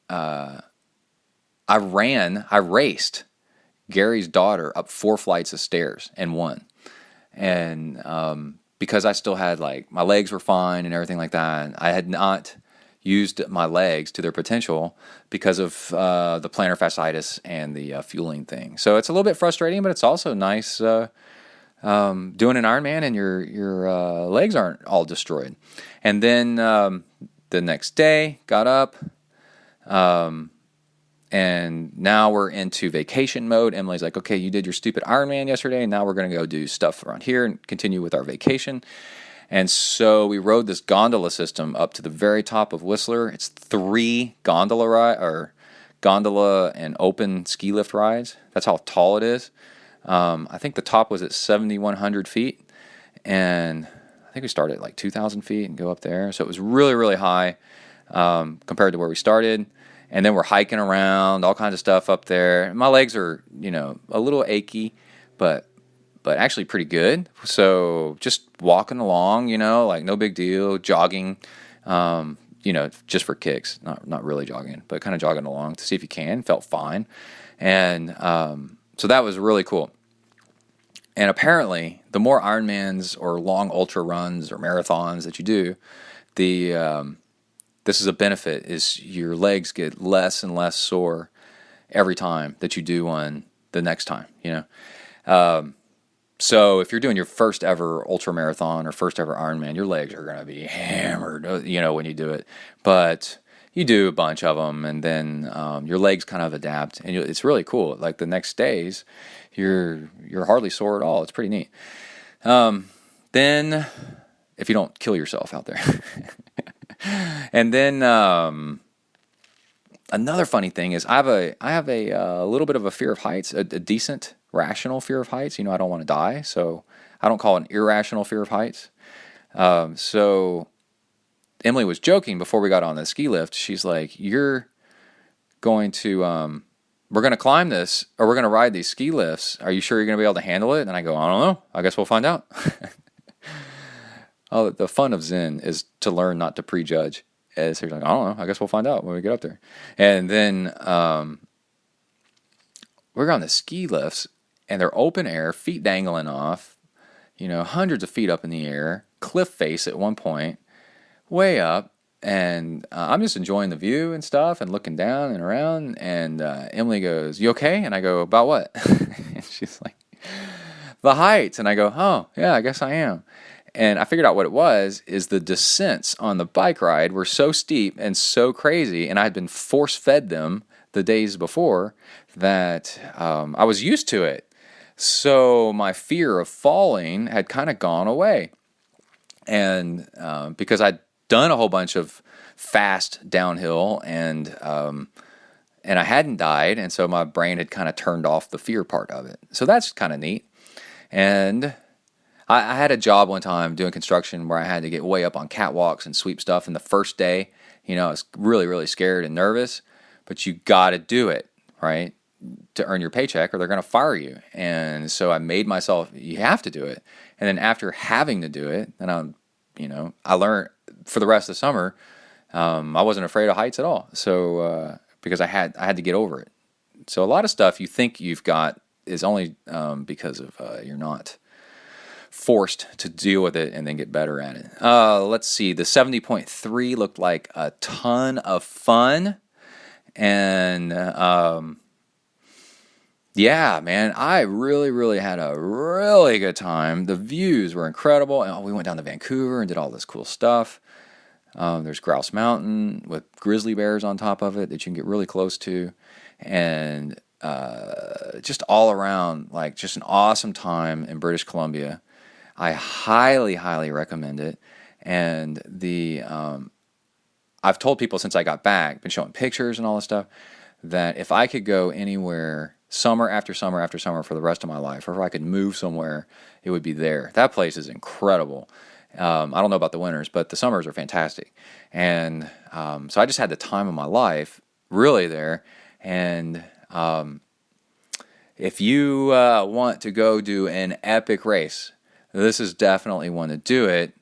I raced Gary's daughter up 4 flights of stairs and won. And because I still had my legs were fine and everything like that, I had not used my legs to their potential because of the plantar fasciitis and the fueling thing. So it's a little bit frustrating, but it's also nice doing an Ironman and your legs aren't all destroyed. And then the next day, got up, and now we're into vacation mode. Emily's like, okay, you did your stupid Ironman yesterday, and now we're going to go do stuff around here and continue with our vacation. And so we rode this gondola system up to the very top of Whistler. It's 3 gondola and open ski lift rides. That's how tall it is. I think the top was at 7,100 feet, and I think we started at 2,000 feet and go up there. So it was really, really high compared to where we started. And then we're hiking around, all kinds of stuff up there. My legs are, a little achy, but actually pretty good. So just walking along, no big deal, jogging, just for kicks, not really jogging, but kind of jogging along to see if you can. Felt fine. And so that was really cool. And apparently, the more Ironmans or long ultra runs or marathons that you do, this is a benefit, is your legs get less and less sore every time that you do one the next time, So if you're doing your first ever ultra marathon or first ever Ironman, your legs are going to be hammered, when you do it. But you do a bunch of them, and then your legs kind of adapt, and it's really cool. The next days, you're hardly sore at all. It's pretty neat. Then, if you don't kill yourself out there. And then another funny thing is I have a little bit of a fear of heights, a decent rational fear of heights. I don't want to die, so I don't call it an irrational fear of heights. So Emily was joking before we got on the ski lift. She's like, "You're going to, we're going to climb this, or we're going to ride these ski lifts. Are you sure you're going to be able to handle it?" And I go, "I don't know. I guess we'll find out." Oh, the fun of Zen is to learn not to prejudge. And so you're like, "I don't know. I guess we'll find out when we get up there." And then we're on the ski lifts, and they're open air, feet dangling off, hundreds of feet up in the air, cliff face at one point, way up. And I'm just enjoying the view and stuff and looking down and around. And Emily goes, "You okay?" And I go, "About what?" And she's like, "The heights." And I go, "Oh, yeah, I guess I am." And I figured out what it was, is the descents on the bike ride were so steep and so crazy, and I had been force-fed them the days before, that I was used to it. So my fear of falling had kind of gone away. And because I'd done a whole bunch of fast downhill, and I hadn't died, and so my brain had kind of turned off the fear part of it. So that's kind of neat. And I had a job one time doing construction where I had to get way up on catwalks and sweep stuff. And the first day, I was really, really scared and nervous, but you got to do it, right, to earn your paycheck, or they're going to fire you. And so I made myself, you have to do it. And then after having to do it, then I learned for the rest of the summer, I wasn't afraid of heights at all. So because I had to get over it. So a lot of stuff you think you've got is only because of you're not forced to deal with it and then get better at it. Let's see. The 70.3 looked like a ton of fun. And yeah, man, I really, really had a really good time. The views were incredible. And we went down to Vancouver and did all this cool stuff. There's Grouse Mountain with grizzly bears on top of it that you can get really close to. And just all around, like, just an awesome time in British Columbia. I highly, highly recommend it. And I've told people since I got back, been showing pictures and all this stuff, that if I could go anywhere summer after summer after summer for the rest of my life, or if I could move somewhere, it would be there. That place is incredible. I don't know about the winters, but the summers are fantastic. And so I just had the time of my life really there. And if you want to go do an epic race, this is definitely one to do it.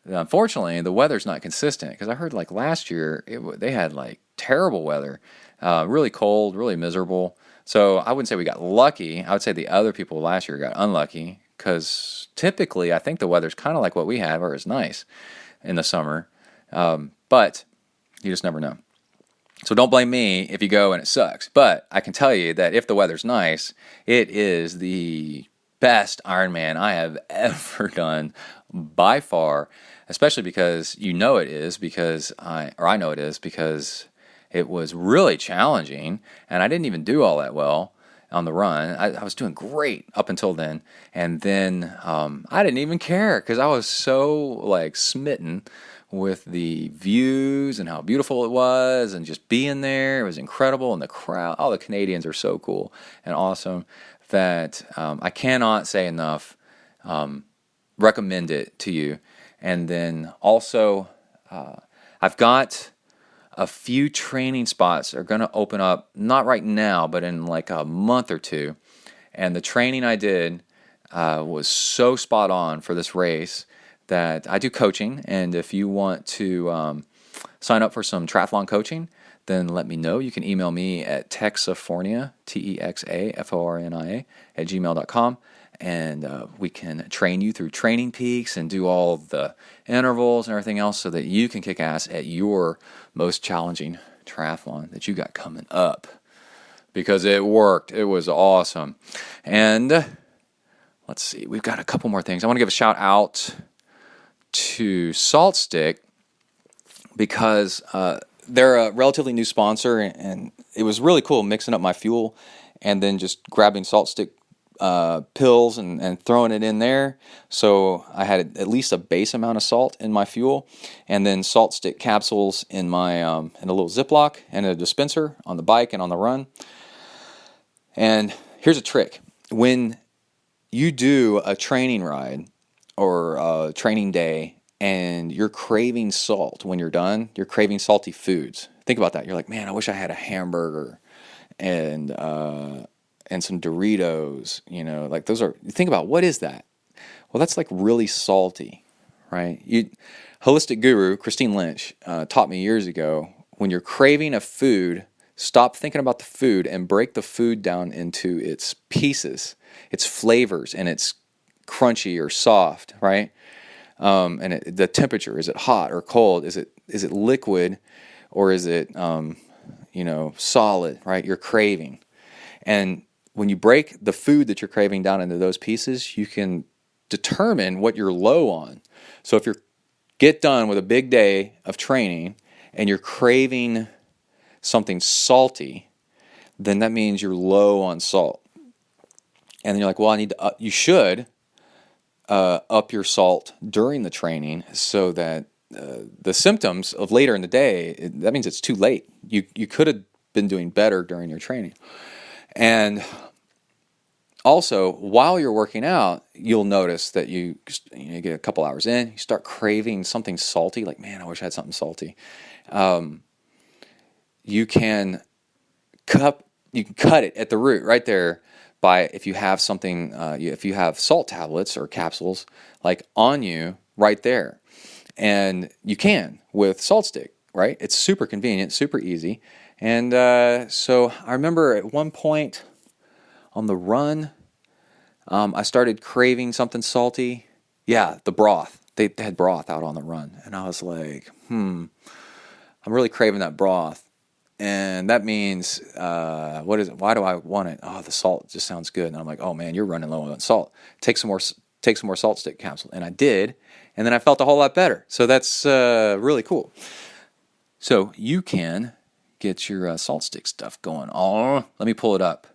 Unfortunately, the weather's not consistent, because I heard like last year they had like terrible weather, really cold, really miserable. So I wouldn't say we got lucky. I would say the other people last year got unlucky, because typically I think the weather's kind of like what we have, or it's nice in the summer. But you just never know. So don't blame me if you go and it sucks. But I can tell you that if the weather's nice, it is the best Ironman I have ever done by far, especially because it is, because I know it is, because it was really challenging, and I didn't even do all that well on the run. I was doing great up until then, and then I didn't even care, because I was so like smitten with the views and how beautiful it was, and just being there. It was incredible, and the crowd, all the Canadians are so cool and awesome, that I cannot say enough, recommend it to you. And then also, I've got a few training spots are going to open up, not right now, but in like a month or two. And the training I did was so spot on for this race that I do coaching. And if you want to sign up for some triathlon coaching, then let me know. You can email me at texafornia, TEXAFORNIA, @gmail.com. And we can train you through Training Peaks and do all the intervals and everything else, so that you can kick ass at your most challenging triathlon that you got coming up. Because it worked. It was awesome. And let's see. We've got a couple more things. I want to give a shout out to Salt Stick, because they're a relatively new sponsor, and it was really cool mixing up my fuel and then just grabbing Salt Stick pills and throwing it in there. So I had at least a base amount of salt in my fuel, and then Salt Stick capsules in my in a little Ziploc and a dispenser on the bike and on the run. And here's a trick. When you do a training ride or a training day and you're craving salt when you're done, you're craving salty foods. Think about that. You're like, man, I wish I had a hamburger and some Doritos, like those are, think about, what is that? Well, that's like really salty, right? Holistic guru Christine Lynch taught me years ago, when you're craving a food, stop thinking about the food and break the food down into its pieces, its flavors, and its crunchy or soft, right? And the temperature, is it hot or cold? Is it liquid, or is it solid, right? You're craving. And when you break the food that you're craving down into those pieces, you can determine what you're low on. So if you get done with a big day of training and you're craving something salty, then that means you're low on salt. And then you're like, well, I need to you should up your salt during the training, so that the symptoms of later in the day, that means it's too late. You could have been doing better during your training. And also, while you're working out, you'll notice that you get a couple hours in, you start craving something salty, like, man, I wish I had something salty. You can cut it at the root right there, by, if you have something, if you have salt tablets or capsules like on you right there. And you can with Salt Stick, right? It's super convenient, super easy. And so I remember at one point on the run, I started craving something salty. Yeah, the broth. They had broth out on the run. And I was like, I'm really craving that broth. And that means, what is it? Why do I want it? Oh, the salt just sounds good. And I'm like, oh man, you're running low on salt. Take some more Salt Stick capsule. And I did. And then I felt a whole lot better. So that's really cool. So you can get your Salt Stick stuff going. Oh, let me pull it up.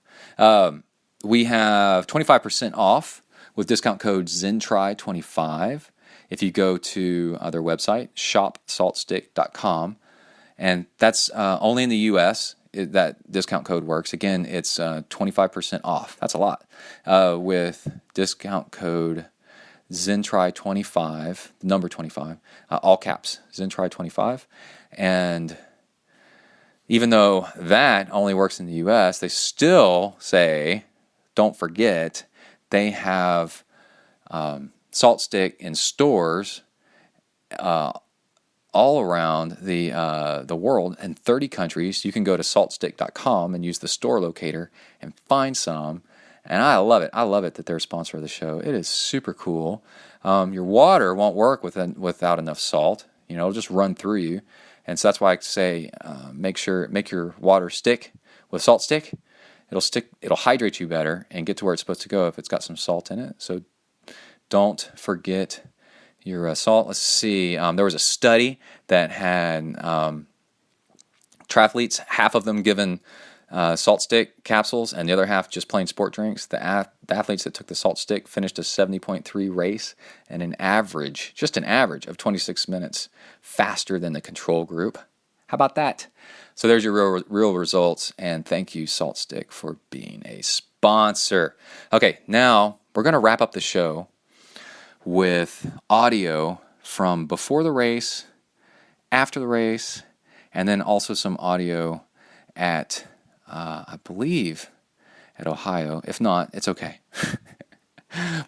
We have 25% off with discount code ZenTri25 if you go to their website, shopsaltstick.com. And that's only in the U.S. That discount code works. Again, it's 25% off. That's a lot. With discount code ZenTri25, number 25, all caps, ZenTri25. And even though that only works in the U.S., they still say, don't forget, they have Salt Stick in stores all around the world in 30 countries. You can go to saltstick.com and use the store locator and find some. And I love it. I love it that they're a sponsor of the show. It is super cool. Your water won't work without enough salt. It'll just run through you. And so that's why I say make your water stick with Salt Stick. It'll hydrate you better and get to where it's supposed to go if it's got some salt in it. So don't forget your salt. Let's see. There was a study that had triathletes, half of them given Salt Stick capsules and the other half just plain sport drinks. The athletes that took the Salt Stick finished a 70.3 race and an average of 26 minutes faster than the control group. How about that? So there's your real results, and thank you, Salt Stick, for being a sponsor. Okay, now we're going to wrap up the show with audio from before the race, after the race, and then also some audio at, I believe, at Ohio. If not, it's okay.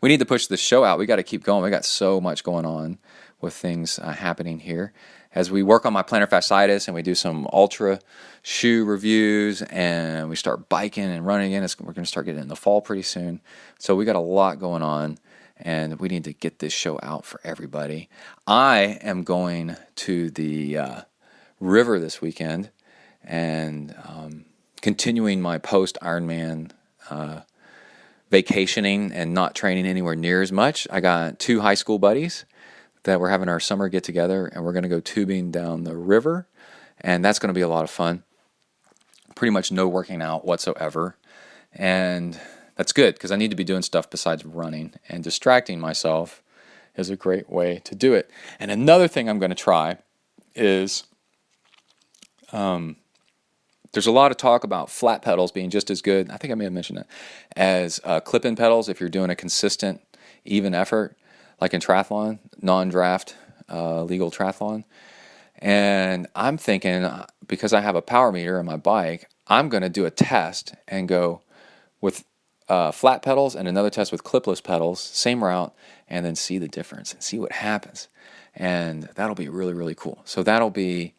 We need to push the show out. We got to keep going. We got so much going on with things happening here. As we work on my plantar fasciitis and we do some ultra shoe reviews and we start biking and running again, we're going to start getting in the fall pretty soon. So we got a lot going on, and we need to get this show out for everybody. I am going to the river this weekend and continuing my post-Ironman vacationing and not training anywhere near as much. I got 2 high school buddies that we're having our summer get-together, and we're going to go tubing down the river, and that's going to be a lot of fun. Pretty much no working out whatsoever, and that's good because I need to be doing stuff besides running, and distracting myself is a great way to do it. And another thing I'm going to try is there's a lot of talk about flat pedals being just as good, I think I may have mentioned that, as clip-in pedals if you're doing a consistent, even effort, like in triathlon, non-draft legal triathlon. And I'm thinking, because I have a power meter on my bike, I'm going to do a test and go with flat pedals and another test with clipless pedals, same route, and then see the difference and see what happens. And that'll be really, really cool. So that'll be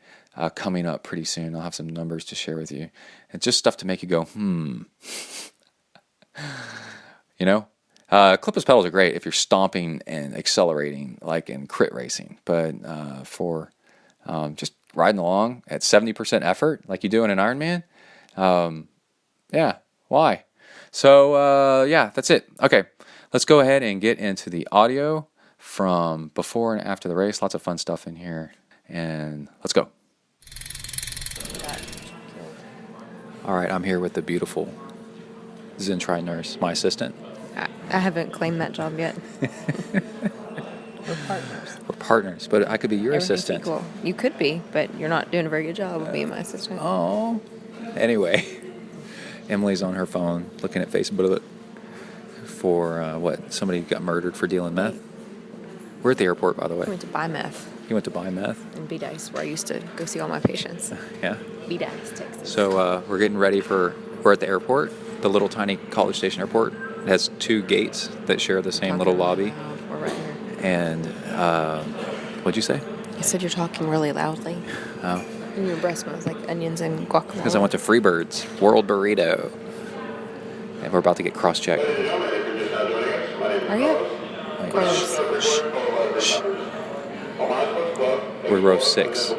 coming up pretty soon. I'll have some numbers to share with you. And just stuff to make you go, You know? Clipless pedals are great if you're stomping and accelerating, like in crit racing. But for just riding along at 70% effort, like you do in an Ironman, yeah, why? So, yeah, that's it. Okay, let's go ahead and get into the audio from before and after the race. Lots of fun stuff in here. And let's go. All right, I'm here with the beautiful ZenTri nurse, my assistant.
I haven't claimed that job yet. We're partners.
We're partners, but I could be your assistant.
Equal. You could be, but you're not doing a very good job of being my assistant.
Oh. Anyway, Emily's on her phone looking at Facebook for somebody got murdered for dealing meth. We're at the airport, by the way.
I went to buy meth.
You went to buy meth?
In B-Dice, where I used to go see all my patients.
Yeah.
B-Dice, Texas.
So we're getting ready we're at the airport, the little tiny College Station airport. It has 2 gates that share the same little lobby.
We're right here.
And what'd you say?
I said you're talking really loudly.
Oh.
And your breath smells like onions and guacamole.
Because I went to Freebird's World Burrito. And we're about to get cross-checked.
Are you? Of course.
Shh. We're row 6,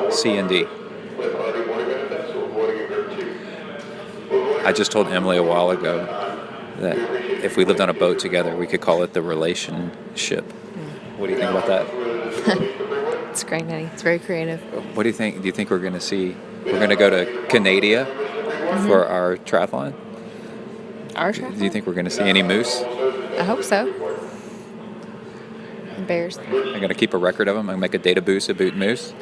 C and D. I just told Emily a while ago that if we lived on a boat together, we could call it the relationship. What do you think about that?
It's great, Eddie. It's very creative.
What do you think? Do you think we're going to see? We're going to go to Canada for our triathlon.
Our triathlon?
Do you think we're going to see any moose?
I hope so. And bears.
I'm going to keep a record of them. I'm going to make a database about moose.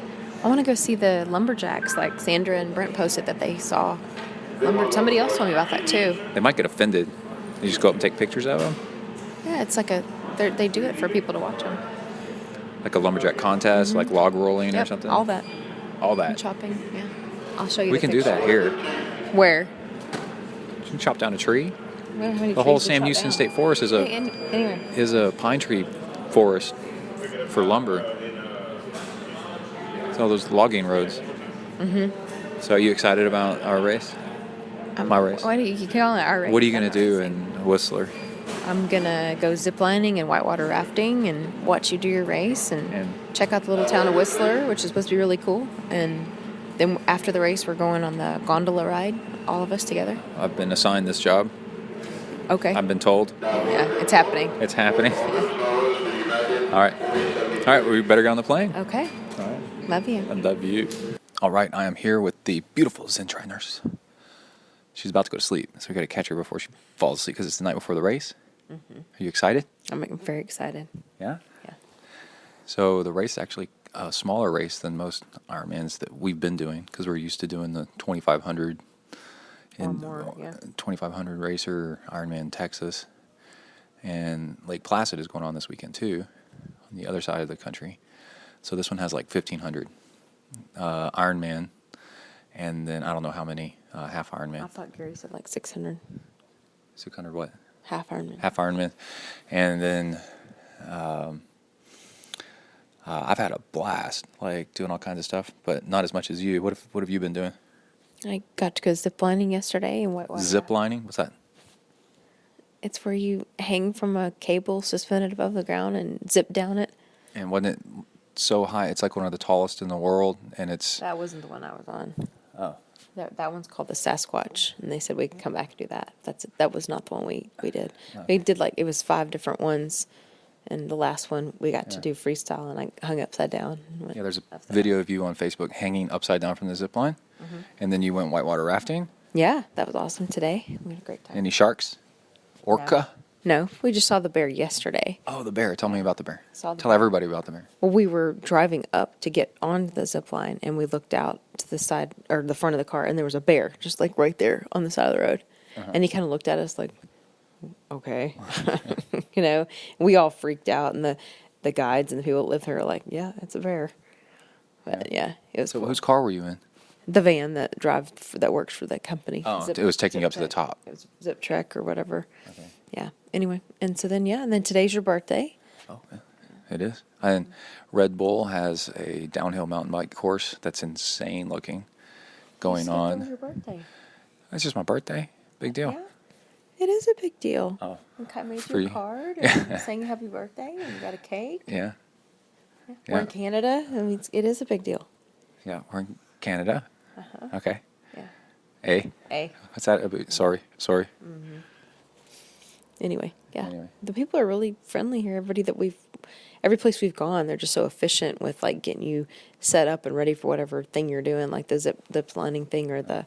I want to go see the lumberjacks, like Sandra and Brent posted that they saw. Somebody else told me about that too.
They might get offended. You just go up and take pictures of them?
Yeah, it's like they do it for people to watch them.
Like a lumberjack contest, like log rolling or something?
All that.
All that.
And chopping, yeah. I'll show you
We can do that here.
Where?
You can chop down a tree.
We don't have any
The whole
trees to
Sam
chop
Houston
down.
State Forest is
Anyway.
a pine tree forest for lumber. It's all those logging roads. Mm-hmm. So are you excited about our race? My race?
Why do you call it our race?
What are you going to do in Whistler?
I'm going to go ziplining and whitewater rafting and watch you do your race and check out the little town of Whistler, which is supposed to be really cool. And then after the race, we're going on the gondola ride, all of us together.
I've been assigned this job.
Okay.
I've been told.
Yeah, it's happening.
It's happening. All right. All right, we better get on the plane.
Okay.
All right.
Love you.
I love you. All right, I am here with the beautiful ZenTri nurse. She's about to go to sleep, so we got to catch her before she falls asleep because it's the night before the race. Mm-hmm. Are you excited?
I'm very excited.
Yeah?
Yeah.
So the race is actually a smaller race than most Ironmans that we've been doing because we're used to doing the 2,500 and 2,500 racer Ironman Texas. And Lake Placid is going on this weekend too, on the other side of the country. So this one has like 1,500 Ironman, and then I don't know how many half Ironman.
I thought Gary said like 600.
600 what?
Half Ironman.
Half Ironman. And then I've had a blast, like doing all kinds of stuff, but not as much as you. What have you been doing?
I got to go ziplining yesterday in whitewater.
Ziplining? What's that?
It's where you hang from a cable suspended above the ground and zip down it.
And wasn't it so high? It's like one of the tallest in the world, and it's...
That wasn't the one I was on.
Oh.
That one's called the Sasquatch, and they said we could come back and do that. That was not the one we did. Oh. We did it was 5 different ones, and the last one we got to do freestyle, and I hung upside down.
Yeah, there's a video of you on Facebook hanging upside down from the zip line, and then you went whitewater rafting.
Yeah, that was awesome today. We had a great time.
Any sharks? Orca?
No, we just saw the bear yesterday.
Oh, the bear. Tell me about the bear.
Tell
everybody about the bear.
Well, we were driving up to get on the zip line, and we looked out to the side, or the front of the car, and there was a bear just like right there on the side of the road. And he kind of looked at us like, okay. We all freaked out, and the guides and the people that live there are like, yeah, it's a bear. But yeah, it was
So
cool.
whose car were you in?
The van that that works for that company.
Oh, it was taking you up to the top.
It was Zip Trek or whatever.
Okay.
Yeah. Anyway, and so then and then today's your birthday.
Oh, yeah. It is. And Red Bull has a downhill mountain bike course that's insane looking going
You said that was
on.
your birthday.
It's just my birthday. Big deal.
Yeah. It is a big deal.
Oh.
And I made
For
you a
you.
card and sang happy birthday and you got a cake.
Yeah.
We're in Canada. I mean, it is a big deal.
Yeah, we're in Canada.
Uh-huh.
Okay.
Yeah.
A. What's that about? Sorry.
Mm-hmm. Anyway, yeah.
Anyway.
The people are really friendly here. Every place we've gone, they're just so efficient with like getting you set up and ready for whatever thing you're doing, like the zip lining thing or the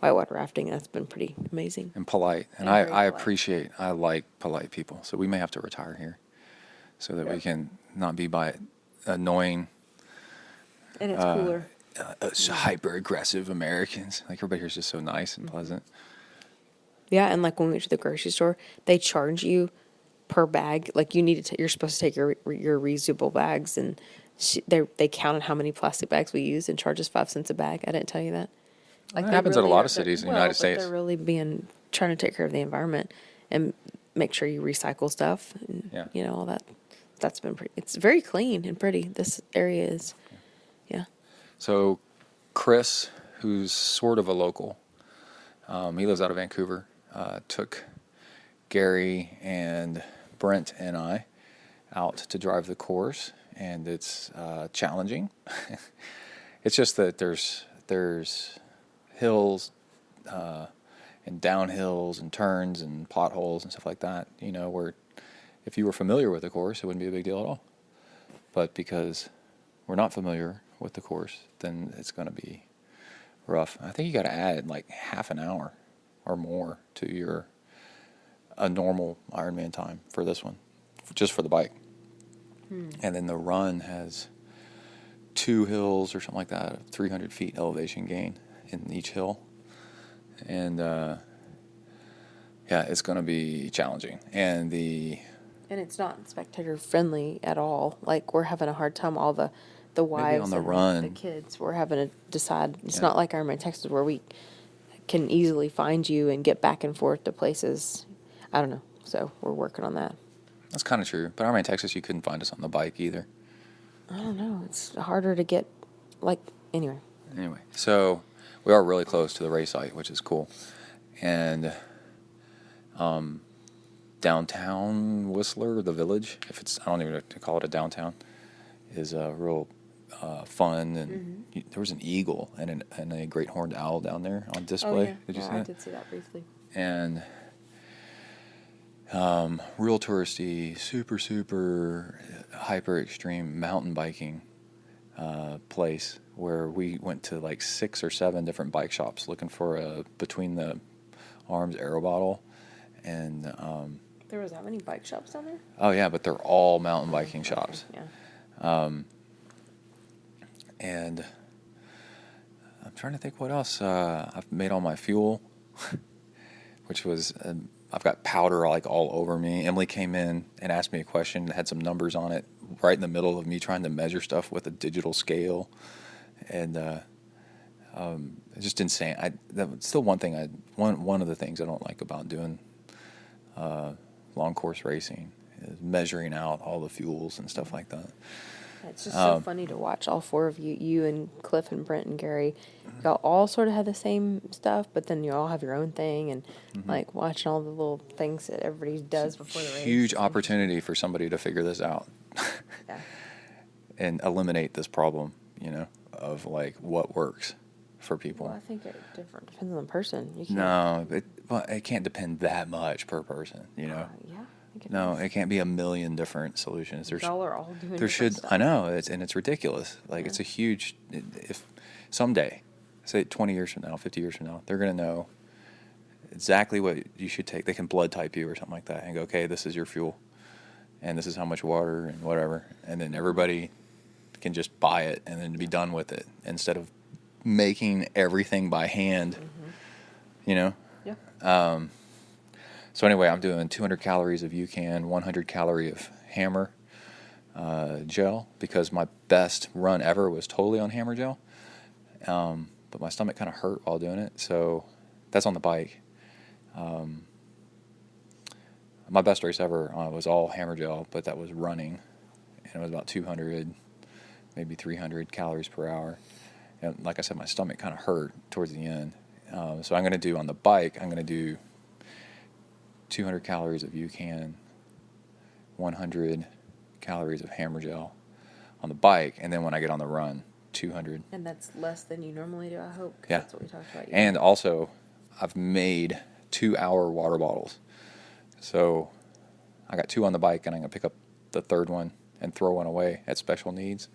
whitewater rafting. That's been pretty amazing.
And polite. And
And very
I
polite.
I like polite people. So we may have to retire here so that we can not be by annoying,
And it's cooler.
hyper aggressive Americans. Like everybody here is just so nice and pleasant.
Yeah, and like when we went to the grocery store, they charge you per bag. Like you're supposed to take your reusable bags, and they counted how many plastic bags we use and charge us 5 cents a bag. I didn't tell you that. Like
That
they
happens in a
really
lot
are-
of cities in the
well,
United
but
States.
They're really trying to take care of the environment and make sure you recycle stuff. And,
Yeah.
You know, all that. That's been pretty. It's very clean and pretty. This area is. Yeah.
So Chris, who's sort of a local, he lives out of Vancouver, took Gary and Brent and I out to drive the course, and it's challenging. It's just that there's hills and downhills and turns and potholes and stuff like that, you know, where if you were familiar with the course, it wouldn't be a big deal at all. But because we're not familiar with the course, then it's going to be rough. I think you got to add like half an hour or more to a normal Ironman time for this one, just for the bike. And then the run has 2 hills or something like that, 300 feet elevation gain in each hill. And it's going to be challenging. And
it's not spectator friendly at all. Like we're having a hard time. All the wives
on the
and
run.
the kids. We're having to decide. It's not like Ironman Texas where we can easily find you and get back and forth to places. I don't know. So we're working on that.
That's kind of true. But Ironman Texas, you couldn't find us on the bike either.
I don't know. It's harder to get. Anyway.
So we are really close to the race site, which is cool. And downtown Whistler, the village, I don't even know to call it a downtown, is real fun. And there was an eagle and a great horned owl down there on display.
Oh, yeah.
Did you see
I
that?
did see that briefly.
And real touristy, super, super hyper extreme mountain biking place where we went to like 6 or 7 different bike shops looking for a between the arms aero bottle. And
There was that many bike shops down there?
oh yeah, but they're all mountain biking shops.
Yeah.
And I'm trying to think what else. I've made all my fuel, which was I've got powder like all over me. Emily came in and asked me a question, had some numbers on it, right in the middle of me trying to measure stuff with a digital scale, and it's just insane. That's still one thing. One of the things I don't like about doing long course racing is measuring out all the fuels and stuff like that.
It's just so funny to watch all 4 of you and Cliff and Brent and Gary. Y'all all sort of have the same stuff, but then you all have your own thing, and like watching all the little things that everybody does before the race.
Huge opportunity for somebody to figure this out.
Yeah.
And eliminate this problem, of like what works for people.
Well, I think it depends on the person. You can't,
No, it can't depend that much per person,
yeah. I think it
No,
does.
it can't be a million different solutions.
Y'all are all doing
There
different
should.
stuff.
I know, it's ridiculous. Like it's a huge. If someday, say 20 years from now, 50 years from now, they're gonna know exactly what you should take. They can blood type you or something like that, and go, okay, this is your fuel, and this is how much water and whatever, and then everybody can just buy it and then be done with it instead of making everything by hand.
Yeah.
So anyway, I'm doing 200 calories of UCAN, 100 calorie of hammer, gel because my best run ever was totally on hammer gel. But my stomach kind of hurt while doing it, so that's on the bike. My best race ever was all hammer gel, but that was running, and it was about 200, maybe 300 calories per hour. And like I said, my stomach kind of hurt towards the end. So I'm going to do on the bike, I'm going to do 200 calories of UCAN, 100 calories of hammer gel on the bike, and then when I get on the run, 200.
And that's less than you normally do, I hope. 'Cause
Yeah.
That's what we talked about.
And also, I've made 2-hour water bottles. So I got 2 on the bike, and I'm going to pick up the third one and throw one away at special needs.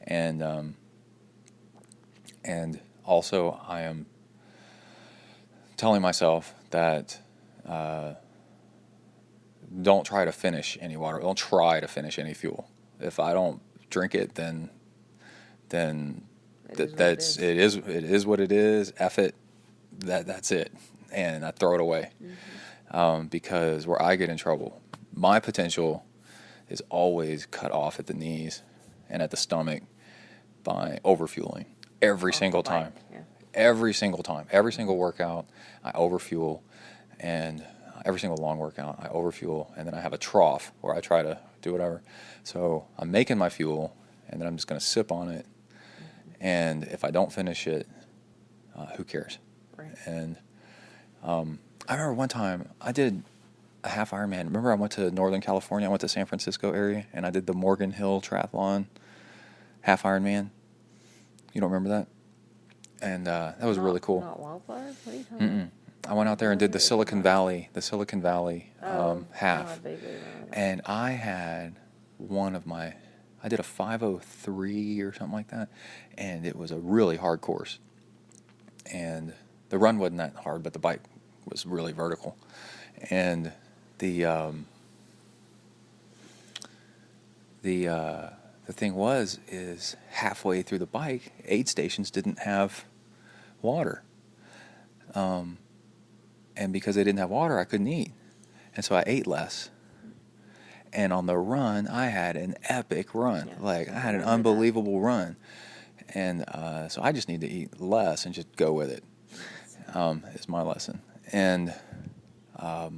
And also, I am telling myself that don't try to finish any water. Don't try to finish any fuel. If I don't drink it, then it is what it is. F it. That's it. And I throw it away. Mm-hmm. Because where I get in trouble, my potential is always cut off at the knees and at the stomach by overfueling every single time.
Yeah.
Every single time. Every single workout, I overfuel, and every single long workout, I overfuel, and then I have a trough where I try to do whatever. So I'm making my fuel, and then I'm just going to sip on it, and if I don't finish it, who cares?
Right.
And I remember one time I did a half Ironman. Remember I went to Northern California, I went to San Francisco area, and I did the Morgan Hill Triathlon half Ironman. You don't remember that? And that was really cool.
Not Wildflower? What are you talking about?
I went out there and did the Silicon Valley half.
I vaguely remember that.
And I had I did a 5:03 or something like that, and it was a really hard course. And the run wasn't that hard, but the bike was really vertical. And the thing is halfway through the bike, aid stations didn't have water. And because they didn't have water, I couldn't eat. And so I ate less. And on the run, I had an epic run.
Yeah,
I had an unbelievable run. And so I just need to eat less and just go with it, is my lesson. And but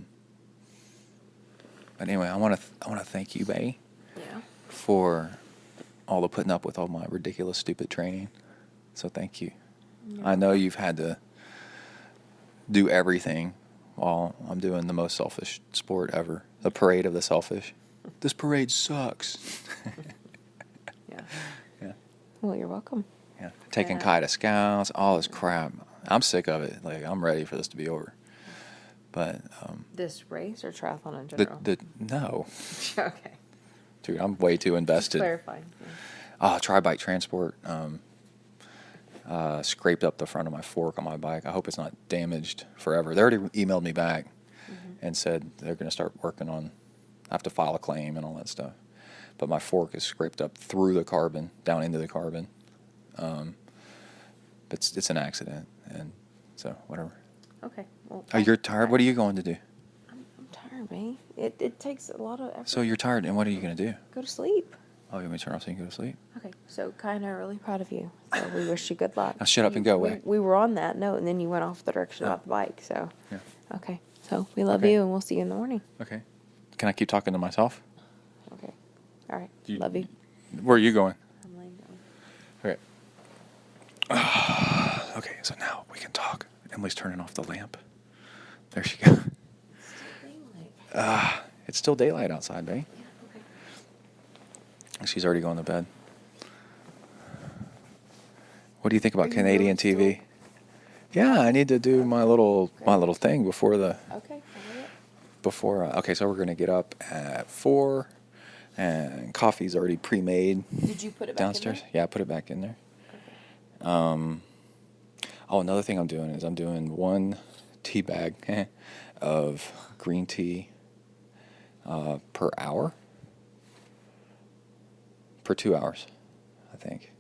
anyway, I want to thank you, Bay, for all the putting up with all my ridiculous, stupid training. So thank you. I know you've had to do everything while I'm doing the most selfish sport ever, the parade of the selfish. This parade sucks.
Yeah.
Yeah.
Well, you're welcome.
Yeah. Taking Kai to scouts, all this crap. I'm sick of it. I'm ready for this to be over. But
This race or triathlon in general?
No.
Okay.
Dude, I'm way too invested.
Just clarifying. Yeah.
Tri-bike transport scraped up the front of my fork on my bike. I hope it's not damaged forever. They already emailed me back and said they're going to start working on, I have to file a claim and all that stuff. But my fork is scraped up through the carbon, down into the carbon. But it's an accident, and so whatever.
Okay. Well,
Oh, you're tired? What are you going to do?
I'm tired, man. It takes a lot of effort.
So you're tired, and what are you going to do?
Go to sleep.
Oh, you want me to turn off so you can go to sleep?
Okay, so Kai and I are really proud of you. So we wish you good luck.
Now shut up and go away.
We were on that note, and then you went off the direction about the bike. So,
Yeah.
Okay. So we love
Okay.
you, and we'll see you in the morning.
Okay. Can I keep talking to myself?
Okay. All right. Love you.
Where are you going?
I'm laying down.
Okay. Okay, so now we can talk. Emily's turning off the lamp. There she goes. It's still daylight outside, babe.
Yeah, okay.
She's already going to bed. What do you think about
Are you
Canadian
really
TV? Yeah, I need to do my little thing before the
Okay.
okay. So we're gonna get up at 4, and coffee's already pre-made.
Did you put it back
downstairs?
in there?
Yeah, I put it back in there.
Okay.
Another thing I'm doing is I'm doing 1 tea bag of green tea per hour. Per 2 hours, I think.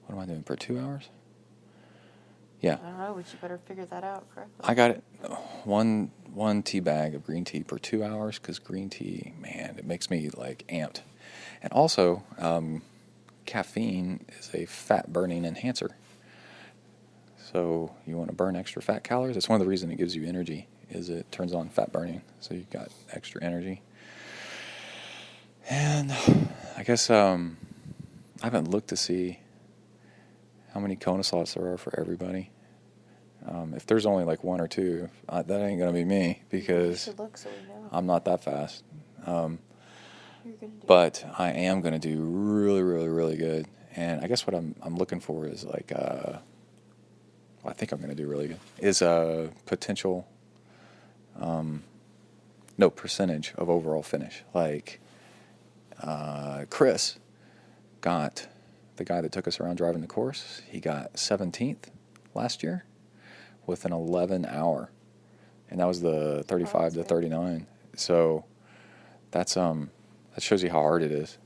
What am I doing, per 2 hours? Yeah.
I don't know, but you better figure that out correctly.
I got it. One tea bag of green tea per 2 hours, because green tea, man, it makes me amped. And also, caffeine is a fat-burning enhancer. So you want to burn extra fat calories. That's one of the reasons it gives you energy, is it turns on fat burning. So you've got extra energy. And I guess I haven't looked to see how many Kona slots there are for everybody. If there's only like one or two, that ain't going to be me, because
You should look so we know.
I'm not that fast.
You're gonna do
But I am going to do really, really, really good. And I guess what I'm looking for is like, I think I'm going to do really good, is a potential, percentage of overall finish. Like, Chris got, the guy that took us around driving the course, he got 17th last year with an 11 hour. And that was the 35 to 39. So that's, that shows you how hard it is.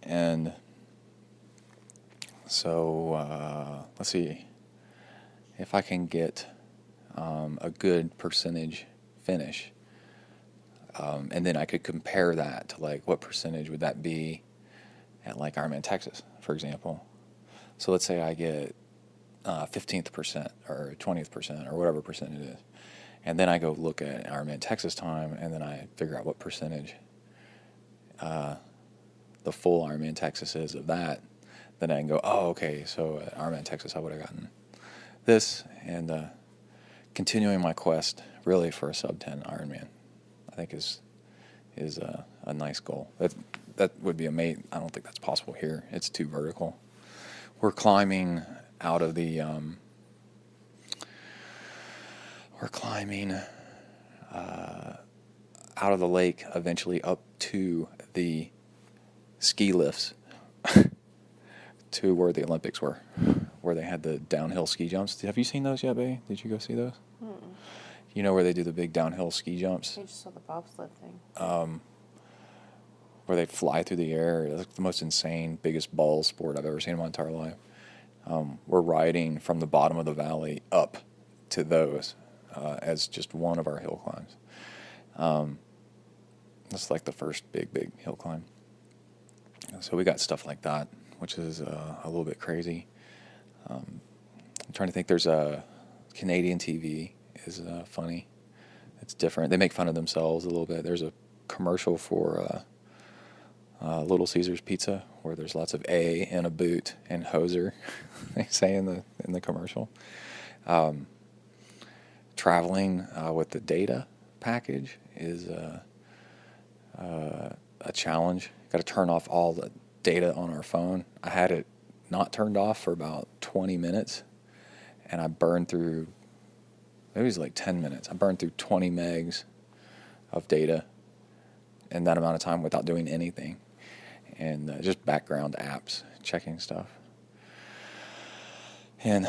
And so, let's see if I can get a good percentage finish. And then I could compare that to like what percentage would that be at like Ironman Texas, for example. So let's say I get 15th percent or 20th percent or whatever percent it is. And then I go look at Ironman Texas time, and then I figure out what percentage the full Ironman Texas is of that. Then I can go, oh, okay, so at Ironman Texas I would have gotten this, and continuing my quest really for a sub-10 Ironman, I think is a nice goal. That would be amazing. I don't think that's possible here. It's too vertical. We're climbing out of the out of the lake, eventually up to the ski lifts to where the Olympics were, where they had the downhill ski jumps. Have you seen those yet, babe? Did you go see those?
Mm-mm.
You know where they do the big downhill ski jumps?
I just saw the bobsled thing.
Where they fly through the air. It's like the most insane, biggest ball sport I've ever seen in my entire life. We're riding from the bottom of the valley up to those as just one of our hill climbs. That's like the first big hill climb. So we got stuff like that, which is a little bit crazy. I'm trying to think. There's a Canadian TV is funny. It's different. They make fun of themselves a little bit. There's a commercial for Little Caesars Pizza where there's lots of A in a boot and hoser. They say in the commercial. Traveling with the data package is a challenge. Got to turn off all the data on our phone. I had it not turned off for about 20 minutes, and I burned through, maybe it was like 10 minutes. I burned through 20 megs of data in that amount of time without doing anything, and just background apps, checking stuff. And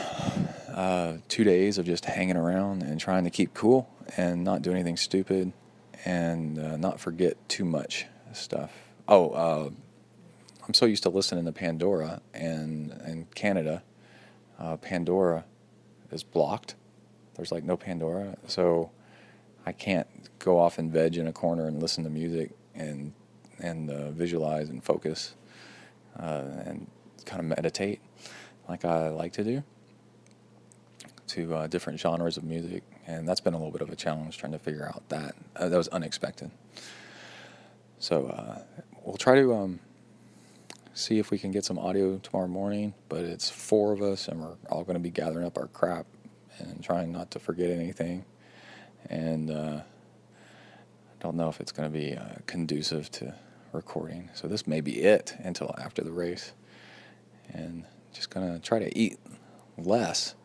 2 days of just hanging around and trying to keep cool and not do anything stupid and not forget too much stuff. I'm so used to listening to Pandora, and in Canada, Pandora is blocked. There's like no Pandora, so I can't go off and veg in a corner and listen to music and visualize and focus and kind of meditate like I like to do to different genres of music, and that's been a little bit of a challenge trying to figure out that. That was unexpected. So we'll try to see if we can get some audio tomorrow morning, but it's 4 of us, and we're all going to be gathering up our crap and trying not to forget anything. And I don't know if it's going to be conducive to recording. So this may be it until after the race. And just going to try to eat less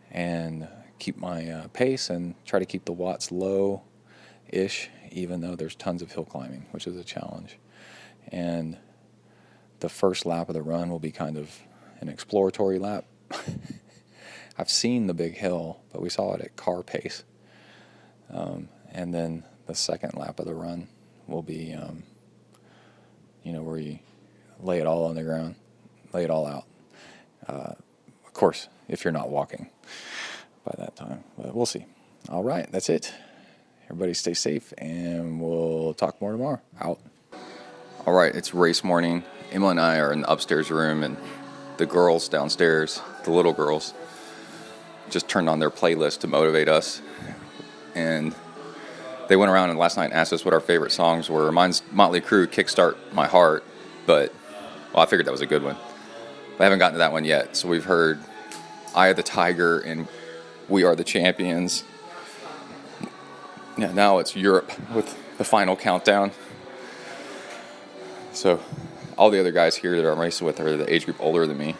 and keep my pace and try to keep the watts low-ish, even though there's tons of hill climbing, which is a challenge. And the first lap of the run will be kind of an exploratory lap. I've seen the big hill, but we saw it at car pace. And then the second lap of the run will be, where you lay it all on the ground, lay it all out. Of course, if you're not walking by that time, but we'll see. All right, that's it. Everybody stay safe, and we'll talk more tomorrow. Out. All right, it's race morning. Emma and I are in the upstairs room, and the girls downstairs, the little girls, just turned on their playlist to motivate us. And they went around and last night asked us what our favorite songs were. Mine's Motley Crue, Kickstart My Heart, but, well, I figured that was a good one. I haven't gotten to that one yet. So we've heard Eye of the Tiger and We Are the Champions. Yeah, now it's Europe with the final countdown. So all the other guys here that I'm racing with are the age group older than me.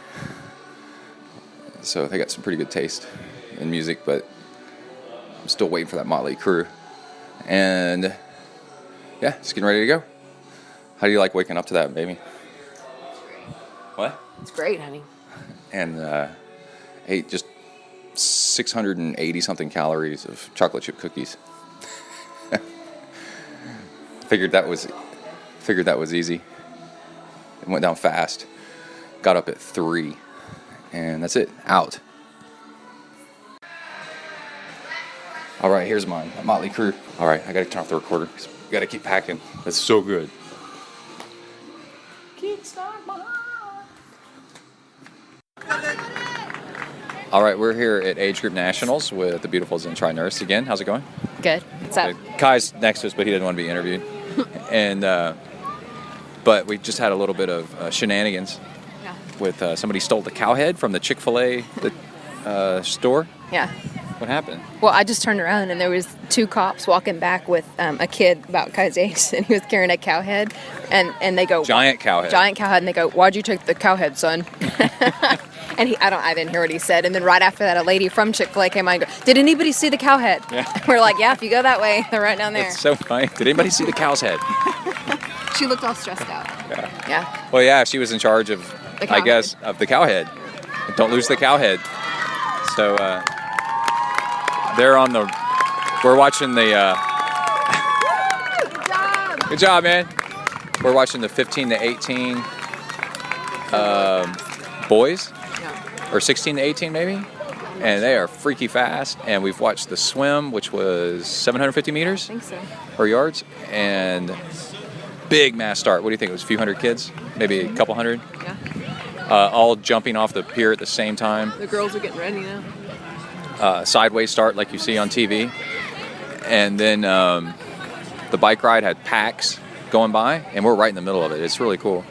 So they got some pretty good taste in music, but I'm still waiting for that Motley Crue. And yeah, just getting ready to go. How do you like waking up to that, baby? What?
It's great, honey.
And ate just 680 something calories of chocolate chip cookies. Figured that was easy. It went down fast. Got up at 3, and that's it. Out. All right, here's mine. Motley Crue. All right, I gotta turn off the recorder. We gotta keep packing. That's so good. All right, we're here at Age Group Nationals with the beautiful ZenTri nurse again. How's it going?
Good. What's up?
Kai's next to us, but he didn't want to be interviewed. And but we just had a little bit of shenanigans with somebody stole the cow head from the Chick-fil-A store.
Yeah.
What happened?
Well, I just turned around and there was 2 cops walking back with a kid about Kai's age, and he was carrying a cow head, and they go
giant cow head,
and they go, "Why'd you take the cow head, son?" And I didn't hear what he said. And then right after that, a lady from Chick-fil-A came on and go, "Did anybody see the cow head?"
Yeah.
We're like, "Yeah, if you go that way, they're right down there."
It's so funny. Did anybody see the cow's head?
She looked all stressed out. Yeah.
Well, yeah, she was in charge of, I guess, of the cow head. Don't lose the cow head. So we're watching the.
Good job.
Good job, man. We're watching the 15 to 18 boys. Or 16 to 18 maybe, and they are freaky fast. And we've watched the swim, which was 750 meters,
I think so,
or yards, and big mass start. What do you think? It was a few hundred kids, maybe a couple hundred.
Yeah.
All jumping off the pier at the same time.
The girls are getting ready now.
Sideways start like you see on TV, and then the bike ride had packs going by, and we're right in the middle of it. It's really cool.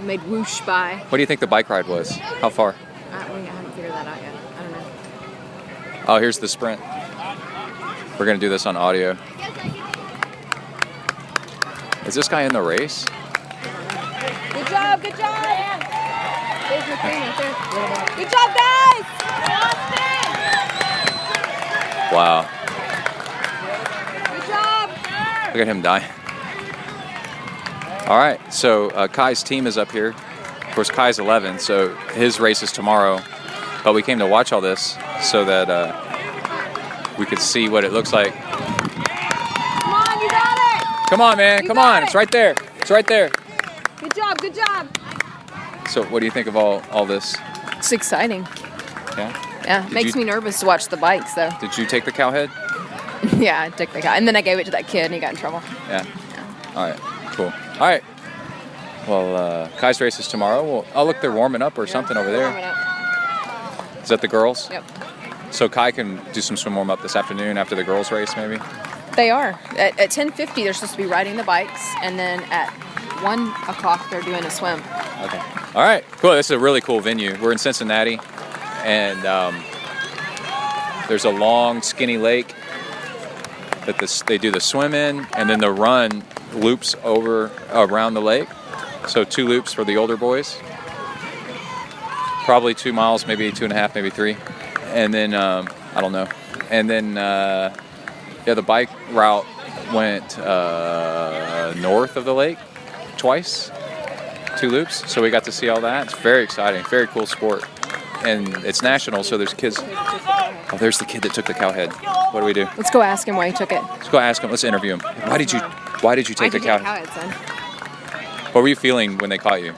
Made whoosh by.
What do you think the bike ride was? How far?
I haven't figured that out yet. I don't know.
Oh, here's the sprint. We're going to do this on audio. Is this guy in the race?
Good job, good job. There's the thing right there. Good job, guys.
Wow.
Good job.
Look at him die. All right, so Kai's team is up here. Of course, Kai's 11, so his race is tomorrow. But we came to watch all this so that we could see what it looks like.
Come on, you got it.
Come on, man. Come on. It's right there. It's right there.
Good job, good job.
So what do you think of all this?
It's exciting.
Yeah?
Yeah, makes me nervous to watch the bikes, though.
Did you take the cow head?
Yeah, I took the cow. And then I gave it to that kid, and he got in trouble.
Yeah. All right, cool. All right. Well, Kai's race is tomorrow. Well, oh, look, they're warming up or something over there. Is that the girls?
Yep.
So Kai can do some swim warm-up this afternoon after the girls' race, maybe?
They are. At 10:50, they're supposed to be riding the bikes, and then at 1 o'clock, they're doing a swim.
Okay. All right, cool. This is a really cool venue. We're in Cincinnati, and there's a long, skinny lake that they do the swim in, and then the run loops over around the lake. So 2 loops for the older boys. Probably 2 miles, maybe 2.5, maybe 3. And then, I don't know. And then, the bike route went north of the lake twice, 2 loops. So we got to see all that. It's very exciting, very cool sport. And it's national, so there's kids. Oh, there's the kid that took the cow head. What do we do?
Let's go ask him why he took it.
Let's go ask him. Let's interview him. Why did you take the cow
head, son?
What were you feeling when they caught you?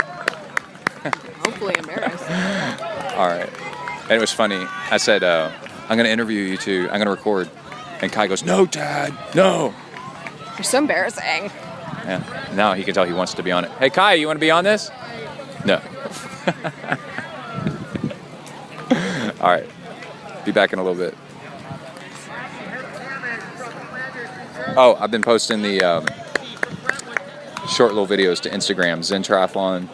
Hopefully embarrassed.
All right. And it was funny. I said, I'm going to interview you two. I'm going to record. And Kai goes, "No, Dad, no."
You're so embarrassing.
Yeah. Now he can tell he wants to be on it. Hey, Kai, you want to be on this? No. All right. Be back in a little bit. Oh, I've been posting the short little videos to Instagram, ZenTriathlon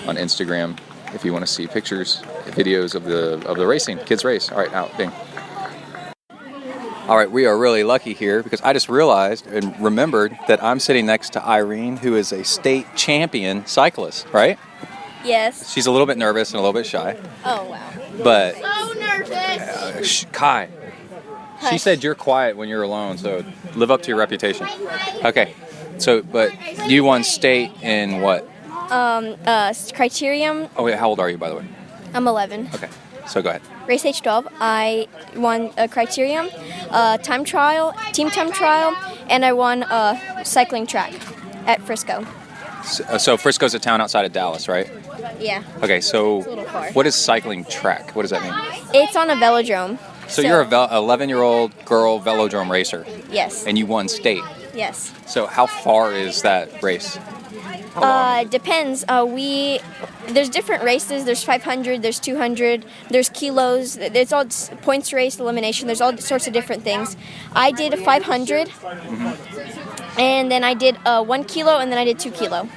on Instagram, if you want to see pictures, videos of the racing, kids race. All right, out, bing. All right, we are really lucky here because I just realized and remembered that I'm sitting next to Irene, who is a state champion cyclist, right?
Yes.
She's a little bit nervous and a little bit shy.
Oh, wow.
But
So nervous.
Kai, she
Hush.
said you're quiet when you're alone, so live up to your reputation. Okay, so, but you won state in what?
Criterium.
Oh, wait, how old are you, by the way?
I'm 11.
Okay, so go ahead.
Race age 12. I won a Criterium, time trial, team time trial, and I won a cycling track at Frisco.
So Frisco's a town outside of Dallas, right?
Yeah.
Okay, so
It's a little far.
what is cycling track? What does that mean?
It's on a velodrome.
So you're a 11-year-old girl velodrome racer,
Yes.
and you won state.
Yes.
So how far is that race? How long?
Depends. There's different races. There's 500. There's 200. There's kilos. There's all points race, elimination. There's all sorts of different things. I did a 500, and then I did 1 kilo, and then I did 2 kilo.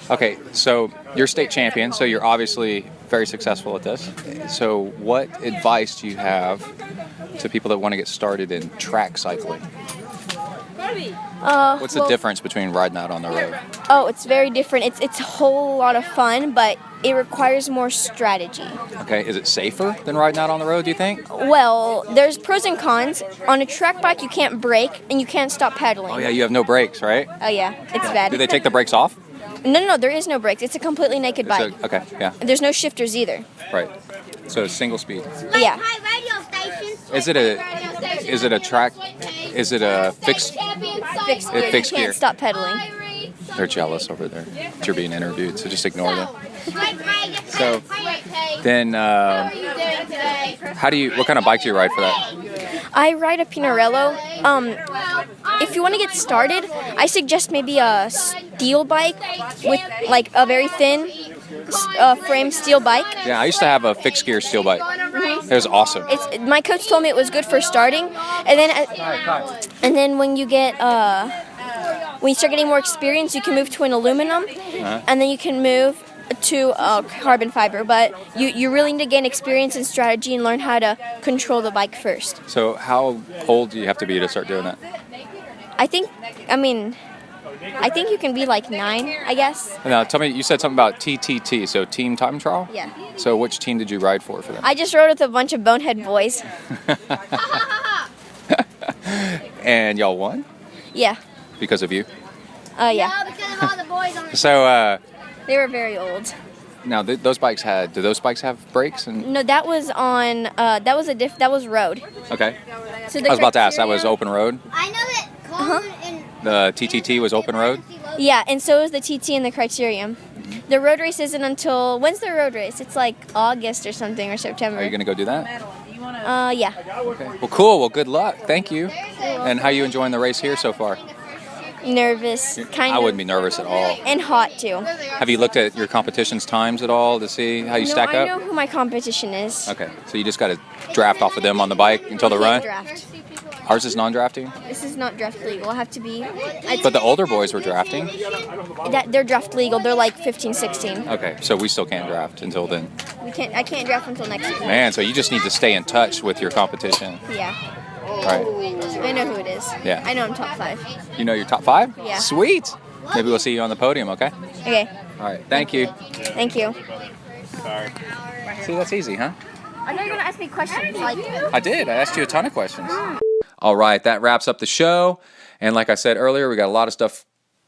Okay, so you're state champion, so you're obviously very successful at this. So what advice do you have to people that want to get started in track cycling? What's the difference between riding out on the road?
Oh, it's very different. It's a whole lot of fun, but it requires more strategy.
Okay, is it safer than riding out on the road, do you think?
Well, there's pros and cons. On a track bike, you can't brake and you can't stop pedaling.
Oh yeah, you have no brakes, right?
Oh, yeah, it's bad.
Do they take the brakes off?
No, there is no brakes. It's a completely naked
So-
bike.
okay, yeah,
There's no shifters either.
right. So single speed.
Yeah.
Is it a track? Is it a fixed?
Fixed gear.
fixed
You
gear.
can't stop pedaling.
They're jealous over there. That you're being interviewed, so just ignore them. So then, what kind of bike do you ride for that?
I ride a Pinarello. If you want to get started, I suggest maybe a steel bike with like a very thin frame steel bike.
Yeah, I used to have a fixed gear steel bike. It was awesome.
My coach told me it was good for starting, and then when you get when you start getting more experience, you can move to an aluminum, and then you can move to carbon fiber. But you really need to gain experience and strategy and learn how to control the bike first.
So how old do you have to be to start doing that?
I think you can be like 9, I guess.
Now, tell me, you said something about TTT, so team time trial?
Yeah.
So which team did you ride for that?
I just rode with a bunch of bonehead boys.
And y'all won?
Yeah.
Because of you?
Yeah.
Because of all the boys on the
So,
They were very old.
now do those bikes have brakes? And
No, that was on. That was road.
okay.
So
I was about to ask, that was open road?
I know that Coleman and
The TTT was open road?
Yeah, and so is the TT and the Criterium. The road race isn't until when's the road race? It's like August or something or September.
Are you going to go do that?
Yeah.
Okay. Well, cool. Well, good luck. Thank you. And how you enjoying the race here so far?
Nervous, kind
I
of.
wouldn't be nervous at all.
And hot too.
Have you looked at your competition's times at all to see how you stack
I
up?
know who my competition is.
Okay, so you just got to draft off of them on the bike until the run?
Draft.
Ours is non-drafting?
This is not draft legal. I have to be.
But the older boys were drafting?
They're draft legal. They're like 15, 16.
Okay, so we still can't draft until then.
I can't draft until next year.
Man, so you just need to stay in touch with your competition.
Yeah.
Right.
I know who it is.
Yeah.
I know I'm top 5.
You know your top 5?
Yeah.
Sweet! Maybe we'll see you on the podium, okay?
Okay.
All right, thank you.
Thank you.
See, that's easy, huh?
I know you're gonna ask me questions like.
I did. I asked you a ton of questions. All right, that wraps up the show. And like I said earlier, we got a lot of stuff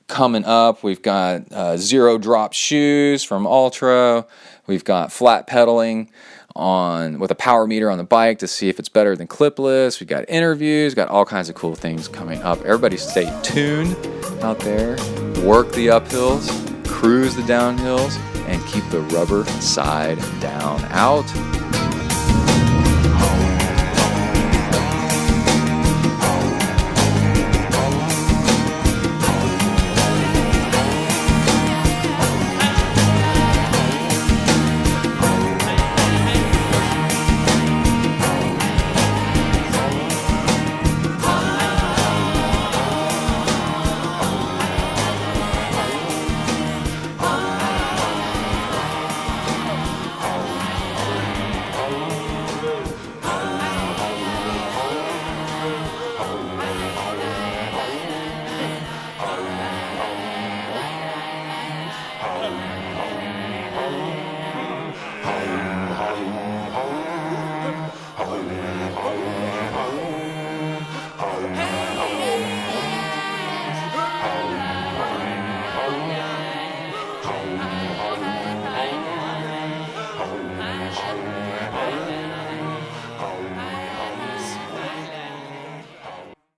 coming up. We've got zero drop shoes from Ultra. We've got flat pedaling with a power meter on the bike to see if it's better than clipless. We've got interviews, got all kinds of cool things coming up. Everybody stay tuned out there. Work the uphills, cruise the downhills, and keep the rubber side down. Out.